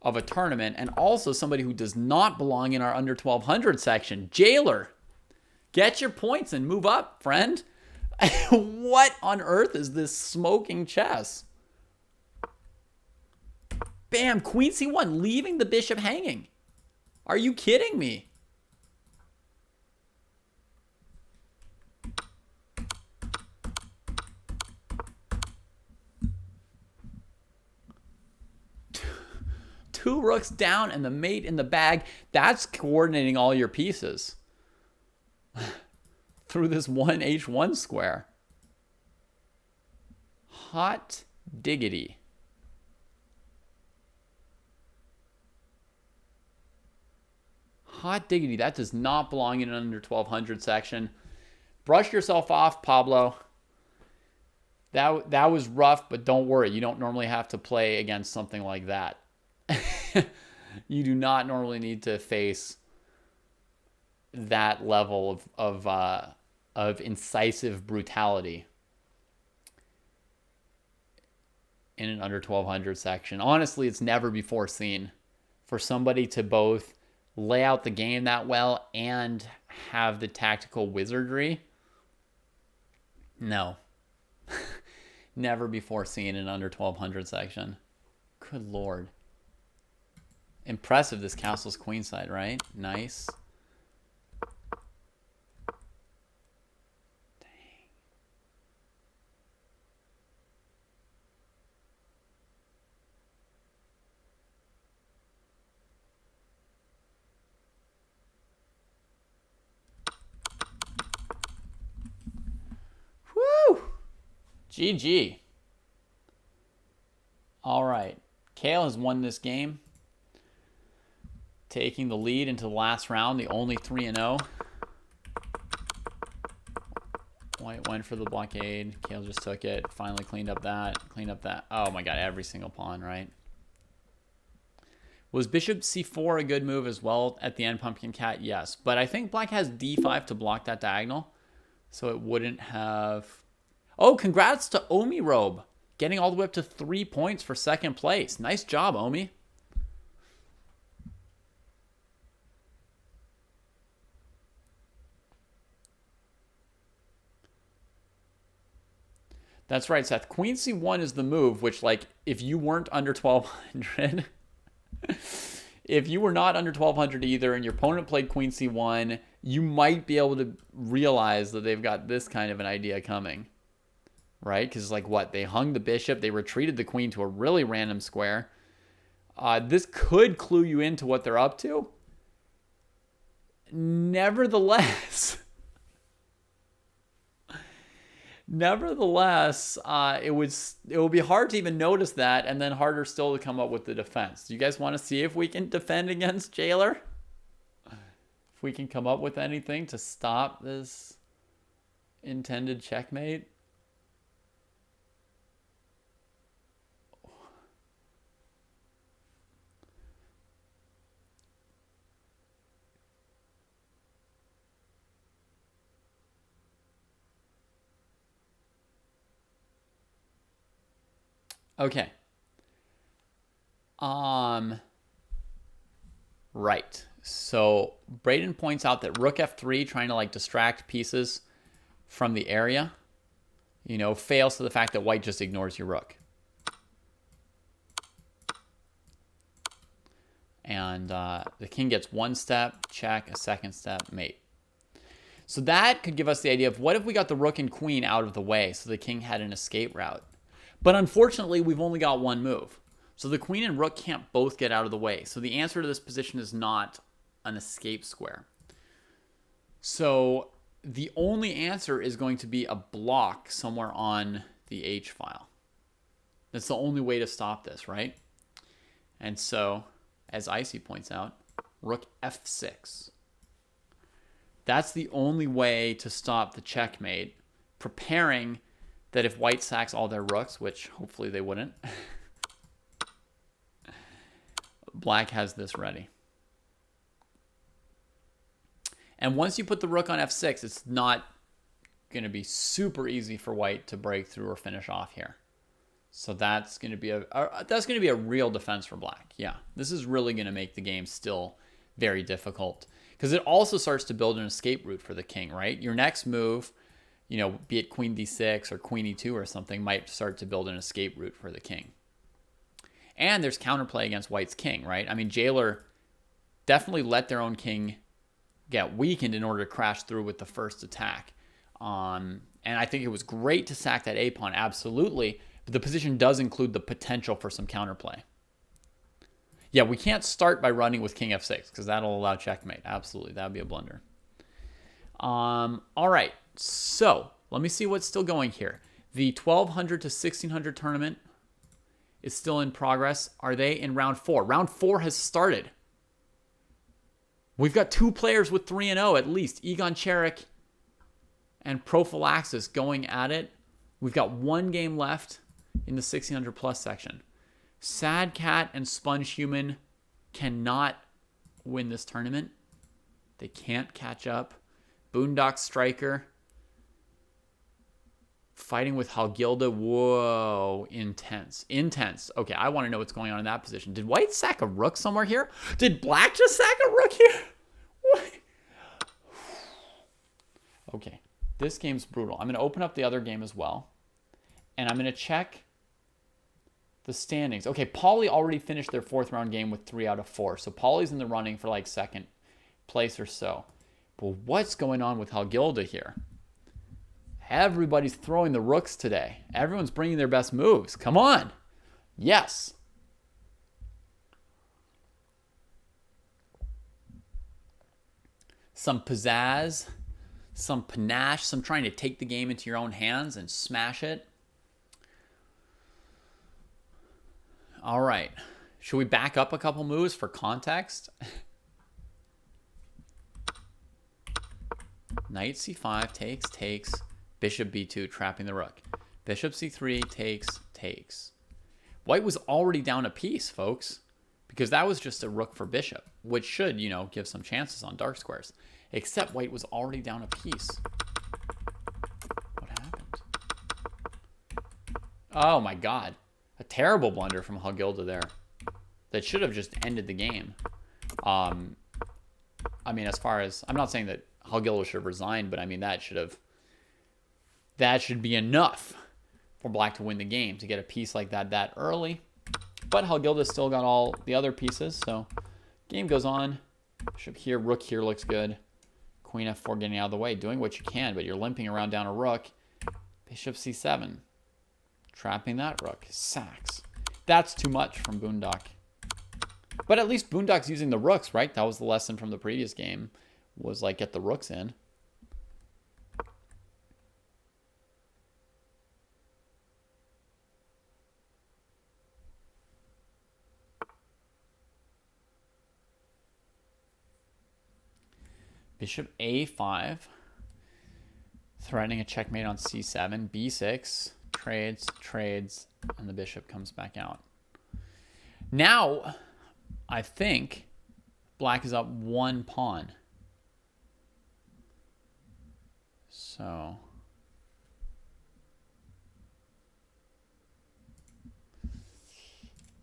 of a tournament and also somebody who does not belong in our under 1200 section. Jailer, get your points and move up, friend. What on earth is this smoking chess? Bam, queen c1, leaving the bishop hanging. Are you kidding me? Two rooks down and the mate in the bag. That's coordinating all your pieces through this one h1 square. Hot diggity. Hot diggity. That does not belong in an under 1200 section. Brush yourself off, Pablo. That was rough, but don't worry. You don't normally have to play against something like that. You do not normally need to face that level of incisive brutality. in an under 1200 section. Honestly, it's never before seen for somebody to both lay out the game that well and have the tactical wizardry. No. Never before seen in an under 1200 section. Good lord. Impressive, this castle's queenside, right? Nice. Woo! GG. All right. Kale has won this game, taking the lead into the last round, the only 3-0. White went for the blockade. Kale just took it. Finally cleaned up that. Oh my god, every single pawn, right? Was bishop c4 a good move as well at the end, Pumpkin Cat? Yes. But I think black has d5 to block that diagonal. So it wouldn't have... Oh, congrats to Omi Robe. Getting all the way up to 3 points for second place. Nice job, Omi. That's right, Seth. Queen c1 is the move, which, like, if you weren't under 1200... if you were not under 1200 either and your opponent played queen c1, you might be able to realize that they've got this kind of an idea coming. Right? Because, like, what? They hung the bishop. They retreated the queen to a really random square. This could clue you into what they're up to. Nevertheless, it would be hard to even notice that, and then harder still to come up with the defense. Do you guys want to see if we can defend against Jailer? If we can come up with anything to stop this intended checkmate? Okay. Right. So Braden points out that rook f3, trying to like distract pieces from the area, you know, fails to the fact that white just ignores your rook. And the king gets one step, check, a second step, mate. So that could give us the idea of what if we got the rook and queen out of the way so the king had an escape route. But unfortunately, we've only got one move. So the queen and rook can't both get out of the way. So the answer to this position is not an escape square. So the only answer is going to be a block somewhere on the H file. That's the only way to stop this, right? And so, as Icy points out, rook f6. That's the only way to stop the checkmate, preparing that if white sacks all their rooks, which hopefully they wouldn't, black has this ready. And once you put the rook on f6, it's not going to be super easy for white to break through or finish off here. So that's going to be a real defense for black. Yeah, this is really going to make the game still very difficult because it also starts to build an escape route for the king, right? Your next move, you know, be it queen d6 or queen e2 or something, might start to build an escape route for the king. And there's counterplay against white's king, right? I mean, Jailer definitely let their own king get weakened in order to crash through with the first attack. And I think it was great to sack that a-pawn, absolutely, but the position does include the potential for some counterplay. Yeah, we can't start by running with king f6 because that'll allow checkmate. Absolutely, that would be a blunder. All right. So let me see what's still going here. The 1200 to 1600 tournament is still in progress. Are they in round 4? Round 4 has started. We've got 2 players with 3-0 at least. Egon Cherik and Prophylaxis going at it. We've got 1 game left in the 1600 plus section. Sad Cat and Sponge Human cannot win this tournament. They can't catch up. Boondock Striker Fighting with Halgilda. Whoa, intense. Intense. Okay, I want to know what's going on in that position. Did white sack a rook somewhere here? Did black just sack a rook here? What? Okay, this game's brutal. I'm going to open up the other game as well. And I'm going to check the standings. Okay, Pauly already finished their 4th round game with 3 out of 4. So Pauly's in the running for like 2nd place or so. But what's going on with Halgilda here? Everybody's throwing the rooks today. Everyone's bringing their best moves. Come on. Yes. Some pizzazz, some panache, some trying to take the game into your own hands and smash it. All right. Should we back up a couple moves for context? Knight c5 takes. Bishop b2 trapping the rook. Bishop c3 takes. White was already down a piece, folks, because that was just a rook for bishop, which should, you know, give some chances on dark squares. Except white was already down a piece. What happened? Oh my god. A terrible blunder from Halgilda there. That should have just ended the game. I mean, as far as... I'm not saying that Halgilda should have resigned, but I mean, that should be enough for black to win the game, to get a piece like that early. But Halgilda still got all the other pieces, so game goes on. Bishop here, rook here looks good. Queen f4 getting out of the way, doing what you can, but you're limping around down a rook. Bishop c7. Trapping that rook. Sacks. That's too much from Boondock. But at least Boondock's using the rooks, right? That was the lesson from the previous game, was like, get the rooks in. Bishop a5. Threatening a checkmate on c7. b6. Trades, and the bishop comes back out. Now, I think black is up 1 pawn. So...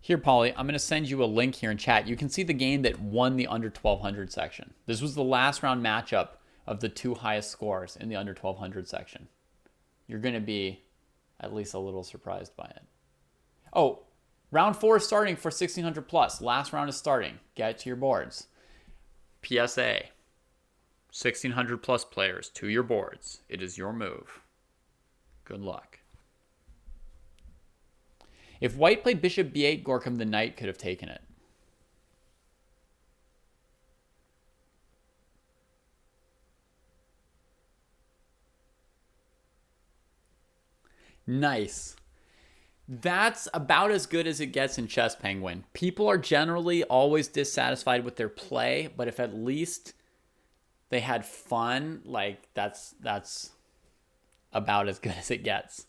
Here, Pauly, I'm going to send you a link here in chat. You can see the game that won the under 1200 section. This was the last round matchup of the 2 highest scores in the under 1200 section. You're going to be at least a little surprised by it. Oh, round 4 is starting for 1600 plus. Last round is starting. Get to your boards. PSA. 1600 plus players to your boards. It is your move. Good luck. If white played bishop b8, Gorkum, the knight could have taken it. Nice. That's about as good as it gets in chess, Penguin. People are generally always dissatisfied with their play, but if at least they had fun, like that's about as good as it gets.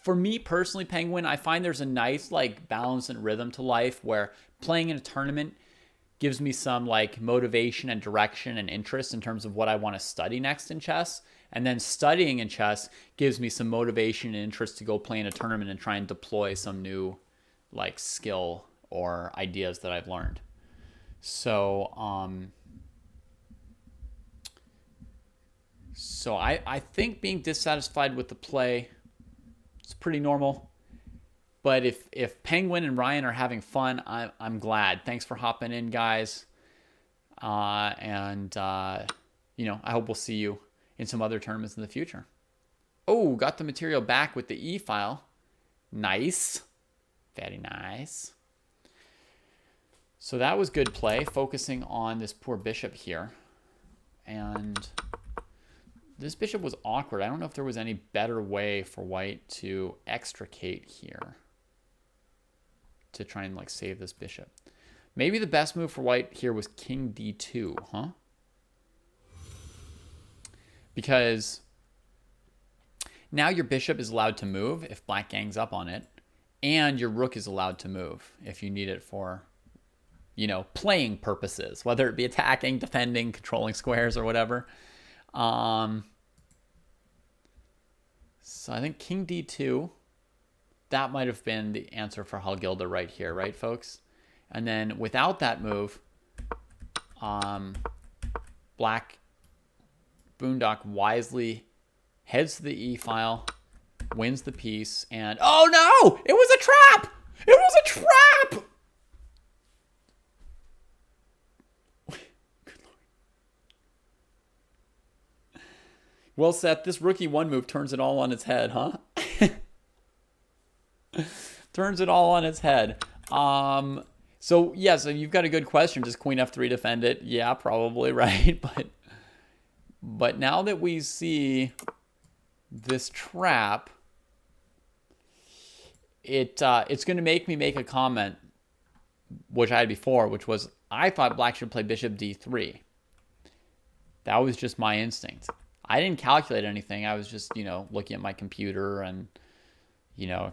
For me personally, Penguin, I find there's a nice like balance and rhythm to life where playing in a tournament gives me some like motivation and direction and interest in terms of what I want to study next in chess. And then studying in chess gives me some motivation and interest to go play in a tournament and try and deploy some new like skill or ideas that I've learned. So, I think being dissatisfied with the play, it's pretty normal. But if Penguin and Ryan are having fun, I'm glad. Thanks for hopping in, guys. You know, I hope we'll see you in some other tournaments in the future. Oh, got the material back with the E file. Nice. Very nice. So that was good play, focusing on this poor bishop here. And this bishop was awkward. I don't know if there was any better way for white to extricate here to try and like save this bishop. Maybe the best move for white here was king d2, huh? Because now your bishop is allowed to move if black gangs up on it, and your rook is allowed to move if you need it for, you know, playing purposes, whether it be attacking, defending, controlling squares, or whatever. So I think king d2, that might have been the answer for Halgilda right here, right, folks? And then without that move, Black Boondock wisely heads to the e-file, wins the piece, and oh no! It was a trap! It was a trap! Well, Seth, this rookie one move turns it all on its head, huh? Turns it all on its head. So you've got a good question. Does queen f3 defend it? Yeah, probably, right? But now that we see this trap, it's going to make me make a comment, which I had before, which was I thought black should play bishop d3. That was just my instinct. I didn't calculate anything. I was just, looking at my computer and,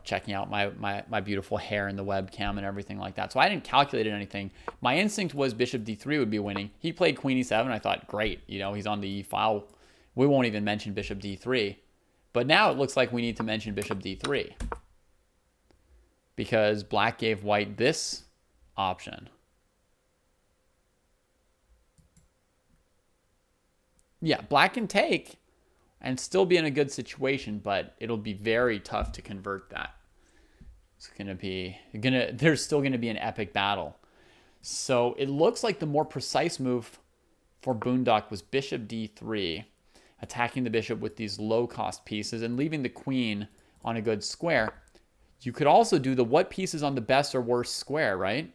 checking out my beautiful hair in the webcam and everything like that. So I didn't calculate anything. My instinct was bishop d3 would be winning. He played queen e7. I thought, great, he's on the e-file. We won't even mention bishop d3. But now it looks like we need to mention bishop d3 because black gave white this option. Yeah, black can take and still be in a good situation, but it'll be very tough to convert that. It's there's still gonna be an epic battle. So it looks like the more precise move for Boondock was bishop d3, attacking the bishop with these low-cost pieces and leaving the queen on a good square. You could also do the what piece is on the best or worst square, right?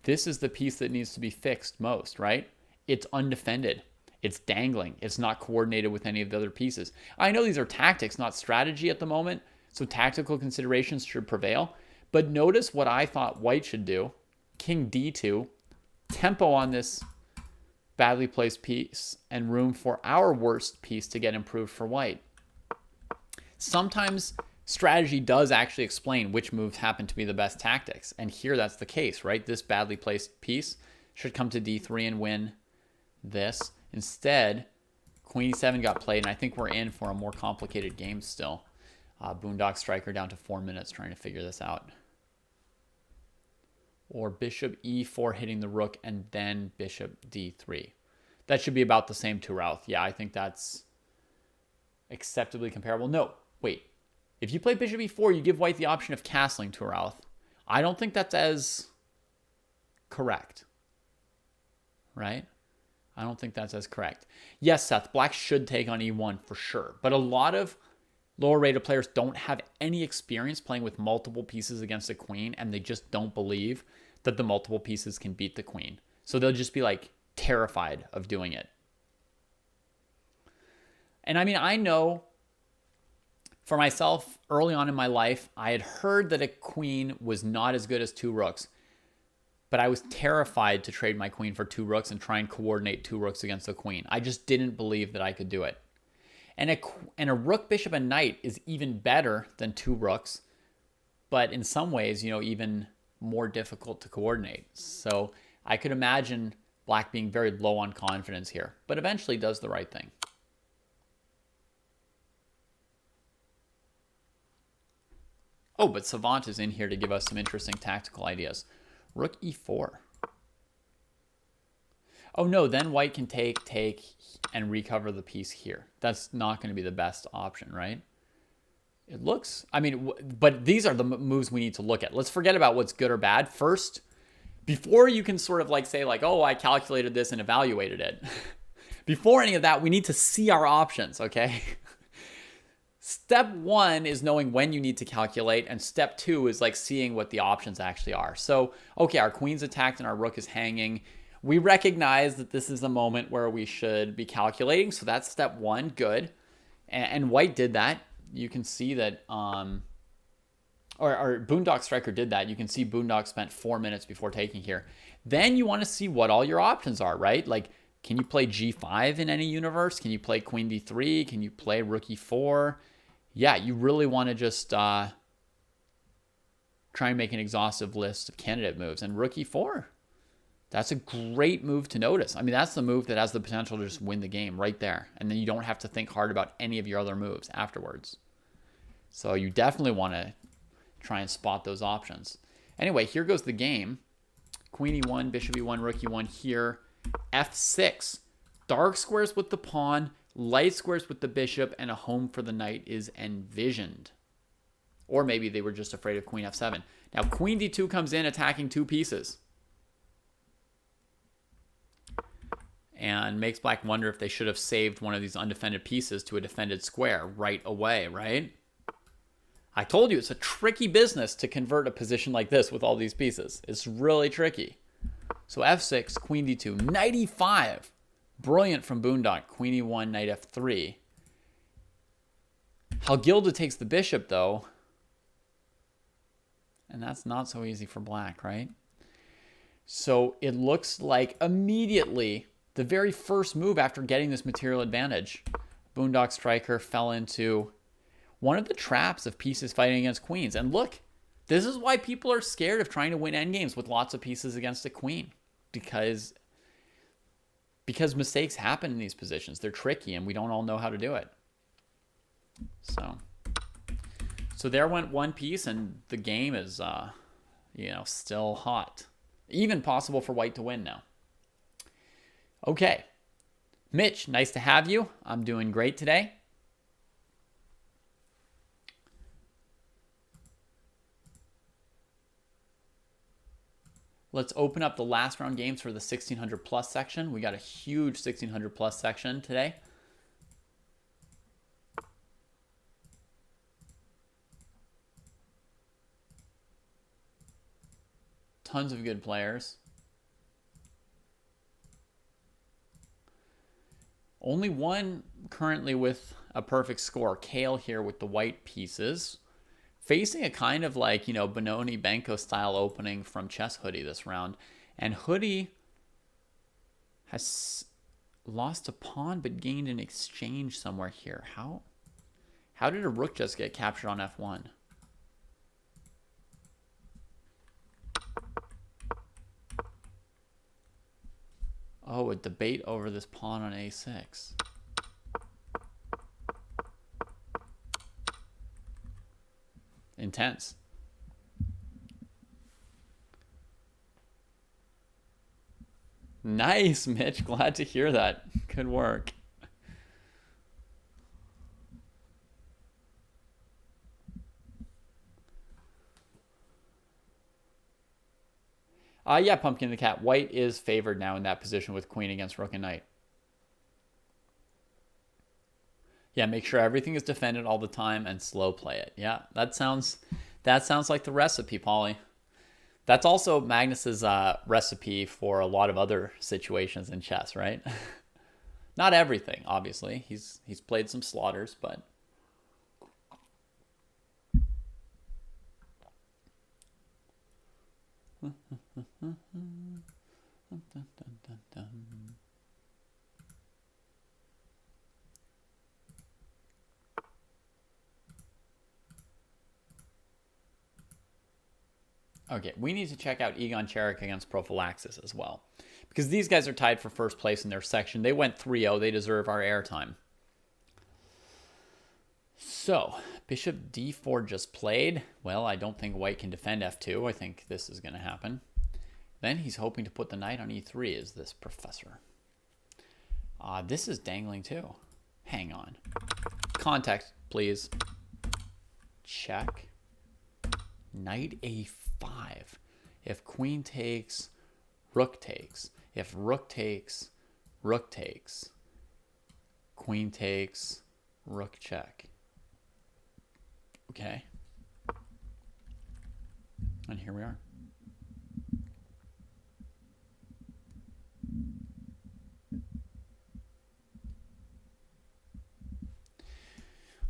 This is the piece that needs to be fixed most, right? It's undefended. It's dangling. It's not coordinated with any of the other pieces. I know these are tactics, not strategy at the moment, so tactical considerations should prevail. But notice what I thought white should do. King d2, tempo on this badly placed piece, and room for our worst piece to get improved for white. Sometimes strategy does actually explain which moves happen to be the best tactics. And here that's the case, right? This badly placed piece should come to d3 and win this. Instead, queen e7 got played, and I think we're in for a more complicated game still. Boondock Striker down to 4 minutes trying to figure this out. Or bishop e4 hitting the rook, and then bishop d3. That should be about the same to Routh. Yeah, I think that's acceptably comparable. No, wait. If you play bishop e4, you give white the option of castling to Routh. I don't think that's as correct. Right? I don't think that's as correct. Yes, Seth, black should take on e1 for sure. But a lot of lower rated players don't have any experience playing with multiple pieces against a queen, and they just don't believe that the multiple pieces can beat the queen. So they'll just be like terrified of doing it. And I mean, I know for myself, early on in my life, I had heard that a queen was not as good as two rooks. But I was terrified to trade my queen for two rooks and try and coordinate two rooks against the queen. I just didn't believe that I could do it. And a rook, bishop, and knight is even better than two rooks, but in some ways, even more difficult to coordinate. So I could imagine black being very low on confidence here, but eventually does the right thing. Oh, but Savant is in here to give us some interesting tactical ideas. Rook e4. Oh no, then white can take, and recover the piece here. That's not going to be the best option, right? It looks, but these are the moves we need to look at. Let's forget about what's good or bad. First, before you can sort of say oh, I calculated this and evaluated it. Before any of that, we need to see our options, okay? Step one is knowing when you need to calculate, and step two is seeing what the options actually are. So, okay, our queen's attacked and our rook is hanging. We recognize that this is a moment where we should be calculating, so that's step one, good. And white did that. You can see that, or Boondock Striker did that. You can see Boondock spent 4 minutes before taking here. Then you want to see what all your options are, right? Can you play g5 in any universe? Can you play queen d3? Can you play rook e4? Yeah, you really want to just try and make an exhaustive list of candidate moves. And rook e4, That's a great move to notice. I mean, that's the move that has the potential to just win the game right there. And then you don't have to think hard about any of your other moves afterwards. So you definitely want to try and spot those options. Anyway, here goes the game. Queen e1, bishop e1, rook e1 here. f6. Dark squares with the pawn, light squares with the bishop, and a home for the knight is envisioned. Or maybe they were just afraid of queen f7. Now, queen d2 comes in attacking 2 pieces. And makes black wonder if they should have saved one of these undefended pieces to a defended square right away, right? I told you it's a tricky business to convert a position like this with all these pieces. It's really tricky. So f6, queen d2, knight e5. Brilliant from Boondock. Queen e1, knight f3. Halgilda takes the bishop, though. And that's not so easy for black, right? So it looks like immediately, the very first move after getting this material advantage, Boondock Striker fell into one of the traps of pieces fighting against queens. And look, this is why people are scared of trying to win endgames with lots of pieces against a queen. Because mistakes happen in these positions. They're tricky, and we don't all know how to do it. So there went one piece, and the game is, still hot. Even possible for white to win now. Okay. Mitch, nice to have you. I'm doing great today. Let's open up the last round games for the 1600 plus section. We got a huge 1600 plus section today. Tons of good players. Only one currently with a perfect score. Kale here with the white pieces. Facing a kind of like, Benoni Benko style opening from Chess Hoodie this round. And Hoodie has lost a pawn but gained an exchange somewhere here. How did a rook just get captured on f1? Oh, a debate over this pawn on a6. Intense. Nice, Mitch. Glad to hear that. Good work. Yeah, Pumpkin the Cat. White is favored now in that position with queen against rook and knight. Yeah, make sure everything is defended all the time and slow play it. Yeah, that sounds like the recipe, Polly. That's also Magnus's recipe for a lot of other situations in chess, right? Not everything, obviously. He's played some slaughters, but okay, we need to check out Egon Cherik against Prophylaxis as well. Because these guys are tied for first place in their section. They went 3-0. They deserve our airtime. So, bishop d4 just played. Well, I don't think white can defend f2. I think this is going to happen. Then he's hoping to put the knight on e3, is this professor. This is dangling too. Hang on. Contact, please. Check. Knight a5. If queen takes, rook takes. If rook takes, rook takes. Queen takes, rook check. Okay. And here we are.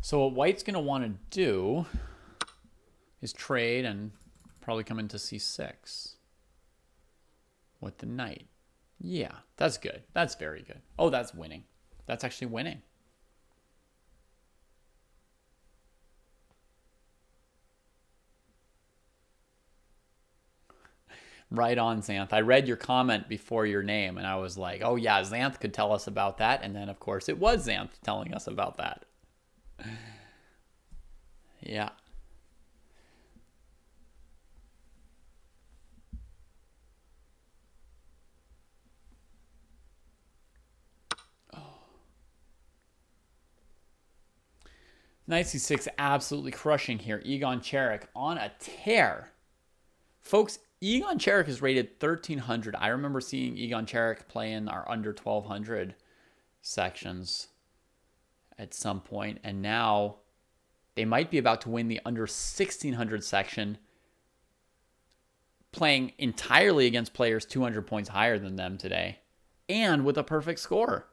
So what white's going to want to do is trade and probably come into c6 with the knight. Yeah, that's good. That's very good. Oh, that's winning. That's actually winning. Right on, Xanth. I read your comment before your name, and I was like, oh, yeah, Xanth could tell us about that. And then, of course, it was Xanth telling us about that. Yeah. Knight c6 absolutely crushing here. Egon Cherek on a tear. Folks, Egon Cherek is rated 1,300. I remember seeing Egon Cherek play in our under 1,200 sections at some point, and now they might be about to win the under 1,600 section, playing entirely against players 200 points higher than them today, and with a perfect score.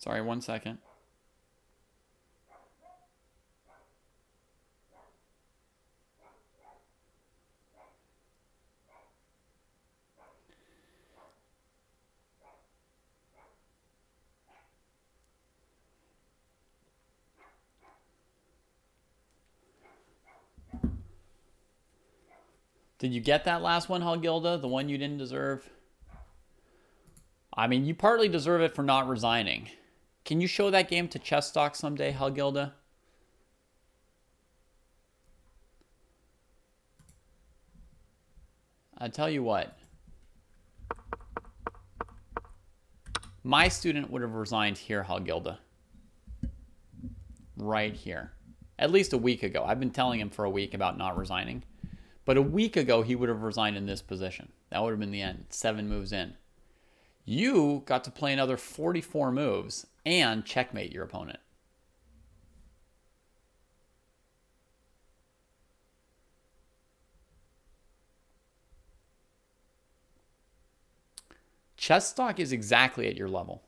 Sorry, 1 second. Did you get that last one, Halgilda? The one you didn't deserve? I mean, you partly deserve it for not resigning. Can you show that game to Chessstock someday, Halgilda? I tell you what. My student would have resigned here, Halgilda. Right here. At least a week ago. I've been telling him for a week about not resigning. But a week ago, he would have resigned in this position. That would have been the end. 7 moves in. You got to play another 44 moves and checkmate your opponent. Chessstock is exactly at your level.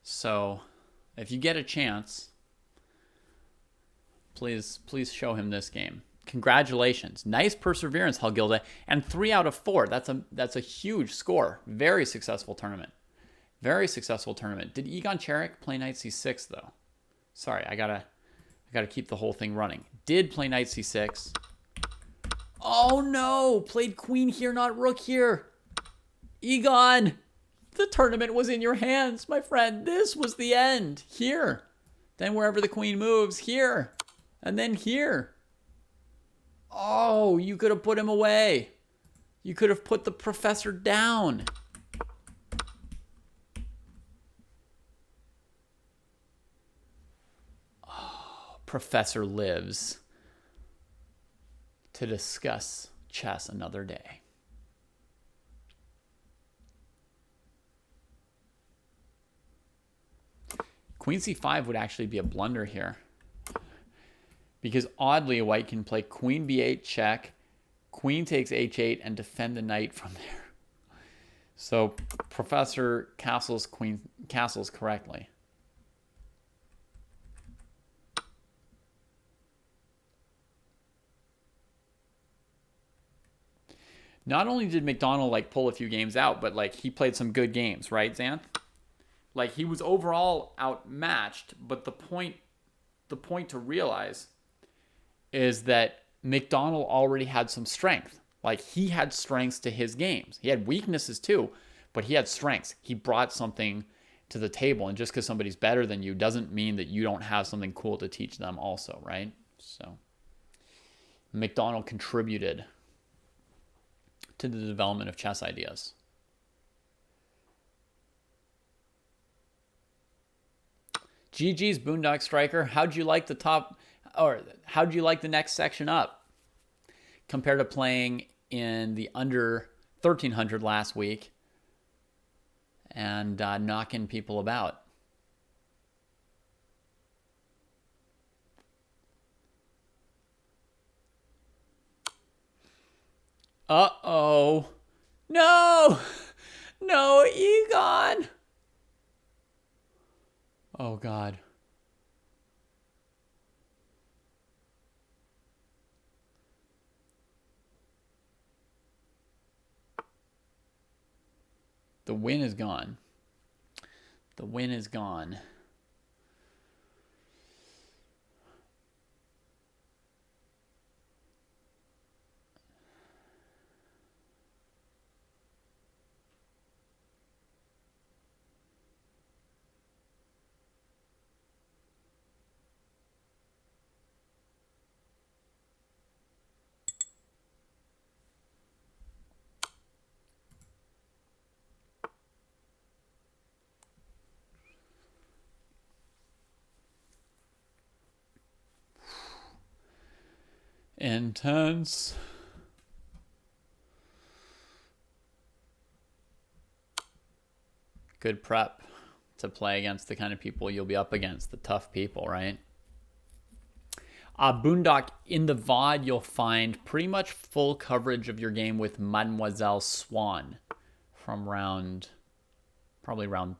So, if you get a chance, please show him this game. Congratulations. Nice perseverance, Halgilda. And 3 out of 4. That's a huge score. Very successful tournament. Very successful tournament. Did Egon Cherek play Knight c6, though? Sorry, I gotta keep the whole thing running. Did play Knight c6. Oh, no. Played queen here, not rook here. Egon, the tournament was in your hands, my friend. This was the end. Here. Then wherever the queen moves, here. And then here. Oh, you could have put him away. You could have put the professor down. Oh, Professor lives to discuss chess another day. Queen c5 would actually be a blunder here. Because oddly, white can play queen b8 check, queen takes h8, and defend the knight from there. So Professor castles correctly. Not only did McDonald like pull a few games out, but like he played some good games, right, Xanth? Like he was overall outmatched, but the point to realize is that McDonald already had some strength. Like he had strengths to his games. He had weaknesses too, but he had strengths. He brought something to the table, and just because somebody's better than you doesn't mean that you don't have something cool to teach them also, right? So McDonald contributed to the development of chess ideas. GG's Boondock Striker. How'd you like the next section up compared to playing in the under 1,300 last week and knocking people about? Uh-oh. No! No, Egon! Oh, God. The win is gone. The win is gone. Intense. Good prep to play against the kind of people you'll be up against, the tough people, right? Boondock, in the VOD, you'll find pretty much full coverage of your game with Mademoiselle Swan from probably round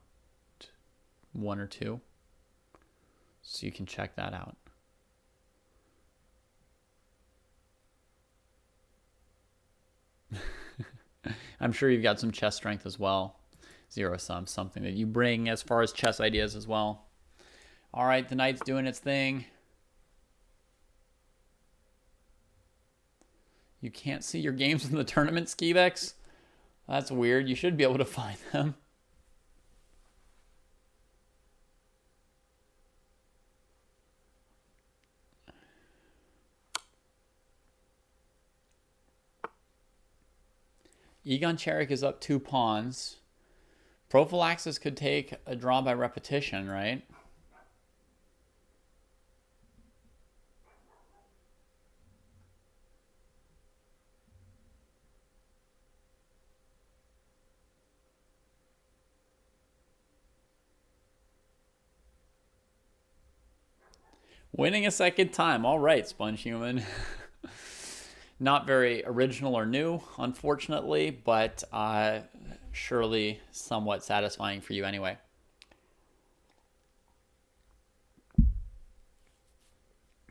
1 or 2. So you can check that out. I'm sure you've got some chess strength as well. Zero sum, something that you bring as far as chess ideas as well. All right, the knight's doing its thing. You can't see your games in the tournament, Skivex? That's weird. You should be able to find them. Egon Cherrick is up 2 pawns. Prophylaxis could take a draw by repetition, right? Winning a second time. All right, Sponge Human. Not very original or new, unfortunately, but surely somewhat satisfying for you anyway.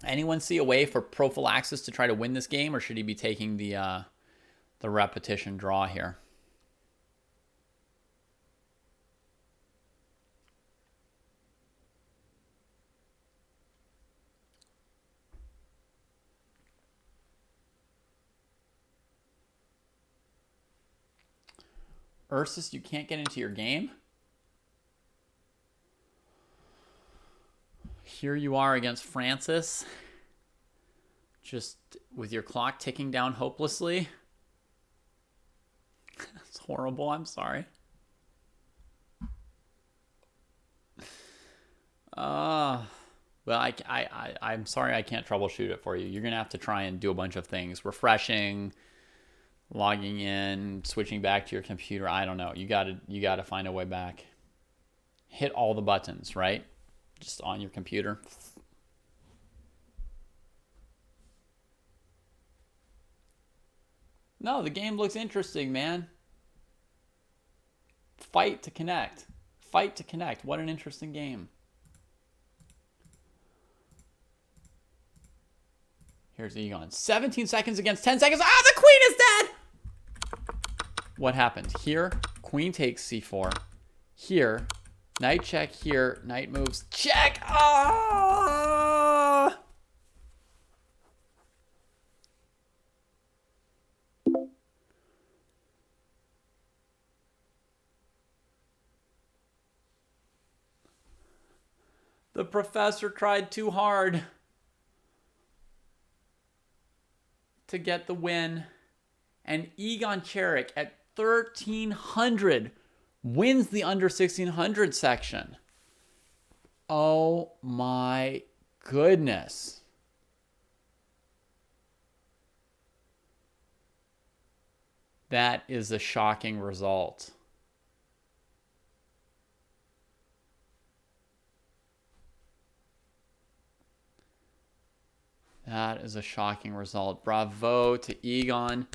Anyone see a way for Prophylaxis to try to win this game, or should he be taking the repetition draw here? Ursus, you can't get into your game? Here you are against Francis. Just with your clock ticking down hopelessly. It's horrible, I'm sorry. Well, I'm sorry I can't troubleshoot it for you. You're going to have to try and do a bunch of things. Refreshing, logging in, switching back to your computer. I don't know. You gotta find a way back. Hit all the buttons, right? Just on your computer. No, the game looks interesting, man. Fight to connect. Fight to connect. What an interesting game. Here's Egon. 17 seconds against 10 seconds. Ah, the queen is dead! What happened? Here, queen takes c4. Here, knight check. Here, knight moves. Check! Ah! The professor tried too hard to get the win. And Egon Cherrick at 1,300 wins the under 1,600 section. Oh my goodness. That is a shocking result. That is a shocking result. Bravo to Egon.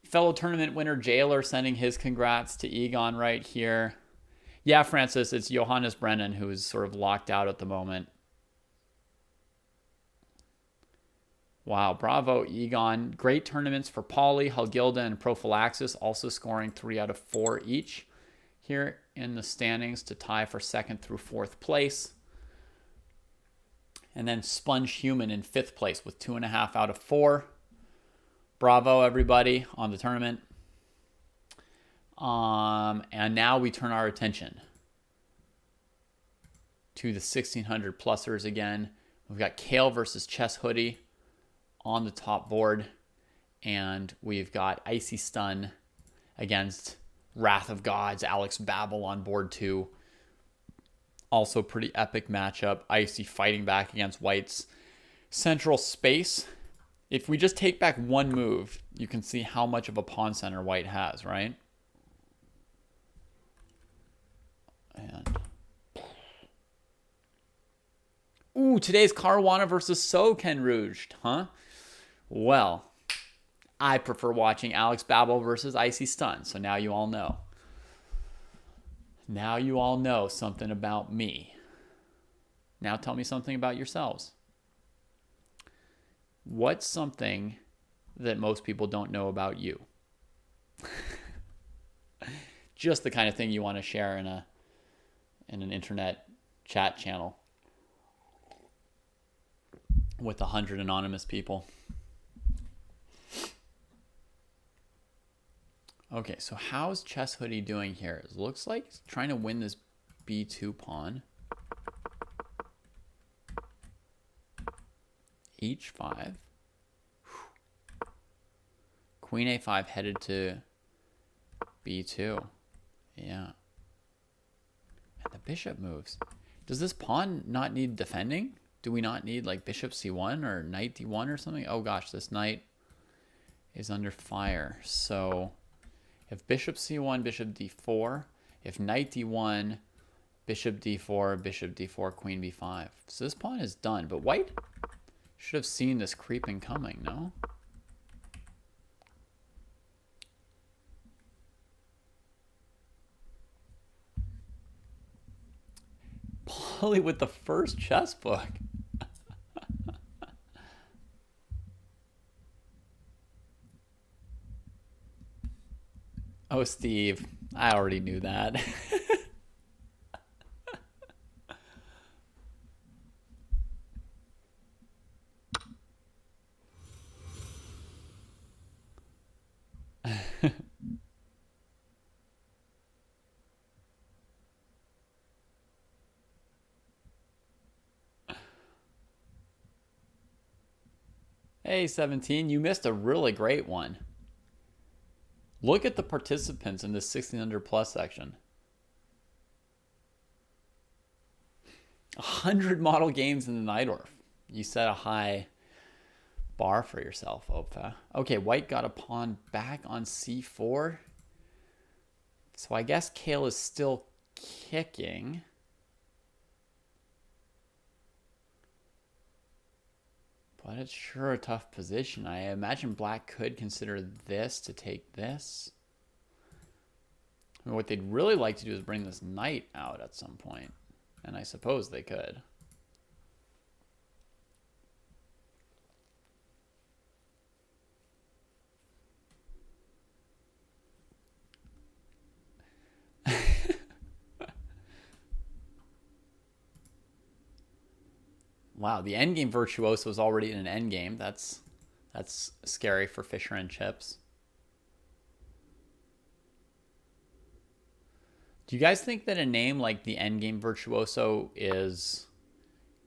Fellow tournament winner Jailer sending his congrats to Egon right here. Yeah, Francis, it's Johannes Brennan who's sort of locked out at the moment. Wow, bravo, Egon. Great tournaments for Pauly, Hulgilda, and Prophylaxis, also scoring 3 out of 4 each. here in the standings to tie for 2nd through 4th place. And then Sponge Human in 5th place with 2.5 out of 4. Bravo, everybody, on the tournament. And now we turn our attention to the 1600 plusers again. We've got Kale versus Chess Hoodie on the top board. And we've got Icy Stun against Wrath of Gods, Alex Babel on board 2. Also pretty epic matchup. Icy fighting back against White's central space. If we just take back one move, you can see how much of a pawn center White has, right? And ooh, today's Caruana versus So Ken Rouge, huh? Well, I prefer watching Alex Babel versus Icy Stun, so now you all know. Now you all know something about me. Now tell me something about yourselves. What's something that most people don't know about you? Just the kind of thing you want to share in an internet chat channel with 100 anonymous people. Okay, so how's Chess Hoodie doing here? It looks like he's trying to win this b2 pawn. h5. Queen a5 headed to b2. Yeah. And the bishop moves. Does this pawn not need defending? Do we not need like bishop c1 or knight d1 or something? Oh gosh, this knight is under fire. So if bishop c1, bishop d4, if knight d1, bishop d4, queen b5. So this pawn is done, but White should have seen this creeping coming, no? Polly with the first chess book. Oh, Steve, I already knew that. Hey, 17, you missed a really great one. Look at the participants in this 1600 plus section. 100 model games in the Najdorf. You set a high bar for yourself, Opfa. Okay, White got a pawn back on c4. So I guess Kale is still kicking. But it's sure a tough position. I imagine Black could consider this to take this. I mean, what they'd really like to do is bring this knight out at some point. And I suppose they could. Wow, the endgame virtuoso is already in an endgame. That's scary for Fisher and Chips. Do you guys think that a name like the endgame virtuoso is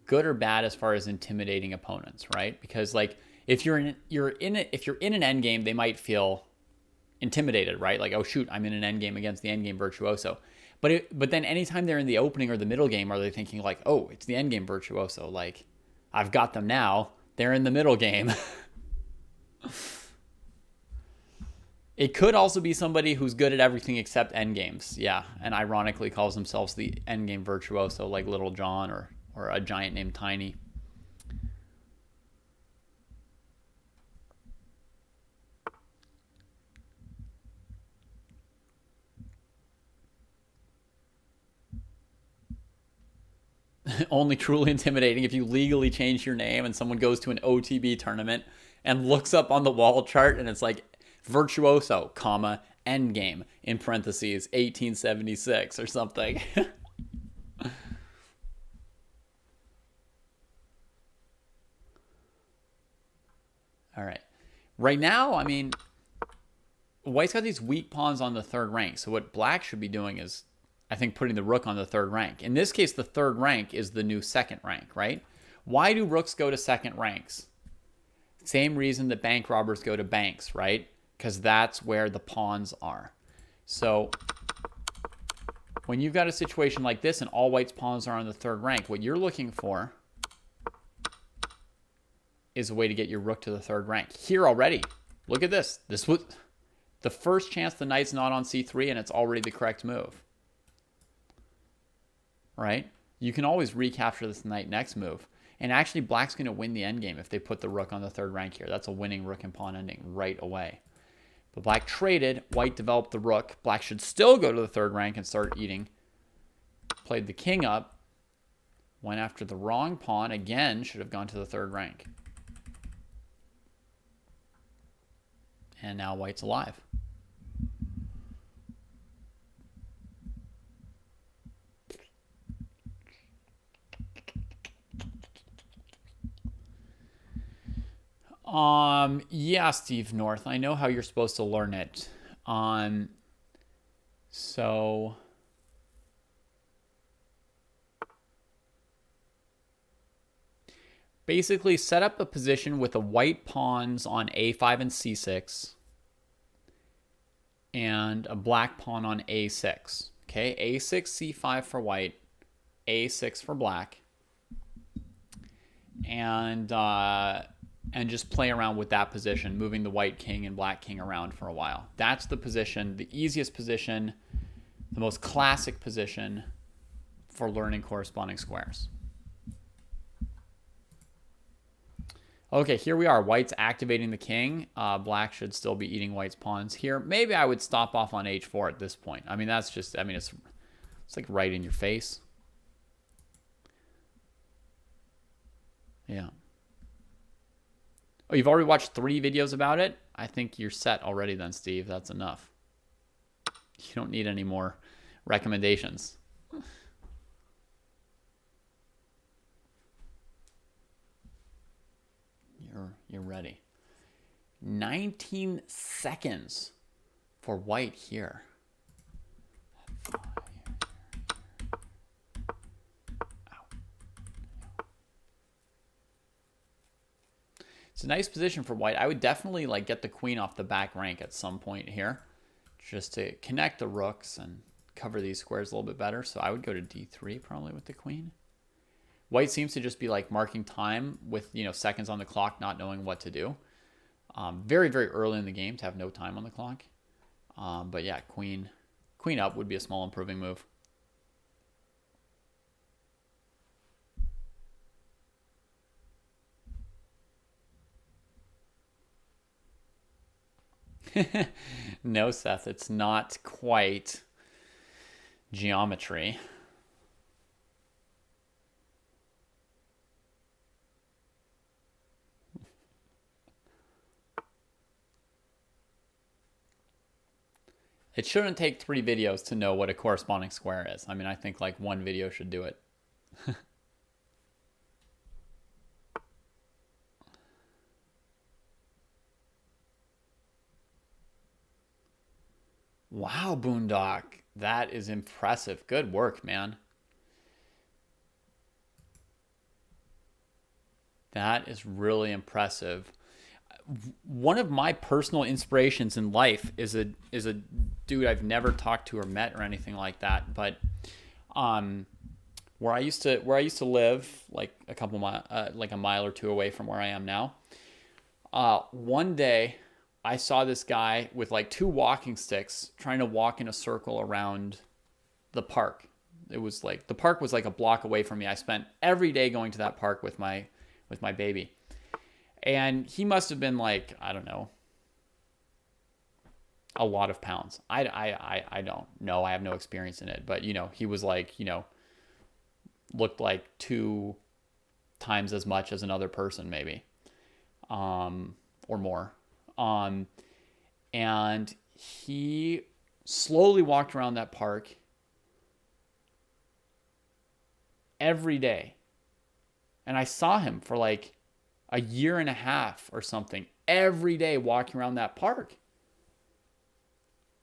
good or bad as far as intimidating opponents, right? Because like if you're in an endgame, they might feel intimidated, right? Like, oh shoot, I'm in an endgame against the endgame virtuoso. But then anytime they're in the opening or the middle game, are they thinking like, oh, it's the endgame virtuoso. Like, I've got them now. They're in the middle game. It could also be somebody who's good at everything except endgames. Yeah, and ironically calls themselves the endgame virtuoso, like Little John or a giant named Tiny. Only truly intimidating if you legally change your name and someone goes to an OTB tournament and looks up on the wall chart and it's like virtuoso, comma, endgame, in parentheses, 1876 or something. All right. Right now, I mean, white's got these weak pawns on the third rank. So what black should be doing is, I think, putting the rook on the third rank. In this case, the third rank is the new second rank, right? Why do rooks go to second ranks? Same reason that bank robbers go to banks, right? Because that's where the pawns are. So when you've got a situation like this and all white's pawns are on the third rank, what you're looking for is a way to get your rook to the third rank. Here already, look at this. This was the first chance the knight's not on c3, and it's already the correct move. Right? You can always recapture this knight next move. And actually, black's going to win the endgame if they put the rook on the third rank here. That's a winning rook and pawn ending right away. But black traded. White developed the rook. Black should still go to the third rank and start eating. Played the king up. Went after the wrong pawn. Again, should have gone to the third rank. And now white's alive. Yeah, Steve North, I know how you're supposed to learn it. So basically set up a position with the white pawns on a5 and c6 and a black pawn on a6. Okay, a6, c5 for white, a6 for black. And just play around with that position, moving the white king and black king around for a while. That's the position, the easiest position, the most classic position for learning corresponding squares. Okay, here we are. White's activating the king. Black should still be eating white's pawns here. Maybe I would stop off on h4 at this point. I mean, that's just, I mean, it's like right in your face. Yeah. Oh, you've already watched 3 videos about it? I think you're set already then, Steve. That's enough. You don't need any more recommendations. You're ready. 19 seconds for white here. It's a nice position for white. I would definitely like get the queen off the back rank at some point here, just to connect the rooks and cover these squares a little bit better. So I would go to d3 probably with the queen. White seems to just be like marking time with, you know, seconds on the clock, not knowing what to do. Very, very early in the game to have no time on the clock. But yeah, queen up would be a small improving move. No, Seth, it's not quite geometry. It shouldn't take 3 videos to know what a corresponding square is. I mean, I think like 1 video should do it. Wow, Boondock. That is impressive. Good work, man. That is really impressive. One of my personal inspirations in life is a dude I've never talked to or met or anything like that, but where I used to live, like a couple like a mile or 2 away from where I am now. One day I saw this guy with like 2 walking sticks trying to walk in a circle around the park. It was like, the park was like a block away from me. I spent every day going to that park with my baby. And he must have been like, I don't know, a lot of pounds. I don't know. I have no experience in it. But, you know, he was like, you know, looked like 2 times as much as another person maybe, or more. And he slowly walked around that park every day. And I saw him for like a year and a half or something, every day walking around that park.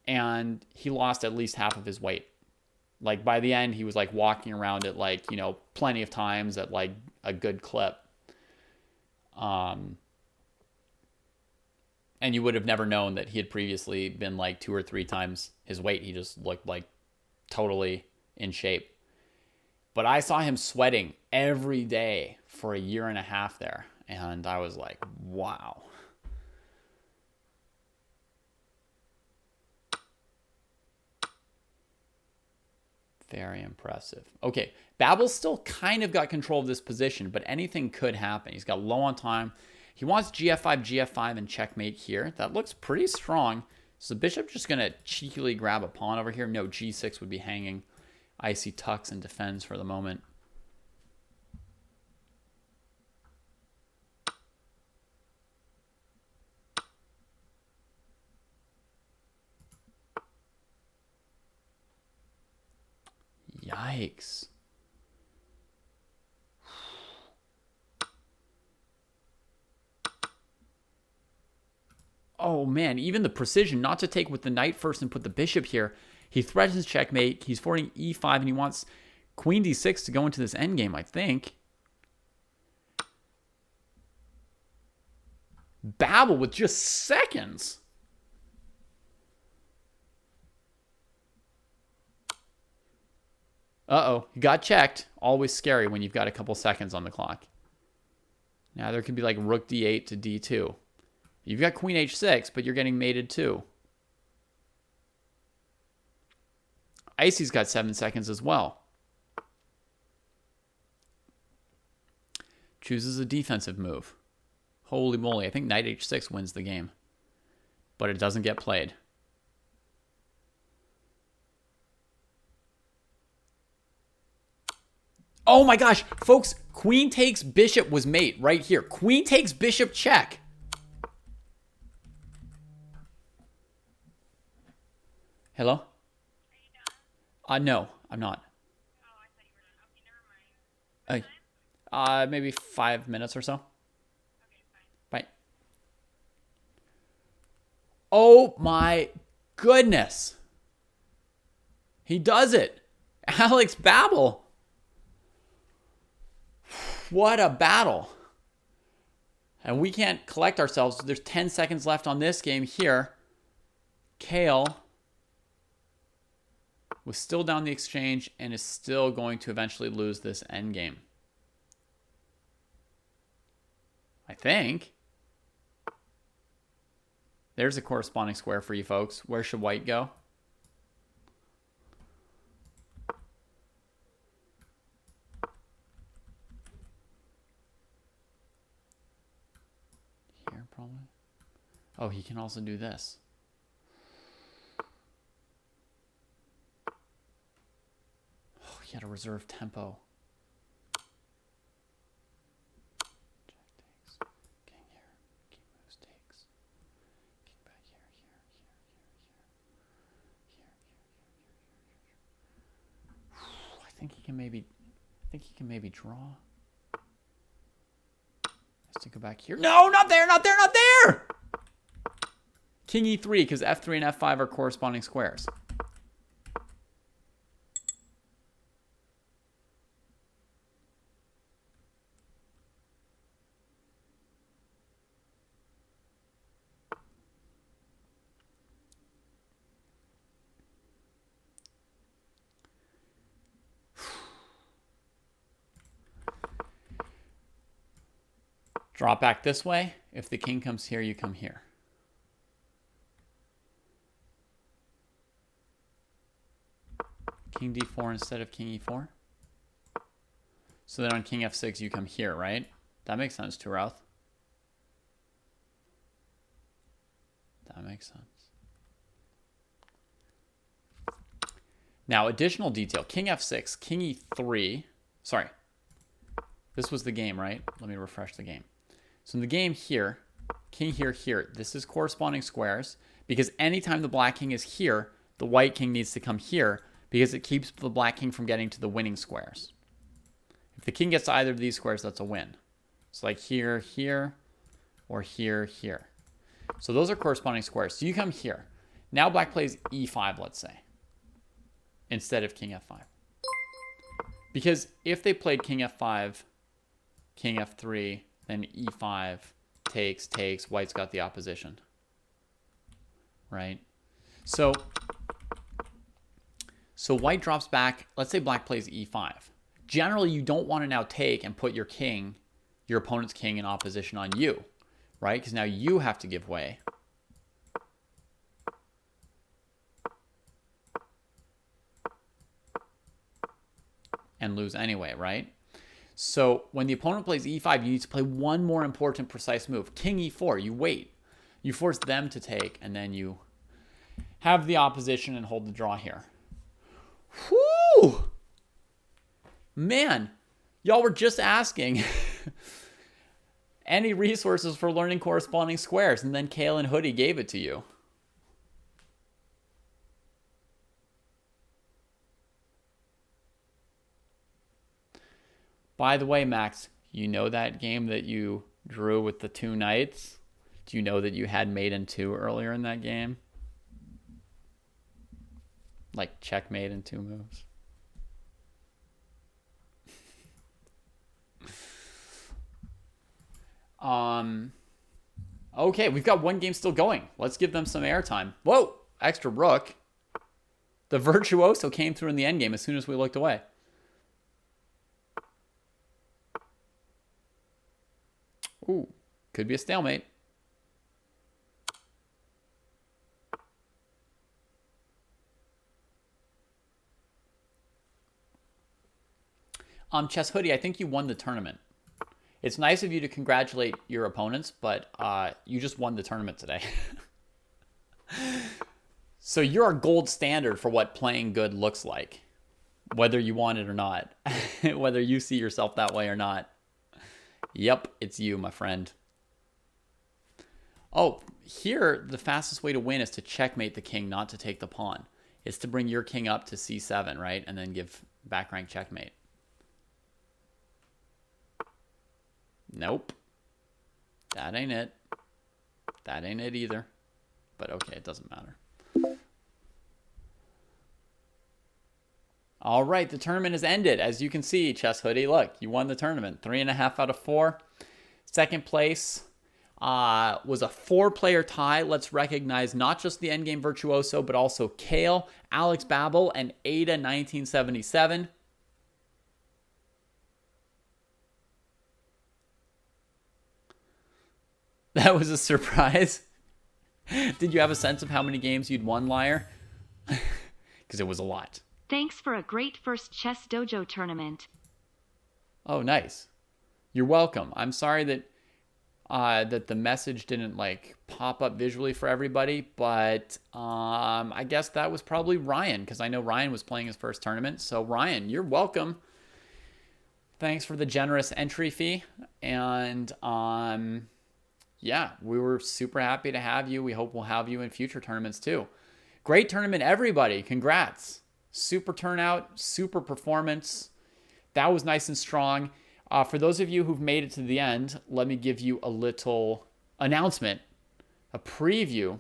And he lost at least half of his weight. Like by the end, he was like walking around it like, you know, plenty of times at like a good clip. And you would have never known that he had previously been like 2 or 3 times his weight. He just looked like totally in shape. But I saw him sweating every day for a year and a half there. And I was like, wow. Very impressive. Okay, Babel's still kind of got control of this position, but anything could happen. He's got low on time. He wants gf5, gf5, and checkmate here. That looks pretty strong. So the bishop just going to cheekily grab a pawn over here. No, g6 would be hanging. Icy tucks and defends for the moment. Yikes. Oh man, even the precision not to take with the knight first and put the bishop here. He threatens checkmate. He's forwarding e5 and he wants queen d6 to go into this endgame, I think. Babel with just seconds. Uh-oh, he got checked. Always scary when you've got a couple seconds on the clock. Now there could be like rook d8 to d2. You've got queen h6, but you're getting mated too. Icy's got 7 seconds as well. Chooses a defensive move. Holy moly, I think knight h6 wins the game. But it doesn't get played. Oh my gosh, folks, queen takes bishop was mate right here. Queen takes bishop check. Hello? Are you done? No, I'm not. Oh, I thought you were done. Okay, never mind. Maybe 5 minutes or so. Okay, fine. Bye. Oh my goodness. He does it. Alex Babel. What a battle. And we can't collect ourselves. There's 10 seconds left on this game here. Kale was still down the exchange and is still going to eventually lose this endgame. I think. There's a corresponding square for you folks. Where should white go? Here, probably. Oh, he can also do this. Oh, he had a reserve tempo. I think he can maybe draw. Has to go back here. No, not there, not there, not there! King e3, because f3 and f5 are corresponding squares. Drop back this way. If the king comes here, you come here. King d4 instead of king e4. So then on king f6, you come here, right? That makes sense to Routh. That makes sense. Now, additional detail. King f6, king e3. Sorry. This was the game, right? Let me refresh the game. So in the game here, king here, here. This is corresponding squares because anytime the black king is here, the white king needs to come here because it keeps the black king from getting to the winning squares. If the king gets to either of these squares, that's a win. It's like here, here, or here, here. So those are corresponding squares. So you come here. Now black plays e5, let's say, instead of king f5. Because if they played king f5, king f3, then e5, takes, white's got the opposition. Right? So white drops back. Let's say black plays e5. Generally, you don't want to now take and put your king, your opponent's king, in opposition on you, right? Because now you have to give way. And lose anyway, right? So when the opponent plays e5, you need to play one more important precise move. King e4, you wait. You force them to take, and then you have the opposition and hold the draw here. Whoo! Man, y'all were just asking any resources for learning corresponding squares, and then Kale and Hoodie gave it to you. By the way, Max, you know that game that you drew with the 2 knights? Do you know that you had mate in 2 earlier in that game? Like checkmate in 2 moves. Okay, we've got 1 game still going. Let's give them some airtime. Whoa, extra rook. The virtuoso came through in the endgame as soon as we looked away. Ooh, could be a stalemate. Chess Hoodie, I think you won the tournament. It's nice of you to congratulate your opponents, but you just won the tournament today. So you're a gold standard for what playing good looks like, whether you want it or not, whether you see yourself that way or not. Yep, it's you, my friend. Oh, here, the fastest way to win is to checkmate the king, not to take the pawn. It's to bring your king up to c7, right? And then give back rank checkmate. Nope. That ain't it. That ain't it either. But okay, it doesn't matter. All right, the tournament has ended. As you can see, Chess Hoodie, look, you won the tournament. 3.5 out of 4. Second place was a 4-player tie. Let's recognize not just the Endgame Virtuoso, but also Kale, Alex Babel, and Ada1977. That was a surprise. Did you have a sense of how many games you'd won, Liar? Because it was a lot. Thanks for a great first Chess Dojo tournament. Oh, nice. You're welcome. I'm sorry that that the message didn't like pop up visually for everybody, but I guess that was probably Ryan, because I know Ryan was playing his first tournament. So Ryan, you're welcome. Thanks for the generous entry fee. And yeah, we were super happy to have you. We hope we'll have you in future tournaments too. Great tournament, everybody. Congrats. Super turnout, super performance. That was nice and strong. For those of you who've made it to the end, let me give you a little announcement, a preview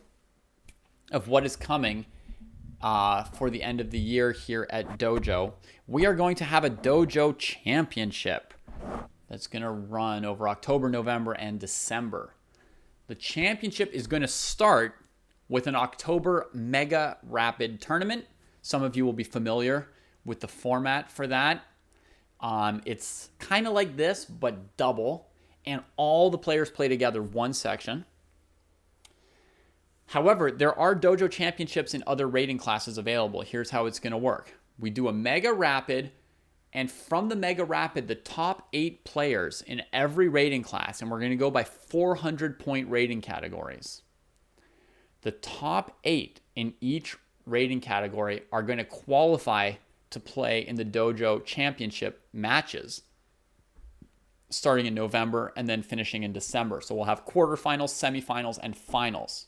of what is coming for the end of the year here at Dojo. We are going to have a Dojo Championship that's going to run over October, November, and December. The championship is going to start with an October Mega Rapid Tournament. Some of you will be familiar with the format for that. It's kind of like this, but double. And all the players play together one section. However, there are Dojo Championships in other rating classes available. Here's how it's going to work. We do a Mega Rapid. And from the Mega Rapid, the top 8 players in every rating class, and we're going to go by 400-point rating categories. The top 8 in each rating category are going to qualify to play in the Dojo Championship matches. starting in November and then finishing in December. So we'll have quarterfinals, semifinals, and finals.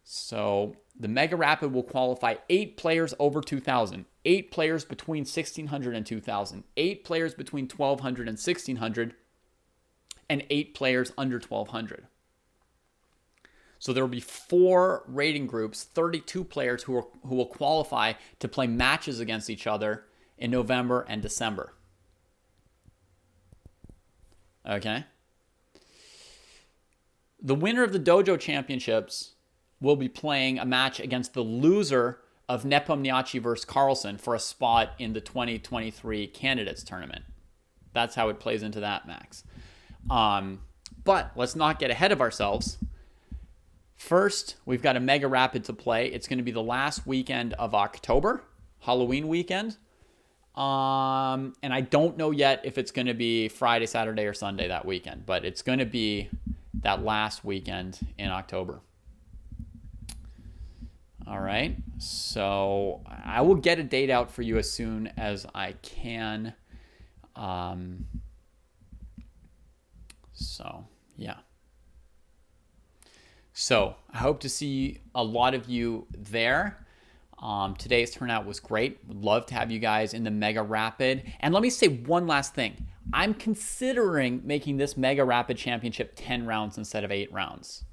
So the Mega Rapid will qualify 8 players over 2,000, 8 players between 1,600 and 2,000, 8 players between 1,200 and 1,600, and 8 players under 1,200. So there will be 4 rating groups, 32 players who will qualify to play matches against each other in November and December. Okay? The winner of the Dojo Championships will be playing a match against the loser of Nepomniachtchi versus Carlsen for a spot in the 2023 Candidates Tournament. That's how it plays into that, Max. But let's not get ahead of ourselves. First, we've got a Mega Rapid to play. It's going to be the last weekend of October, Halloween weekend. And I don't know yet if it's going to be Friday, Saturday, or Sunday that weekend, but it's going to be that last weekend in October. All right, so I will get a date out for you as soon as I can. So, yeah. So, I hope to see a lot of you there. Today's turnout was great. Would love to have you guys in the Mega Rapid. And let me say one last thing. I'm considering making this Mega Rapid Championship 10 rounds instead of 8 rounds.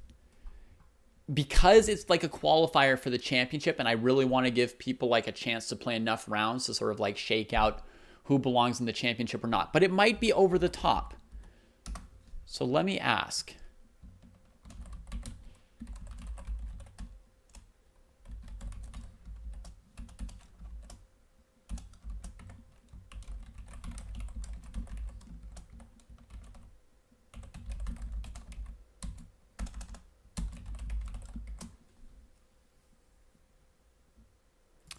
Because it's like a qualifier for the championship, and I really want to give people like a chance to play enough rounds to sort of like shake out who belongs in the championship or not. But it might be over the top. So let me ask.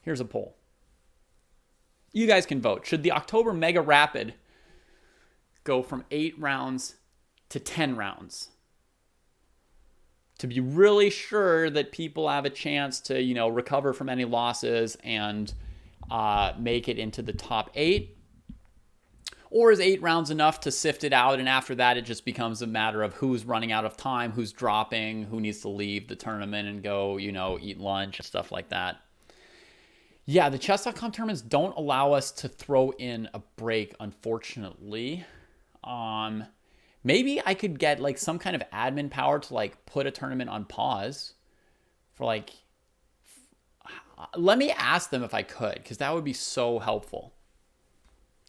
Here's a poll. You guys can vote. Should the October Mega Rapid go from 8 rounds to 10 rounds? To be really sure that people have a chance to, recover from any losses and make it into the top 8? Or is 8 rounds enough to sift it out, and after that it just becomes a matter of who's running out of time, who's dropping, who needs to leave the tournament and go, eat lunch and stuff like that? Yeah, the chess.com tournaments don't allow us to throw in a break, unfortunately. Maybe I could get like some kind of admin power to like put a tournament on pause for like, let me ask them if I could, because that would be so helpful.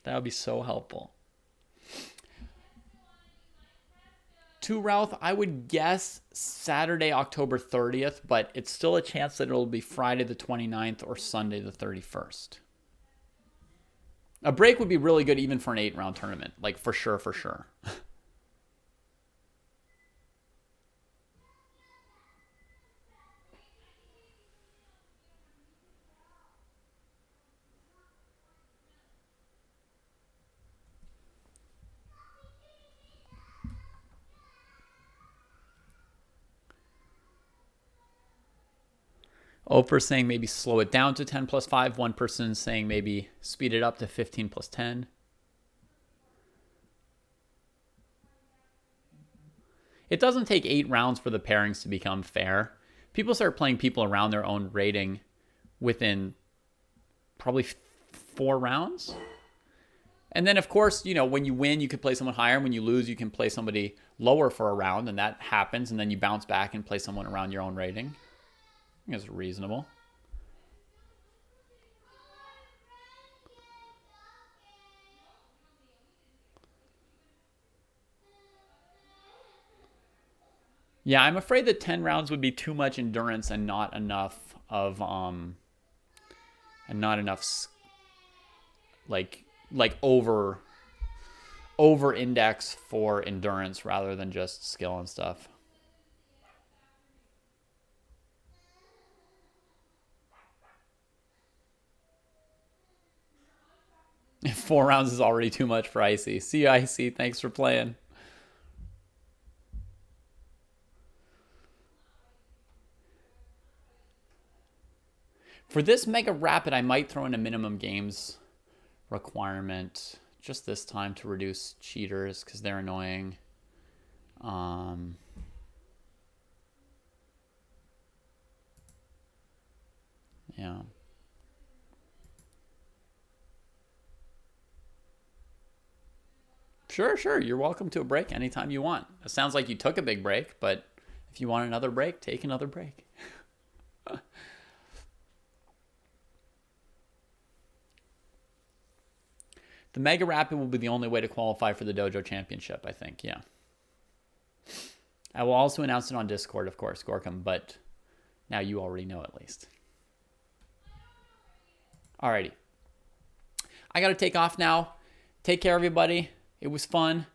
That would be so helpful. To Ralph, I would guess Saturday, October 30th, but it's still a chance that it'll be Friday the 29th or Sunday the 31st. A break would be really good even for an 8-round tournament, like for sure. Oprah saying maybe slow it down to 10 plus 5. One person saying maybe speed it up to 15 plus 10. It doesn't take 8 rounds for the pairings to become fair. People start playing people around their own rating within probably 4 rounds. And then, of course, when you win, you could play someone higher. And when you lose, you can play somebody lower for a round. And that happens. And then you bounce back and play someone around your own rating. I think it's reasonable. Yeah, I'm afraid that 10 rounds would be too much endurance and not enough of like over index for endurance rather than just skill and stuff. If 4 rounds is already too much for Icy. See you, Icy. Thanks for playing. For this Mega Rapid, I might throw in a minimum games requirement just this time to reduce cheaters because they're annoying. Yeah. Sure. You're welcome to a break anytime you want. It sounds like you took a big break, but if you want another break, take another break. The Mega Rapid will be the only way to qualify for the Dojo Championship, I think. Yeah. I will also announce it on Discord, of course, Gorkum, but now you already know at least. Alrighty. I got to take off now. Take care, everybody. It was fun.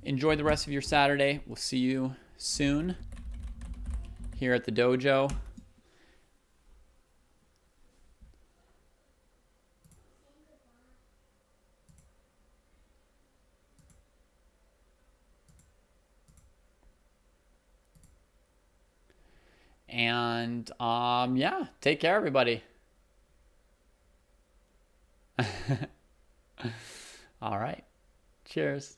Enjoy the rest of your Saturday. We'll see you soon here at the dojo. And yeah, take care, everybody. All right. Cheers.